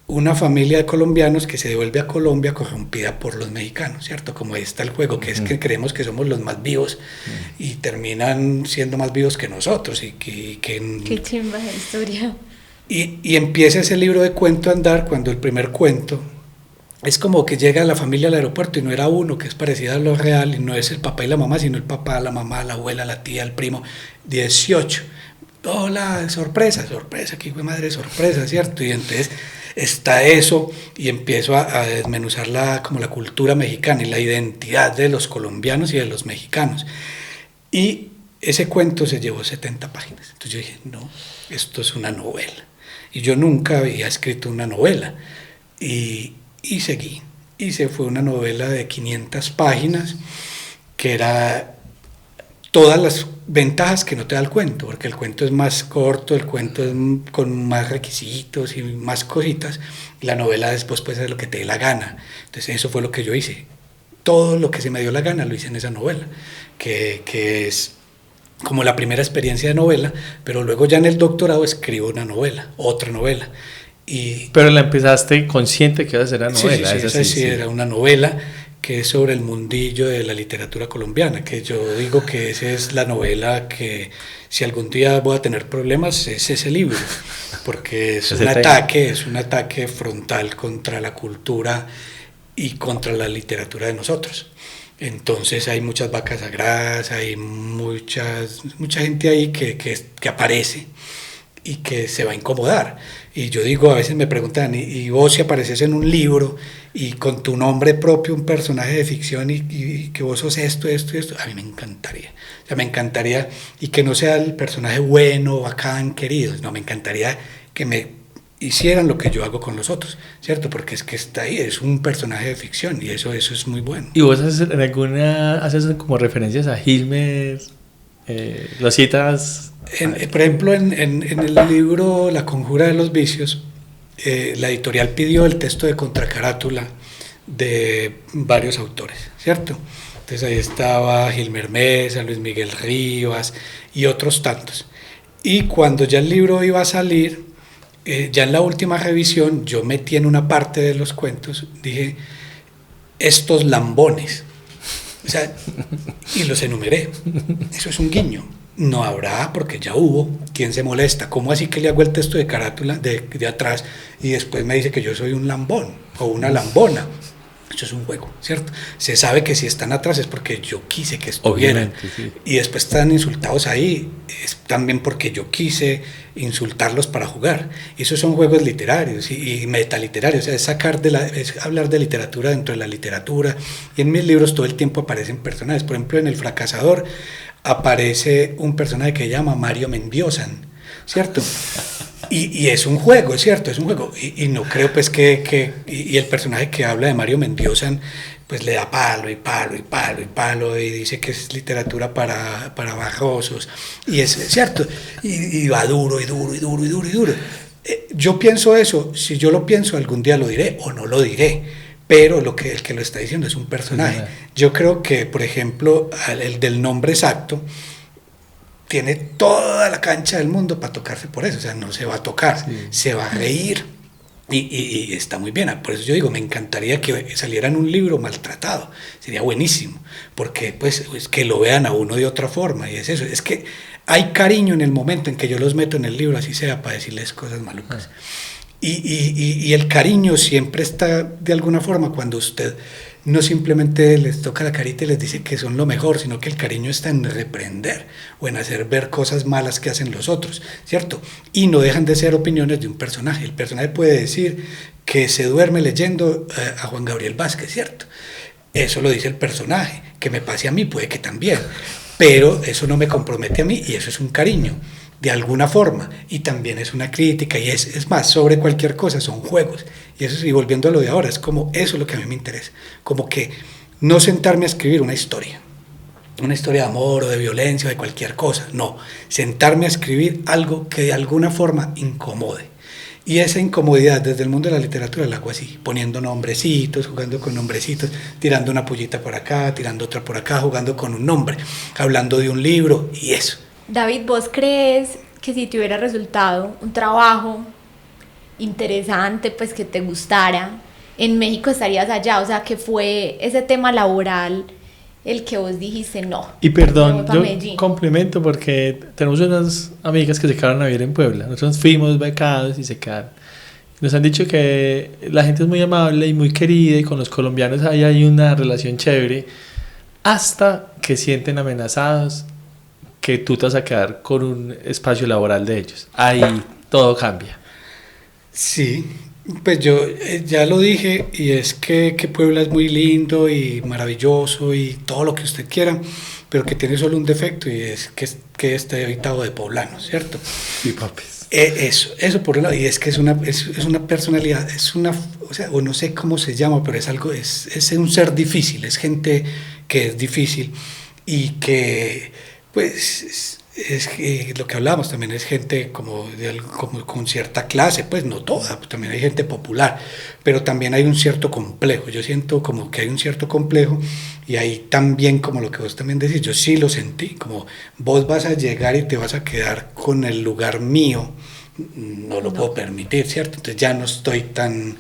una familia de colombianos que se devuelve a Colombia corrompida por los mexicanos, ¿cierto? Como ahí está el juego, que es que creemos que somos los más vivos y terminan siendo más vivos que nosotros. Qué chimba esa historia. Y empieza ese libro de cuento a andar cuando el primer cuento es como que llega la familia al aeropuerto y no era uno, que es parecido a lo real, y no es el papá y la mamá, sino el papá, la mamá, la abuela, la tía, el primo, 18. Hola, sorpresa, que hijo de madre, sorpresa, ¿cierto? Y entonces está eso, y empiezo a desmenuzar como la cultura mexicana y la identidad de los colombianos y de los mexicanos. Y ese cuento se llevó 70 páginas. Entonces yo dije, no, esto es una novela. Y yo nunca había escrito una novela. Y seguí. Fue una novela de 500 páginas, que era todas las ventajas que no te da el cuento, porque el cuento es más corto, el cuento es con más requisitos y más cositas, la novela después puede ser lo que te dé la gana. Entonces eso fue lo que yo hice, todo lo que se me dio la gana lo hice en esa novela, que es como la primera experiencia de novela, pero luego ya en el doctorado escribo una novela, otra novela. Pero la empezaste consciente que iba a ser una novela. Sí, era una novela que es sobre el mundillo de la literatura colombiana, que yo digo que esa es la novela que si algún día voy a tener problemas es ese libro, porque es un ataque frontal contra la cultura y contra la literatura de nosotros. Entonces hay muchas vacas sagradas, hay mucha gente ahí que aparece y que se va a incomodar. Y yo digo, a veces me preguntan, ¿y vos si apareces en un libro y con tu nombre propio, un personaje de ficción y que vos sos esto, esto y esto? A mí me encantaría. O sea, me encantaría, y que no sea el personaje bueno, bacán, querido, no, me encantaría que me hicieran lo que yo hago con los otros, ¿cierto? Porque es que está ahí, es un personaje de ficción y eso es muy bueno. ¿Y vos haces como referencias a Hilmer? ¿Lo citas? Por ejemplo, en el libro La conjura de los vicios, la editorial pidió el texto de contracarátula de varios autores, ¿cierto? Entonces ahí estaba Hilmer Mesa, Luis Miguel Rivas y otros tantos. Y cuando ya el libro iba a salir, ya en la última revisión, yo metí en una parte de los cuentos, dije, estos lambones, o sea, y los enumeré. Eso es un guiño. No habrá, porque ya hubo. ¿Quién se molesta? ¿Cómo así que le hago el texto de carátula de atrás y después me dice que yo soy un lambón o una lambona? Eso es un juego, ¿cierto? Se sabe que si están atrás es porque yo quise que estuvieran. Sí. Y después están insultados ahí, es también porque yo quise insultarlos para jugar. Y esos son juegos literarios y metaliterarios, o sea, es hablar de literatura dentro de la literatura. Y en mis libros todo el tiempo aparecen personajes. Por ejemplo, en El Fracasador aparece un personaje que se llama Mario Mendiosan, ¿cierto? Y es un juego, es cierto, es un juego. Y no creo pues y el personaje que habla de Mario Mendiosan pues le da palo y palo y palo y palo y dice que es literatura para barrosos. Y es cierto, y va duro y duro y duro y duro y duro. Yo pienso eso, si yo lo pienso algún día lo diré o no lo diré. Pero el que lo está diciendo es un personaje. Yo creo que, por ejemplo, el del nombre exacto tiene toda la cancha del mundo para tocarse por eso, o sea, no se va a tocar, se va a reír y está muy bien. Por eso yo digo, me encantaría que saliera en un libro maltratado, sería buenísimo, porque pues que lo vean a uno de otra forma, y es eso, es que hay cariño en el momento en que yo los meto en el libro, así sea, para decirles cosas malucas. Y el cariño siempre está de alguna forma cuando usted no simplemente les toca la carita y les dice que son lo mejor, sino que el cariño está en reprender o en hacer ver cosas malas que hacen los otros, ¿cierto? Y no dejan de ser opiniones de un personaje. El personaje puede decir que se duerme leyendo a Juan Gabriel Vázquez, ¿cierto? Eso lo dice el personaje. Que me pase a mí puede que también, pero eso no me compromete a mí y eso es un cariño de alguna forma, y también es una crítica, y es más, sobre cualquier cosa, son juegos, y eso, y volviendo a lo de ahora, es como eso es lo que a mí me interesa, como que no sentarme a escribir una historia de amor o de violencia o de cualquier cosa, no, sentarme a escribir algo que de alguna forma incomode, y esa incomodidad desde el mundo de la literatura la hago así, poniendo nombrecitos, jugando con nombrecitos, tirando una pullita por acá, tirando otra por acá, jugando con un nombre, hablando de un libro, y eso. David, ¿vos crees que si te hubiera resultado un trabajo interesante, pues que te gustara, en México estarías allá? O sea, que fue ese tema laboral el que vos dijiste no. Y perdón, yo complemento porque tenemos unas amigas que se quedaron a vivir en Puebla. Nosotros fuimos becados y se quedaron. Nos han dicho que la gente es muy amable y muy querida y con los colombianos ahí hay una relación chévere hasta que sienten amenazados que tú te vas a quedar con un espacio laboral de ellos. Ahí todo cambia. Sí, pues yo ya lo dije, y es que Puebla es muy lindo y maravilloso y todo lo que usted quiera, pero que tiene solo un defecto, y es que está habitado de poblanos, ¿cierto? Sí, papis. Eso por un lado, y es que es una personalidad, o sea, o no sé cómo se llama, pero es algo, es un ser difícil, es gente que es difícil y que pues es lo que hablamos también, es gente como con cierta clase, pues no toda, pues también hay gente popular, pero también hay un cierto complejo. Yo siento como que hay un cierto complejo, y ahí también, como lo que vos también decís, yo sí lo sentí, como vos vas a llegar y te vas a quedar con el lugar mío, no lo puedo permitir, ¿cierto? Entonces ya no estoy tan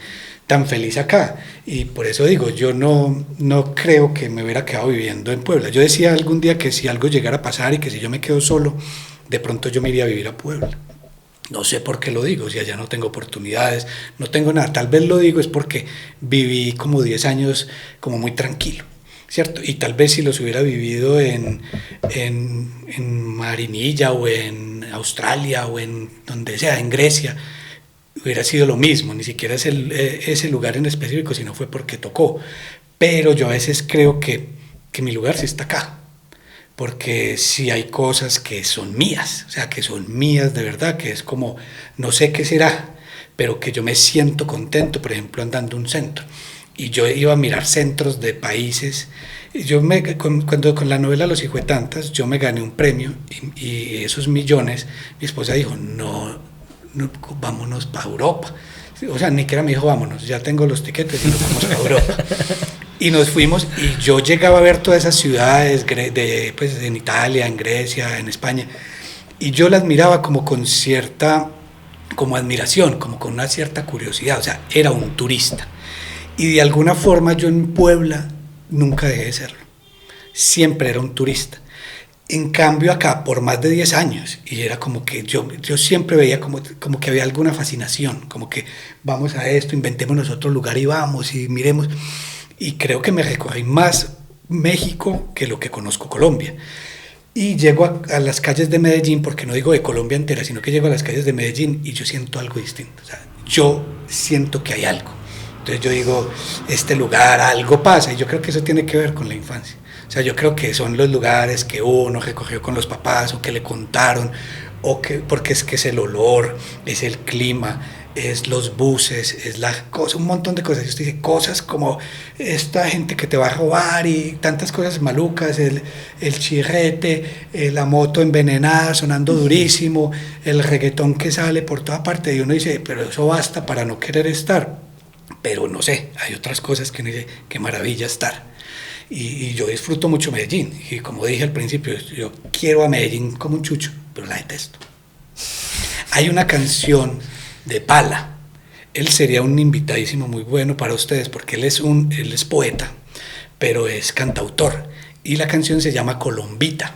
feliz acá, y por eso digo, yo no creo que me hubiera quedado viviendo en Puebla. Yo decía algún día que si algo llegara a pasar y que si yo me quedo solo, de pronto yo me iría a vivir a Puebla, No sé por qué lo digo, si allá no tengo oportunidades, no tengo nada. Tal vez lo digo es porque viví como 10 años como muy tranquilo, ¿cierto? Y tal vez si los hubiera vivido en Marinilla o en Australia o en donde sea, en Grecia, hubiera sido lo mismo, ni siquiera es ese lugar en específico, sino fue porque tocó. Pero yo a veces creo que mi lugar sí está acá, porque sí hay cosas que son mías, o sea, que son mías de verdad, que es como, no sé qué será, pero que yo me siento contento, por ejemplo, andando un centro. Y yo iba a mirar centros de países. Cuando con la novela Los Hijuetantas, yo me gané un premio y esos millones, mi esposa dijo, no, vámonos para Europa. O sea, ni siquiera me dijo, vámonos, ya tengo los tiquetes y nos vamos para Europa. Y nos fuimos y yo llegaba a ver todas esas ciudades pues, en Italia, en Grecia, en España, y yo las miraba como con cierta como admiración, como con una cierta curiosidad, o sea, era un turista. Y de alguna forma yo en Puebla nunca dejé de serlo, siempre era un turista. En cambio acá por más de 10 años, y era como que yo siempre veía como que había alguna fascinación, como que vamos a esto, inventémonos otro lugar y vamos y miremos. Y creo que me recorrí más México que lo que conozco Colombia. Y llego a las calles de Medellín, porque no digo de Colombia entera, sino que llego a las calles de Medellín y yo siento algo distinto. O sea, yo siento que hay algo. Entonces yo digo, este lugar, algo pasa. Y yo creo que eso tiene que ver con la infancia. O sea, yo creo que son los lugares que uno recogió con los papás o que le contaron, porque es que es el olor, es el clima, es los buses, es la cosa, un montón de cosas. Y usted dice cosas como esta gente que te va a robar y tantas cosas malucas, el chirrete, la moto envenenada sonando durísimo, el reggaetón que sale por toda parte y uno dice, pero eso basta para no querer estar. Pero no sé, hay otras cosas que uno dice, qué maravilla estar. Y yo disfruto mucho Medellín, y como dije al principio, yo quiero a Medellín como un chucho, pero la detesto. Hay una canción de Pala, él sería un invitadísimo muy bueno para ustedes, porque él es poeta, pero es cantautor, y la canción se llama Colombita,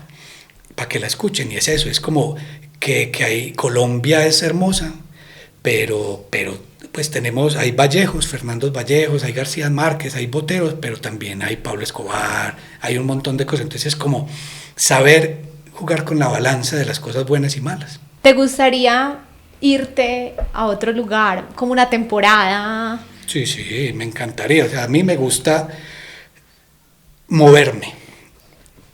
para que la escuchen, y es eso, es como que Colombia es hermosa, pero pues hay Vallejos, Fernando Vallejos, hay García Márquez, hay Boteros, pero también hay Pablo Escobar, hay un montón de cosas. Entonces es como saber jugar con la balanza de las cosas buenas y malas. ¿Te gustaría irte a otro lugar, como una temporada? Sí, me encantaría. O sea, a mí me gusta moverme.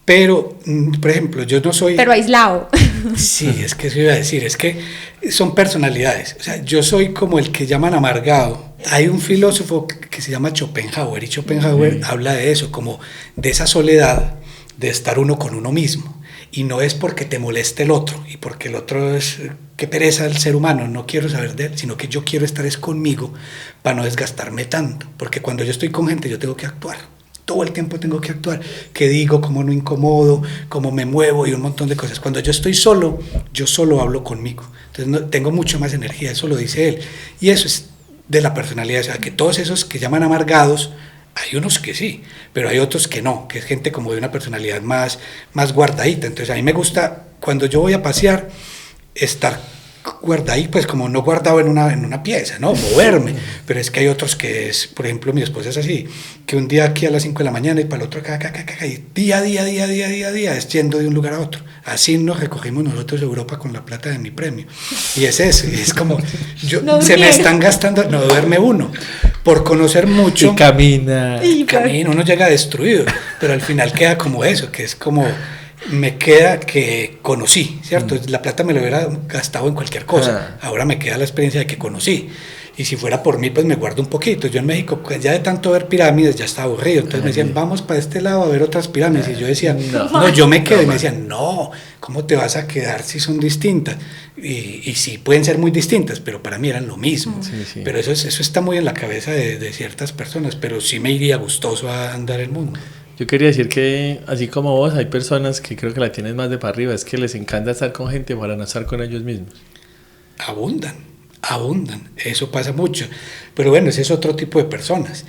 Pero, por ejemplo, yo no soy... Pero aislado. Sí, es que eso iba a decir, es que son personalidades. O sea, yo soy como el que llaman amargado. Hay un filósofo que se llama Schopenhauer, y Schopenhauer habla de eso, como de esa soledad, de estar uno con uno mismo. Y no es porque te moleste el otro, y porque el otro es, qué pereza el ser humano, no quiero saber de él, sino que yo quiero estar es conmigo para no desgastarme tanto. Porque cuando yo estoy con gente, yo tengo que actuar. Todo el tiempo tengo que actuar, qué digo, cómo no incomodo, cómo me muevo y un montón de cosas. Cuando yo estoy solo, yo solo hablo conmigo. Entonces tengo mucho más energía, eso lo dice él. Y eso es de la personalidad, o sea, que todos esos que llaman amargados, hay unos que sí, pero hay otros que no, que es gente como de una personalidad más guardadita. Entonces a mí me gusta, cuando yo voy a pasear, estar guardadito, pues como no guardado en una pieza, ¿no? Moverme. Pero es que hay otros que es, por ejemplo, mi esposa es así, que un día aquí a las 5 de la mañana y para el otro acá, y día, es yendo de un lugar a otro. Así nos recogimos nosotros de Europa con la plata de mi premio. Y es eso, y es como, se me están gastando, no duerme uno, por conocer mucho. Y camina. Uno llega destruido, pero al final queda como eso, que es como... me queda que conocí, ¿cierto? La plata me lo hubiera gastado en cualquier cosa. Ahora me queda la experiencia de que conocí. Y si fuera por mí, pues me guardo un poquito. Yo en México, pues ya de tanto ver pirámides, ya estaba aburrido. Entonces me decían, vamos para este lado a ver otras pirámides. Y yo decía, no, yo me quedé. Y me decían, no, ¿cómo te vas a quedar si son distintas? Y sí, pueden ser muy distintas, pero para mí eran lo mismo. Sí. Pero eso está muy en la cabeza de ciertas personas. Pero sí me iría gustoso a andar el mundo. Yo quería decir que, así como vos, hay personas que creo que la tienen más de para arriba, es que les encanta estar con gente para no estar con ellos mismos. Abundan, eso pasa mucho. Pero bueno, ese es otro tipo de personas.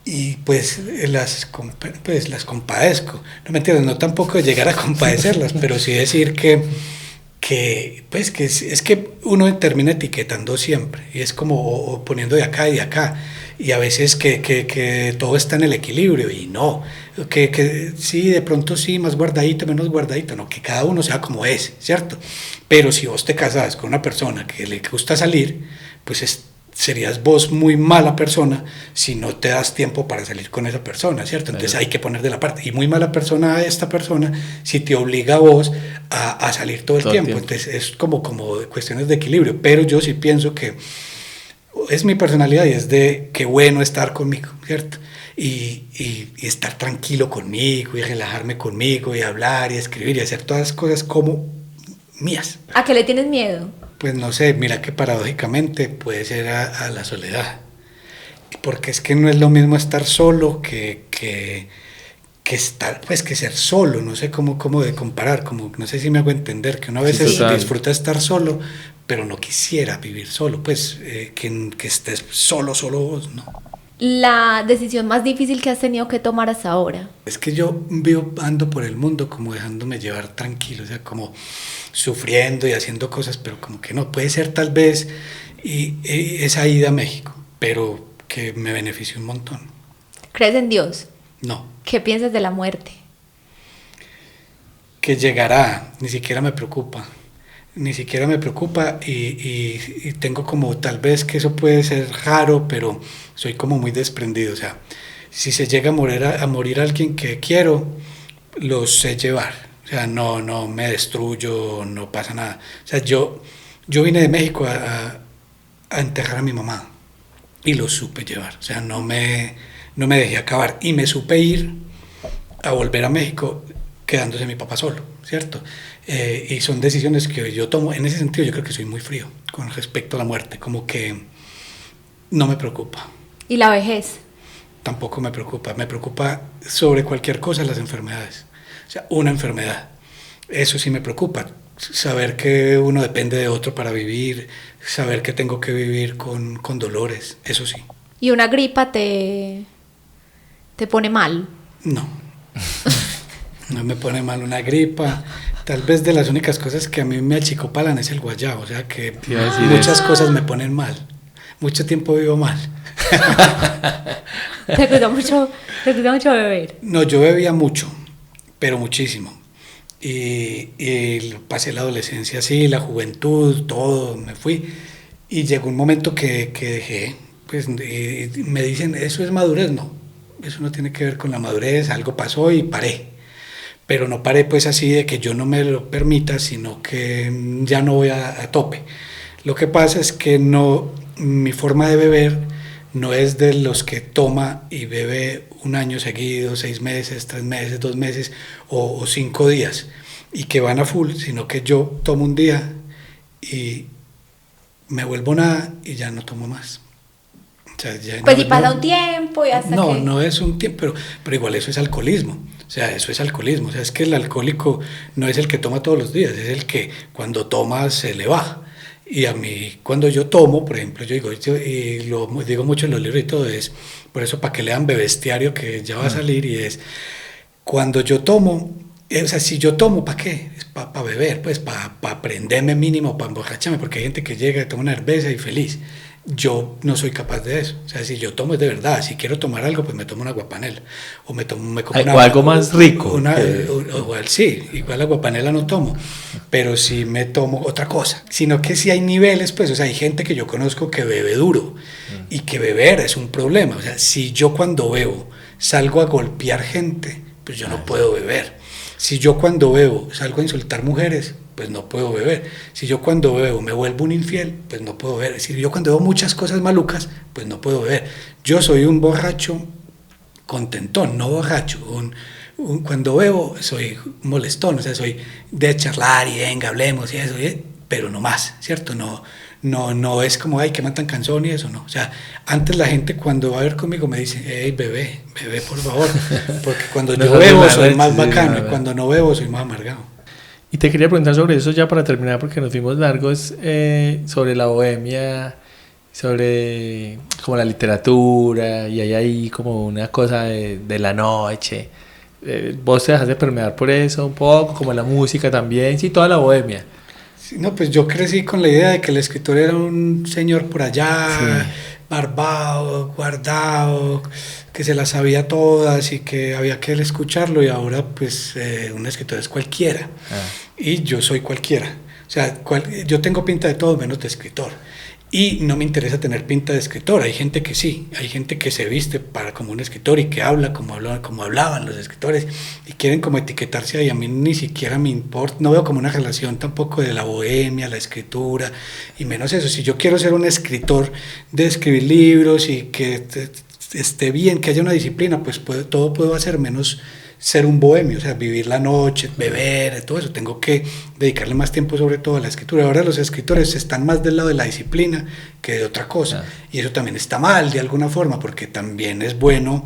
Y pues las compadezco. No me entiendes, no tampoco llegar a compadecerlas, pero sí decir que es que uno termina etiquetando siempre, y es como o poniendo de acá y de acá, y a veces que todo está en el equilibrio, y no, que sí, de pronto sí, más guardadito, menos guardadito, no, que cada uno sea como es, ¿cierto? Pero si vos te casás con una persona que le gusta salir, pues serías vos muy mala persona si no te das tiempo para salir con esa persona, ¿cierto? Entonces hay que poner de la parte. Y muy mala persona a esta persona si te obliga a vos a salir todo el tiempo. Entonces es como cuestiones de equilibrio. Pero yo sí pienso que es mi personalidad y es de qué bueno estar conmigo, ¿cierto? Y estar tranquilo conmigo y relajarme conmigo y hablar y escribir y hacer todas las cosas como mías. ¿A qué le tienes miedo? Pues no sé, mira que paradójicamente puede ser a la soledad, porque es que no es lo mismo estar solo que estar, pues que ser solo, no sé cómo de comparar, como no sé si me hago entender, que uno a veces disfruta estar solo, pero no quisiera vivir solo, pues que estés solo vos, no. La decisión más difícil que has tenido que tomar hasta ahora. Es que yo ando por el mundo como dejándome llevar tranquilo, o sea, como sufriendo y haciendo cosas, pero como que no, puede ser tal vez y esa ida a México, pero que me benefició un montón. ¿Crees en Dios? No. ¿Qué piensas de la muerte? Que llegará, ni siquiera me preocupa y tengo como tal vez que eso puede ser raro, pero soy como muy desprendido, o sea, si se llega a morir alguien que quiero, lo sé llevar, o sea, no me destruyo, no pasa nada, o sea, yo vine de México a enterrar a mi mamá y lo supe llevar, o sea, no me dejé acabar y me supe ir a volver a México quedándose mi papá solo, ¿cierto? Y son decisiones que yo tomo, en ese sentido yo creo que soy muy frío con respecto a la muerte, como que no me preocupa. ¿Y la vejez? Tampoco me preocupa sobre cualquier cosa las enfermedades, o sea, una enfermedad, eso sí me preocupa, saber que uno depende de otro para vivir, saber que tengo que vivir con dolores, eso sí. ¿Y una gripa te pone mal? No, no me pone mal una gripa. Tal vez de las únicas cosas que a mí me achicopalan es el guayabo, o sea que muchas cosas me ponen mal. Mucho tiempo vivo mal. ¿Te gusta mucho beber? No, yo bebía mucho, pero muchísimo. Y pasé la adolescencia así, la juventud, todo, me fui. Y llegó un momento que dejé, pues me dicen, ¿eso es madurez? No, eso no tiene que ver con la madurez, algo pasó y paré. Pero no paré pues así de que yo no me lo permita, sino que ya no voy a tope. Lo que pasa es que mi forma de beber no es de los que toma y bebe un año seguido, 6 meses, 3 meses, 2 meses o 5 días y que van a full, sino que yo tomo un día y me vuelvo nada y ya no tomo más. O sea, pues si pasa un tiempo y hasta que... No es un tiempo, pero igual eso es alcoholismo. O sea, eso es alcoholismo. O sea, es que el alcohólico no es el que toma todos los días, es el que cuando toma se le baja. Y a mí, cuando yo tomo, por ejemplo, yo digo, y lo digo mucho en los libros y todo, es por eso para que lean Bebestiario, que ya va a salir, y es cuando yo tomo, o sea, si yo tomo, ¿para qué? Es para beber, pues para aprenderme mínimo, para emborracharme, porque hay gente que llega y toma una cerveza y feliz. Yo no soy capaz de eso, o sea, si yo tomo es de verdad, si quiero tomar algo, pues me tomo una aguapanela, o me como o algo más rico. Sí, igual aguapanela no tomo, pero sí me tomo otra cosa, sino que si hay niveles, pues, o sea, hay gente que yo conozco que bebe duro, y que beber es un problema, o sea, si yo cuando bebo salgo a golpear gente, pues yo no puedo beber. Si yo cuando bebo salgo a insultar mujeres, pues no puedo beber. Si yo cuando bebo me vuelvo un infiel, pues no puedo beber. Si yo cuando bebo muchas cosas malucas, pues no puedo beber. Yo soy un borracho contentón, no borracho. Cuando bebo soy molestón, o sea, soy de charlar y venga, hablemos y eso, pero no más, ¿cierto? No es como, ay, que matan canción y eso, no. O sea, antes la gente cuando va a ver conmigo me dice, hey, bebé, por favor, porque cuando yo bebo soy más bacano y cuando no bebo soy más amargado. Y te quería preguntar sobre eso ya para terminar, porque nos fuimos largos, sobre la bohemia, sobre como la literatura, y hay ahí como una cosa de la noche. ¿Vos te dejas de permear por eso un poco, como la música también? Sí, toda la bohemia. Sí, no, pues yo crecí con la idea de que el escritor era un señor por allá, Sí. barbado, guardado, que se las sabía todas y que había que escucharlo, y ahora pues un escritor es cualquiera. Y yo soy cualquiera. O sea, yo tengo pinta de todo menos de escritor. Y no me interesa tener pinta de escritor. Hay gente que sí, hay gente que se viste como un escritor y que habla como hablaban los escritores y quieren como etiquetarse ahí. A mí ni siquiera me importa, no veo como una relación tampoco de la bohemia, la escritura, y menos eso. Si yo quiero ser un escritor de escribir libros y que esté bien, que haya una disciplina, pues todo puedo hacer menos ser un bohemio, o sea, vivir la noche, beber, todo eso. Tengo que dedicarle más tiempo sobre todo a la escritura. Ahora los escritores están más del lado de la disciplina que de otra cosa, y eso también está mal de alguna forma, porque también es bueno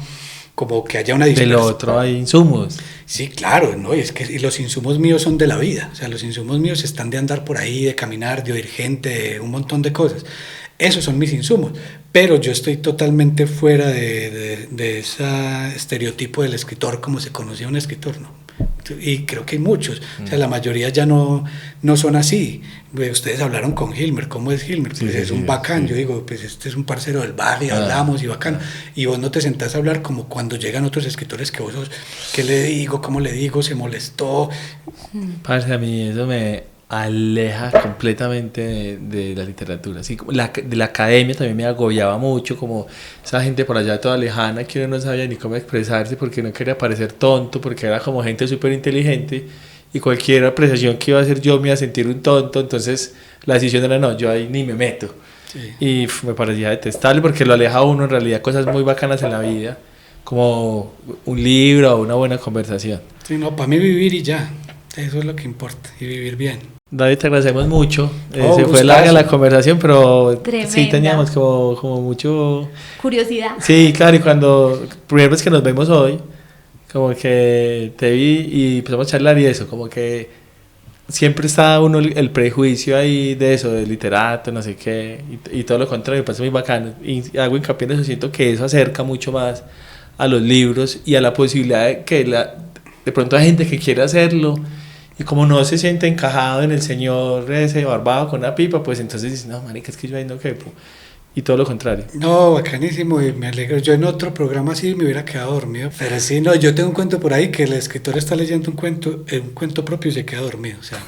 como que haya una disciplina. Del otro hay insumos. Sí, claro, ¿no? Y los insumos míos son de la vida, o sea, los insumos míos están de andar por ahí, de caminar, de oír gente, de un montón de cosas. Esos son mis insumos, pero yo estoy totalmente fuera de ese estereotipo del escritor como se conocía un escritor, ¿no? Y creo que hay muchos, o sea, la mayoría ya no son así. Ustedes hablaron con Hilmer, ¿cómo es Hilmer? Pues sí, es un bacán, sí. Yo digo, pues este es un parcero del barrio, hablamos y bacán, y vos no te sentás a hablar como cuando llegan otros escritores que vos sos, ¿qué le digo? ¿Cómo le digo? ¿Se molestó? Parce, a mí eso me aleja completamente de la literatura, así como de la academia también me agobiaba mucho, como esa gente por allá toda lejana que uno no sabía ni cómo expresarse porque no quería parecer tonto, porque era como gente súper inteligente y cualquier apreciación que iba a hacer yo me iba a sentir un tonto, entonces la decisión era no, yo ahí ni me meto. Sí. Y me parecía detestable porque lo aleja a uno en realidad cosas muy bacanas en la vida, como un libro o una buena conversación. Sí, no, para mí vivir y ya, eso es lo que importa, y vivir bien. David, te agradecemos mucho. Se fue larga la conversación, pero tremenda. Sí teníamos como mucho... curiosidad. Sí, claro, y cuando primera vez que nos vemos hoy, como que te vi y empezamos a charlar y eso, como que siempre está uno el prejuicio ahí de eso, del literato, no sé qué, y todo lo contrario, me parece muy bacano. Y hago hincapié en eso, siento que eso acerca mucho más a los libros y a la posibilidad de que de pronto hay gente que quiere hacerlo, y como no se siente encajado en el señor ese barbado con una pipa, pues entonces dice, no, marica, es que yo ahí no quepo. Y todo lo contrario. No, bacanísimo, y me alegro. Yo en otro programa sí me hubiera quedado dormido. Pero sí, no, yo tengo un cuento por ahí que el escritor está leyendo un cuento propio y se queda dormido. O sea.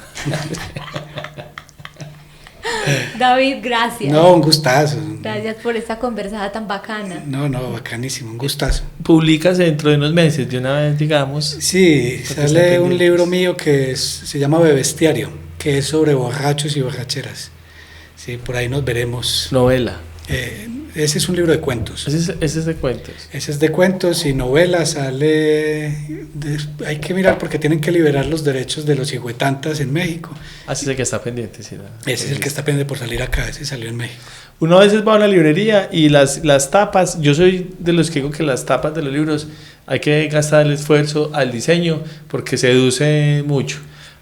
David, gracias. No, un gustazo. Gracias por esta conversada tan bacana. No, bacanísimo, un gustazo. Publicas dentro de unos meses, de una vez, digamos. Sí, sale un libro mío que se llama Bebestiario, que es sobre borrachos y borracheras. Sí, por ahí nos veremos. Novela. Ese es un libro de cuentos. Ese es de cuentos. Ese es de cuentos y novela. Hay que mirar porque tienen que liberar los derechos de los hijuetantas en México. Ese es el que está pendiente, sí. Ese es el que está pendiente por salir acá, ese salió en México. Uno a veces va a una librería y las tapas, yo soy de los que digo que las tapas de los libros hay que gastar el esfuerzo al diseño porque seduce mucho.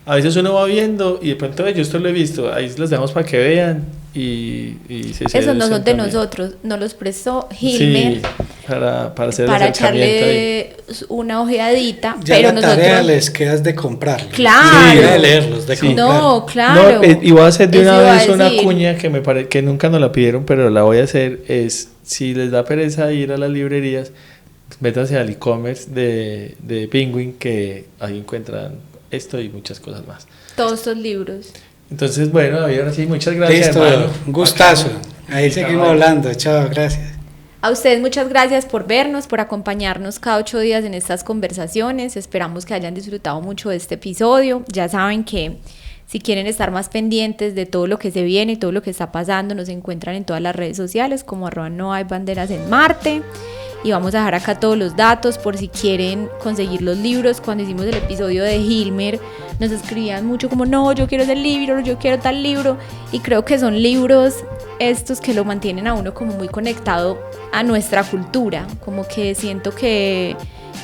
A veces uno va viendo y de pronto yo esto lo he visto, ahí los dejamos para que vean y esos no son de nosotros, nos los prestó Hilmer. Sí, para hacer para echarle una ojeadita. Ya pero la tarea les quedas de comprarlos. Claro. Sí, de leerlos, de comprar. No, claro. No, y voy a hacer de una vez una cuña que me parece que nunca nos la pidieron, pero la voy a hacer, es si les da pereza ir a las librerías, métanse al e-commerce de Penguin, que ahí encuentran esto y muchas cosas más. Todos estos libros. Entonces, bueno, ahora sí, muchas gracias. Listo, hermano. un gustazo. Ahí seguimos hablando. Chao, gracias. A ustedes muchas gracias por vernos, por acompañarnos cada 8 días en estas conversaciones. Esperamos que hayan disfrutado mucho de este episodio. Ya saben que si quieren estar más pendientes de todo lo que se viene y todo lo que está pasando, nos encuentran en todas las redes sociales como @nohaybanderasEnMarte. Y vamos a dejar acá todos los datos por si quieren conseguir los libros. Cuando hicimos el episodio de Hilmer, nos escribían mucho como, no, yo quiero ese libro, yo quiero tal libro. Y creo que son libros estos que lo mantienen a uno como muy conectado a nuestra cultura. Como que siento que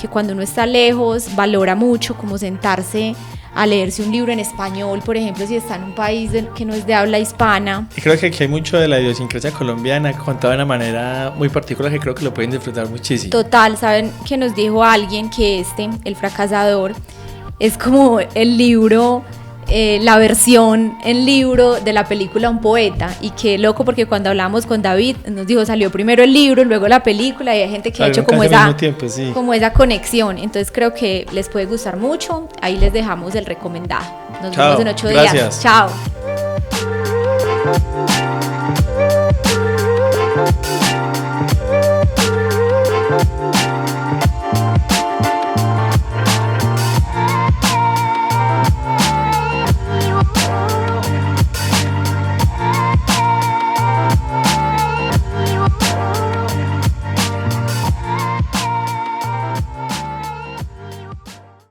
cuando uno está lejos, valora mucho como sentarse a leerse un libro en español, por ejemplo, si está en un país que no es de habla hispana. Y creo que aquí hay mucho de la idiosincrasia colombiana contado de una manera muy particular que creo que lo pueden disfrutar muchísimo. Total, ¿saben que nos dijo alguien que El fracasador, es como el libro la versión en libro de la película Un poeta, y qué loco porque cuando hablamos con David nos dijo salió primero el libro, luego la película, y hay gente que ha hecho como esa conexión. Entonces creo que les puede gustar mucho. Ahí les dejamos el recomendado. Nos vemos en 8 días. Chao.